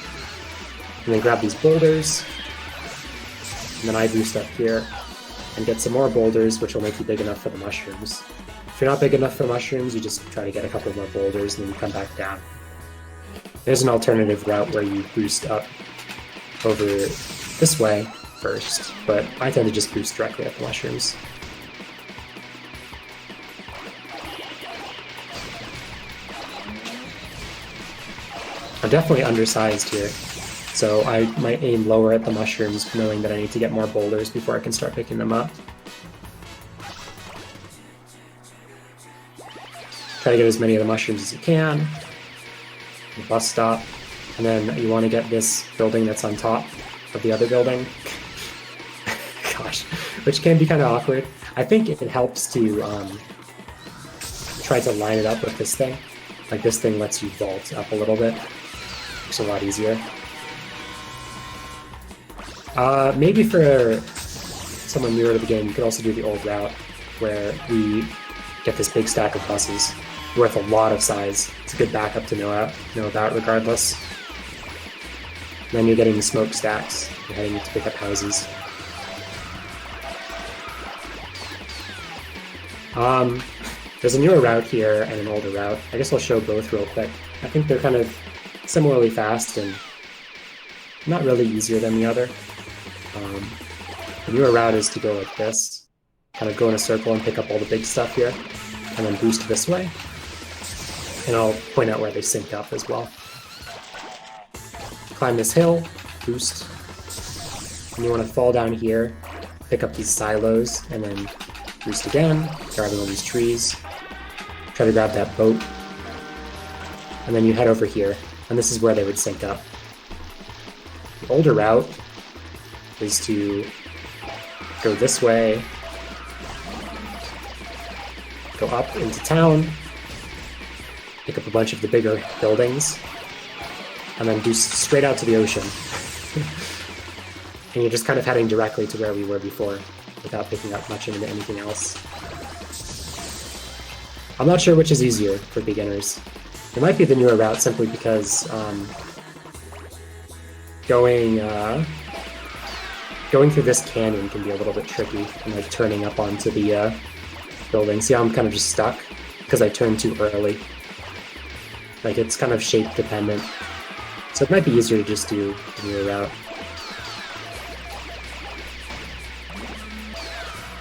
And then grab these boulders. And then I boost up here and get some more boulders, which will make you big enough for the mushrooms. If you're not big enough for mushrooms, you just try to get a couple more boulders and then you come back down. There's an alternative route where you boost up over this way first, but I tend to just boost directly at the mushrooms. I'm definitely undersized here, so I might aim lower at the mushrooms, knowing that I need to get more boulders before I can start picking them up. Try to get as many of the mushrooms as you can. The bus stop. And then you want to get this building that's on top of the other building. Gosh, which can be kind of awkward. I think it helps to try to line it up with this thing. Like this thing lets you vault up a little bit. It's a lot easier. Maybe for someone newer to the game, you could also do the old route where we get this big stack of buses worth a lot of size. It's a good backup to know about regardless. And then you're getting the smoke stacks. You're heading to pick up houses. There's a newer route here and an older route. I guess I'll show both real quick. I think they're kind of similarly fast and not really easier than the other. The newer route is to go like this. Kind of go in a circle and pick up all the big stuff here. And then boost this way. And I'll point out where they sync up as well. Climb this hill, boost. And you want to fall down here, pick up these silos, and then boost again, grabbing all these trees. Try to grab that boat. And then you head over here, and this is where they would sync up. The older route is to go this way, go up into town, pick up a bunch of the bigger buildings, and then boost straight out to the ocean. And you're just kind of heading directly to where we were before, without picking up much into anything else. I'm not sure which is easier for beginners. It might be the newer route simply because going through this canyon can be a little bit tricky, and like turning up onto the building. See how I'm kind of just stuck? Because I turned too early. Like, it's kind of shape dependent. So it might be easier to just do the newer route.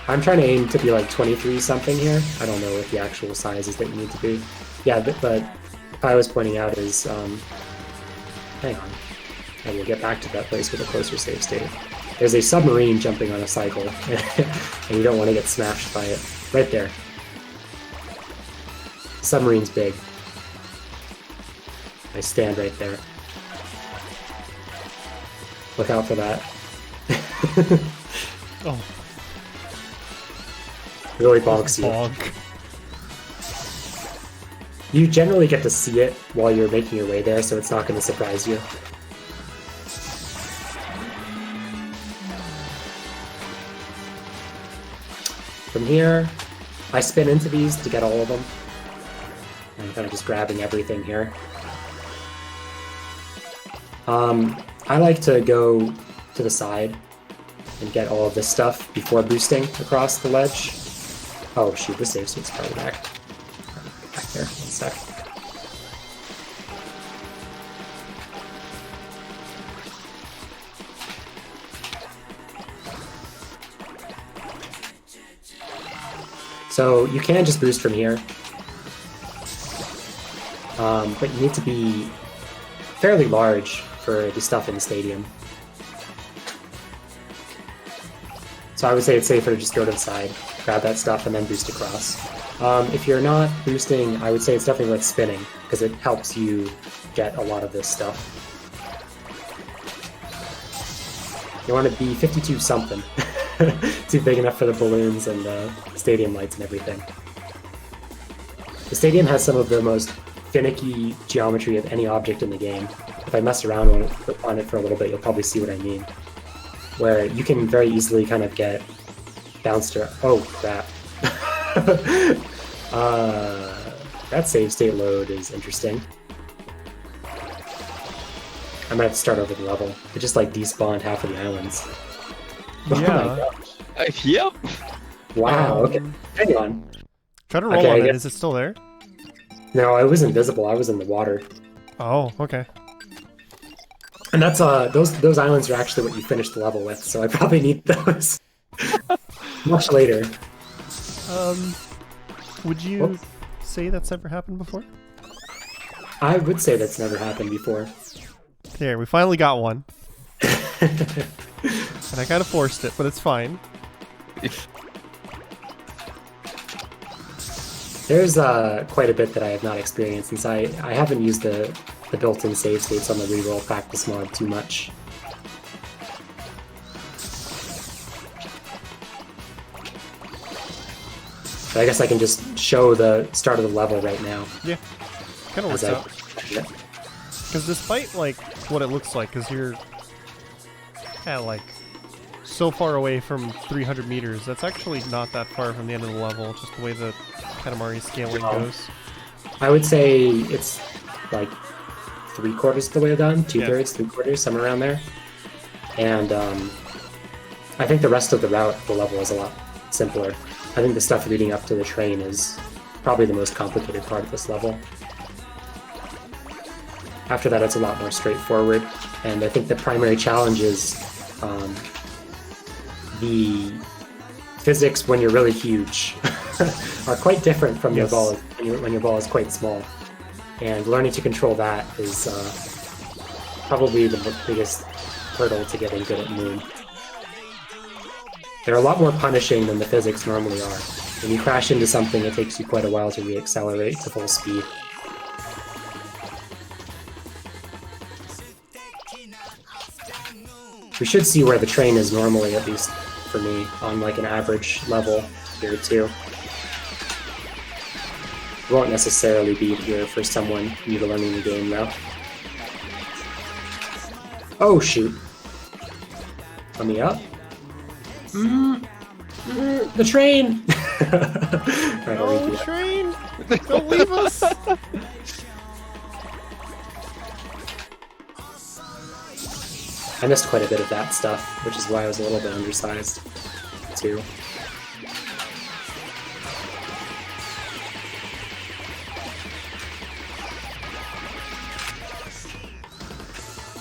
I'm trying to aim to be like 23 something here. I don't know what the actual size is that you need to be. Yeah, but I was pointing out is, hang on, I will get back to that place with a closer save state. There's a submarine jumping on a cycle, and you don't want to get smashed by it. Right there. Submarine's big. I stand right there. Look out for that. Oh. Really bonks you. Bonk. You generally get to see it while you're making your way there, so it's not going to surprise you. From here, I spin into these to get all of them. I'm kind of just grabbing everything here. I like to go to the side and get all of this stuff before boosting across the ledge. Oh shoot, the save state's probably back. Back there, 1 sec. So you can just boost from here, but you need to be fairly large for the stuff in the stadium. So I would say it's safer to just go to the side, grab that stuff, and then boost across. If you're not boosting, I would say it's definitely worth spinning, because it helps you get a lot of this stuff. You want to be 52 something. Too big enough for the balloons and the stadium lights and everything. The stadium has some of the most finicky geometry of any object in the game. If I mess around on it for a little bit, you'll probably see what I mean. Where you can very easily kind of get bounced around. Oh, crap. That save state load is interesting. I might have to start over the level. It just like despawned half of the islands. Oh Yeah. my gosh. Yep. Wow, okay. Hang on. Try to roll Okay, I on it. guess- Is it still there? No, I was invisible. I was in the water. Oh, okay. And that's those islands are actually what you finish the level with, so I probably need those much later. Would you Whoops. say that's ever happened before? I would say that's never happened before. There, we finally got one. And I kind of forced it, but it's fine. There's quite a bit that I have not experienced since I haven't used the built-in save states on the reroll practice mod too much. But I guess I can just show the start of the level right now. Yeah, kind of works as I- out. Because despite like what it looks like, because you're like so far away from 300 meters, that's actually not that far from the end of the level. Just the way the Katamari scaling goes. I would say it's like 3/4 of the way done, 2/3, Yeah. 3/4, somewhere around there. And I think the rest of the route of the level is a lot simpler. I think the stuff leading up to the train is probably the most complicated part of this level. After that, it's a lot more straightforward, and I think the primary challenge is the physics when you're really huge are quite different from your Yes. ball when your ball is quite small, and learning to control that is probably the biggest hurdle to getting good at Moon. They're a lot more punishing than the physics normally are. When you crash into something, it takes you quite a while to reaccelerate to full speed. We should see where the train is normally, at least for me, on like an average level here too. It won't necessarily be here for someone new to learning the game though. Oh shoot. Let me up. The train! Right, I'll leave you Oh, there. train! Don't leave us! I missed quite a bit of that stuff, which is why I was a little bit undersized, too.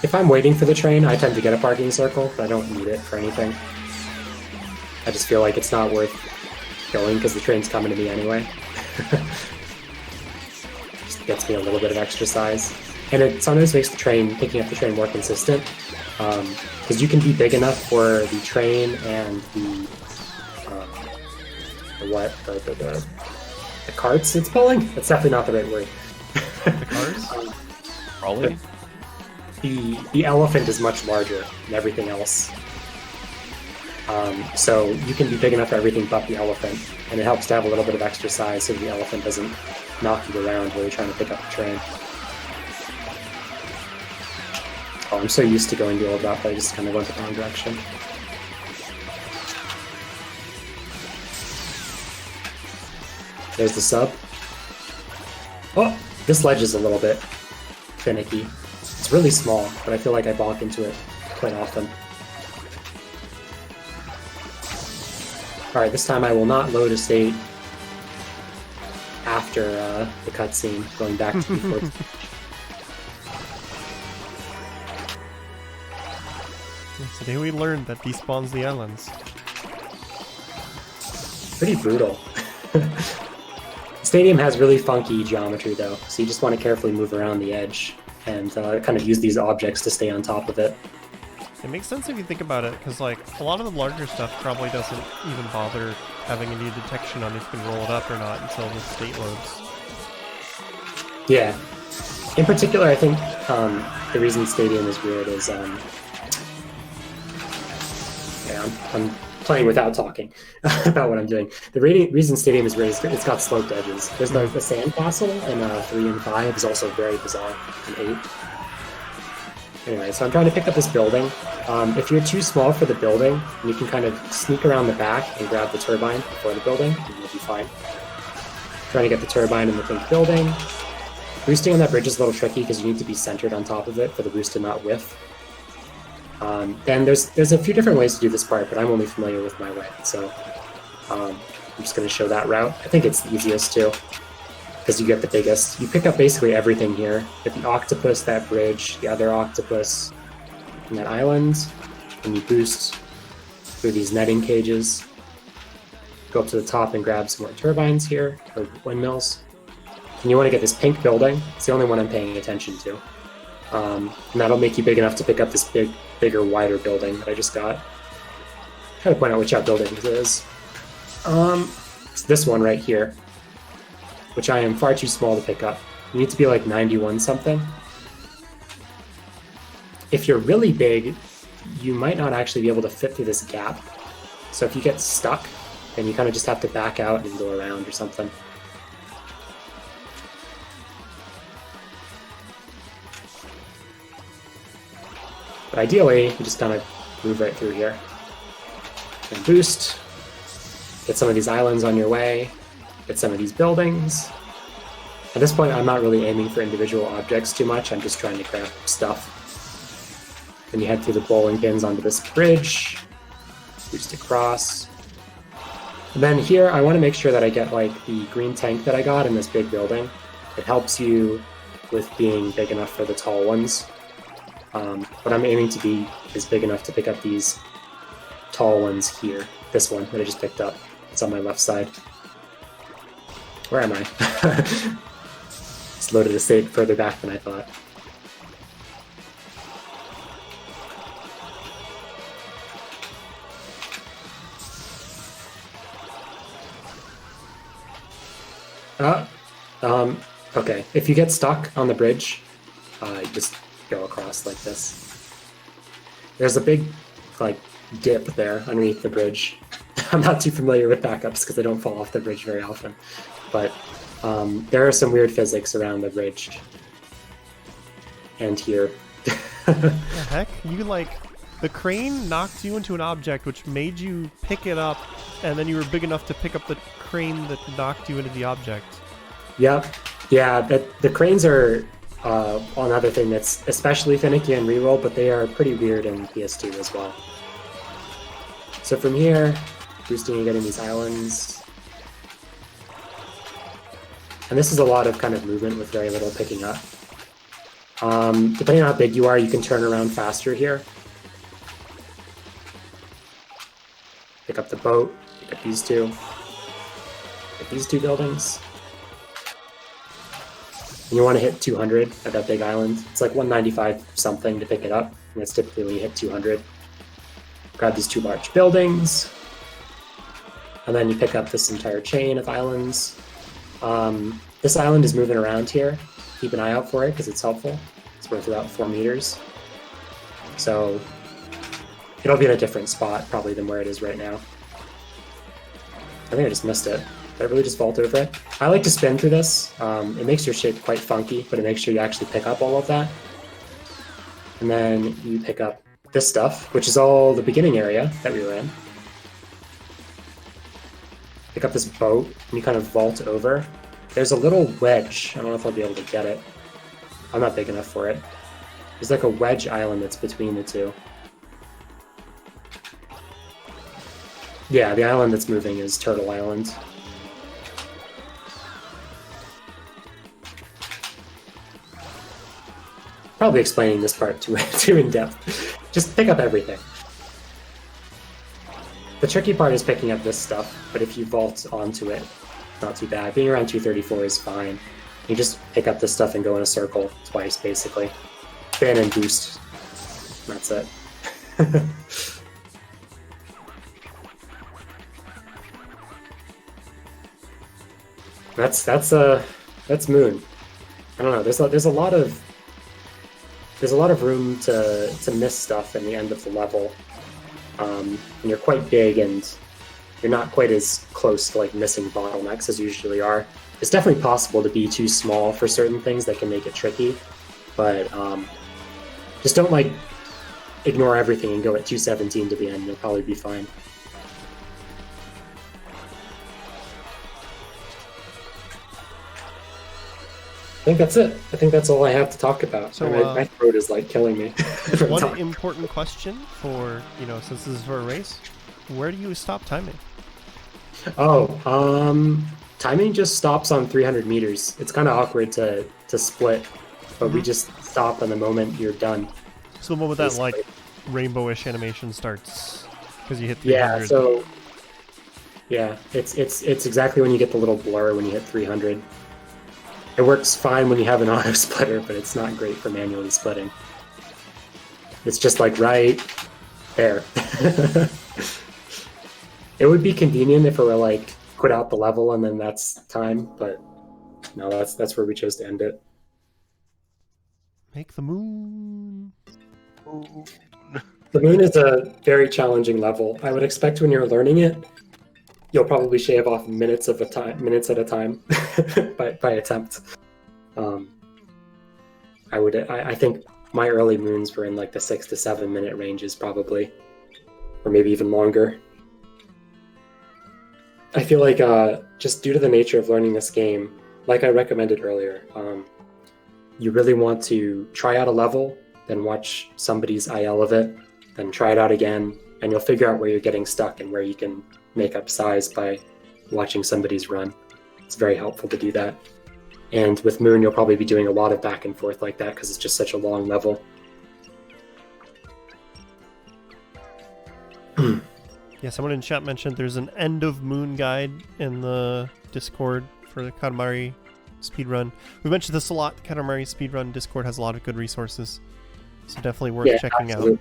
If I'm waiting for the train, I tend to get a parking circle, but I don't need it for anything. I just feel like it's not worth going because the train's coming to me anyway. Just gets me a little bit of extra size. And it sometimes makes the train, picking up the train more consistent. Because you can be big enough for the train and the carts it's pulling? That's definitely not the right word. The cars? Probably. The elephant is much larger than everything else. So you can be big enough for everything but the elephant, and it helps to have a little bit of extra size so the elephant doesn't knock you around while you're trying to pick up the train. Oh, I'm so used to going the old route that I just kind of went the wrong direction. There's the sub. Oh, this ledge is a little bit finicky. It's really small, but I feel like I bonk into it quite often. Alright, this time I will not load a state after the cutscene, going back to before. Today we learned that despawns the islands. Pretty brutal. The stadium has really funky geometry though, so you just want to carefully move around the edge. and kind of use these objects to stay on top of it. It makes sense if you think about it, because like a lot of the larger stuff probably doesn't even bother having any detection on if you can roll it up or not until the state loads. Yeah. In particular, I think the reason Stadium is weird is I'm playing without talking about what I'm doing. The reason Stadium is weird is it's got sloped edges. There's the sand castle in 3 and 5 is also very bizarre in 8. Anyway, so I'm trying to pick up this building. If you're too small for the building, you can kind of sneak around the back and grab the turbine before the building, and you'll be fine. Trying to get the turbine in the pink building. Boosting on that bridge is a little tricky because you need to be centered on top of it for the boost to not whiff. Then there's a few different ways to do this part, but I'm only familiar with my way, so I'm just going to show that route. I think it's the easiest too, because you get the biggest. You pick up basically everything here. Get the octopus, that bridge, the other octopus, and that island, and you boost through these netting cages. Go up to the top and grab some more turbines here, or windmills. And you want to get this pink building. It's the only one I'm paying attention to. And that'll make you big enough to pick up this bigger, wider building that I just got. Try to point out which building it is. It's this one right here, which I am far too small to pick up. You need to be like 91 something. If you're really big, you might not actually be able to fit through this gap. So if you get stuck, then you kind of just have to back out and go around or something. But ideally, you just kind of move right through here. And boost. Get some of these islands on your way. Get some of these buildings. At this point, I'm not really aiming for individual objects too much. I'm just trying to grab stuff. Then you head through the bowling pins onto this bridge. Boost across. And then here, I want to make sure that I get like the green tank that I got in this big building. It helps you with being big enough for the tall ones. But I'm aiming to be is big enough to pick up these tall ones here. This one that I just picked up. It's on my left side. Where am I? It's loaded a state further back than I thought. Okay. If you get stuck on the bridge, just go across like this. There's a big, like, dip there underneath the bridge. I'm not too familiar with backups because I don't fall off the bridge very often. But there are some weird physics around the bridge. And here. The heck? You, like, the crane knocked you into an object which made you pick it up, and then you were big enough to pick up the crane that knocked you into the object. Yep. Yeah, the cranes are another thing that's especially finicky in reroll, but they are pretty weird in PS2 as well. So from here, boosting and getting these islands. And this is a lot of kind of movement with very little picking up. Depending on how big you are, you can turn around faster here. Pick up the boat, pick up these two. Pick these two buildings. And you want to hit 200 at that big island. It's like 195 something to pick it up, and that's typically when you hit 200. Grab these two large buildings, and then you pick up this entire chain of islands. This island is moving around here. Keep an eye out for it because it's helpful. It's worth about 4 meters. So it'll be in a different spot probably than where it is right now. I think I just missed it. Did I really just vault over it? I like to spin through this. It makes your shape quite funky, but it makes sure you actually pick up all of that. And then you pick up this stuff, which is all the beginning area that we were in. Pick up this boat, and you kind of vault over. There's a little wedge. I don't know if I'll be able to get it. I'm not big enough for it. There's like a wedge island that's between the two. Yeah, the island that's moving is Turtle Island. Probably explaining this part too in depth. Just pick up everything. The tricky part is picking up this stuff, but if you vault onto it, not too bad. Being around 234 is fine. You just pick up this stuff and go in a circle twice, basically. Spin and boost. That's it. That's Moon. I don't know. There's a lot of room to miss stuff in the end of the level. And you're quite big, and you're not quite as close to like missing bottlenecks as you usually are. It's definitely possible to be too small for certain things that can make it tricky, but just don't like ignore everything and go at 217 to the end. You'll probably be fine. I think that's it. I think that's all I have to talk about. So, my throat is like killing me. One important question for, since this is for a race, where do you stop timing? Timing just stops on 300 meters. It's kind of awkward to split, but we just stop in the moment you're done. So the moment that like rainbowish animation starts, because you hit 300. It's exactly when you get the little blur when you hit 300. It works fine when you have an auto splitter, but it's not great for manually splitting. It's just like right there. It would be convenient if it were like quit out the level and then that's time, but no, that's where we chose to end it. Make the moon. The moon is a very challenging level. I would expect when you're learning it, you'll probably shave off minutes at a time by attempt. I think my early moons were in like the 6 to 7 minute ranges probably, or maybe even longer. I feel like just due to the nature of learning this game, like I recommended earlier, you really want to try out a level, then watch somebody's IL of it, then try it out again, and you'll figure out where you're getting stuck and where you can make up size by watching somebody's run. It's very helpful to do that. And with Moon, you'll probably be doing a lot of back and forth like that because it's just such a long level. Yeah, someone in chat mentioned there's an end of Moon guide in the Discord for the Katamari speedrun. We mentioned this a lot. The Katamari speedrun Discord has a lot of good resources, so definitely worth checking out.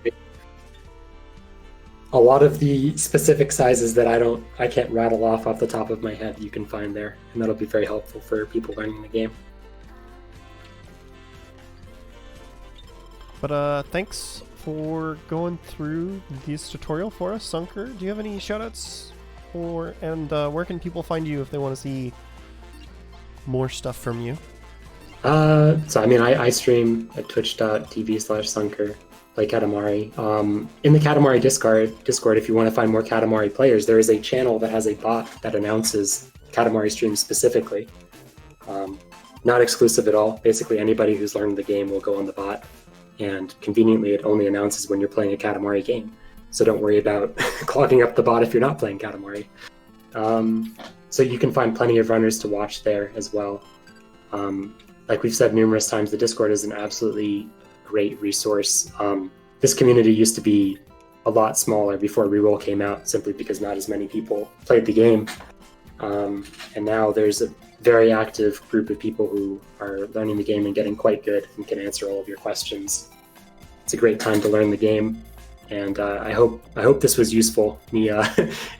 A lot of the specific sizes that I can't rattle off the top of my head you can find there, and that'll be very helpful for people learning the game. But thanks for going through this tutorial for us, Sunker. Do you have any shoutouts and where can people find you if they want to see more stuff from you? I stream at twitch.tv/Sunker. Play Katamari. In the Katamari Discord, if you want to find more Katamari players, there is a channel that has a bot that announces Katamari streams specifically. Not exclusive at all. Basically, anybody who's learned the game will go on the bot, and conveniently, it only announces when you're playing a Katamari game. So don't worry about clogging up the bot if you're not playing Katamari. So you can find plenty of runners to watch there as well. Like we've said numerous times, the Discord is an absolutely great resource. This community used to be a lot smaller before Reroll came out, simply because not as many people played the game. And now there's a very active group of people who are learning the game and getting quite good and can answer all of your questions. It's a great time to learn the game, and I hope this was useful, me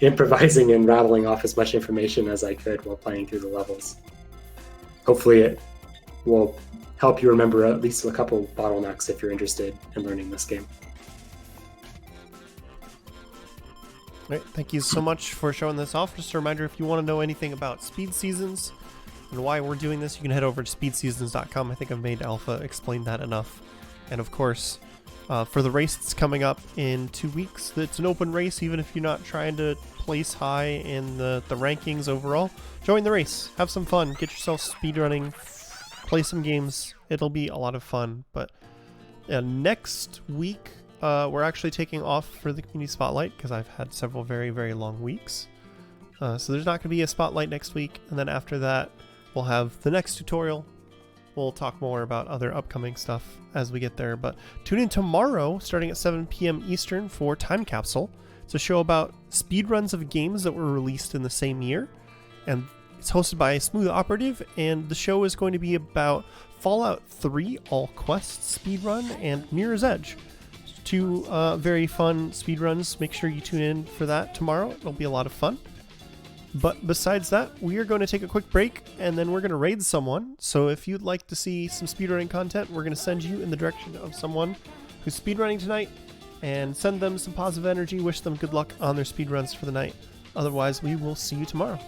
improvising and rattling off as much information as I could while playing through the levels. Hopefully it will help you remember at least a couple bottlenecks if you're interested in learning this game. All right, thank you so much for showing this off. Just a reminder, if you want to know anything about Speed Seasons and why we're doing this, you can head over to speedseasons.com. I think I've made Alpha explain that enough. And of course, for the race that's coming up in 2 weeks, it's an open race. Even if you're not trying to place high in the rankings overall, join the race. Have some fun. Get yourself speedrunning. Play some games. It'll be a lot of fun. But next week, we're actually taking off for the community spotlight because I've had several very, very long weeks. So there's not going to be a spotlight next week. And then after that, we'll have the next tutorial. We'll talk more about other upcoming stuff as we get there. But tune in tomorrow, starting at 7 p.m. Eastern, for Time Capsule. It's a show about speedruns of games that were released in the same year. And It's hosted by Smooth Operative, and the show is going to be about Fallout 3 All Quests speedrun and Mirror's Edge. Two very fun speedruns. Make sure you tune in for that tomorrow. It'll be a lot of fun. But besides that, we are going to take a quick break, and then we're going to raid someone. So if you'd like to see some speedrunning content, we're going to send you in the direction of someone who's speedrunning tonight, and send them some positive energy, wish them good luck on their speedruns for the night. Otherwise, we will see you tomorrow.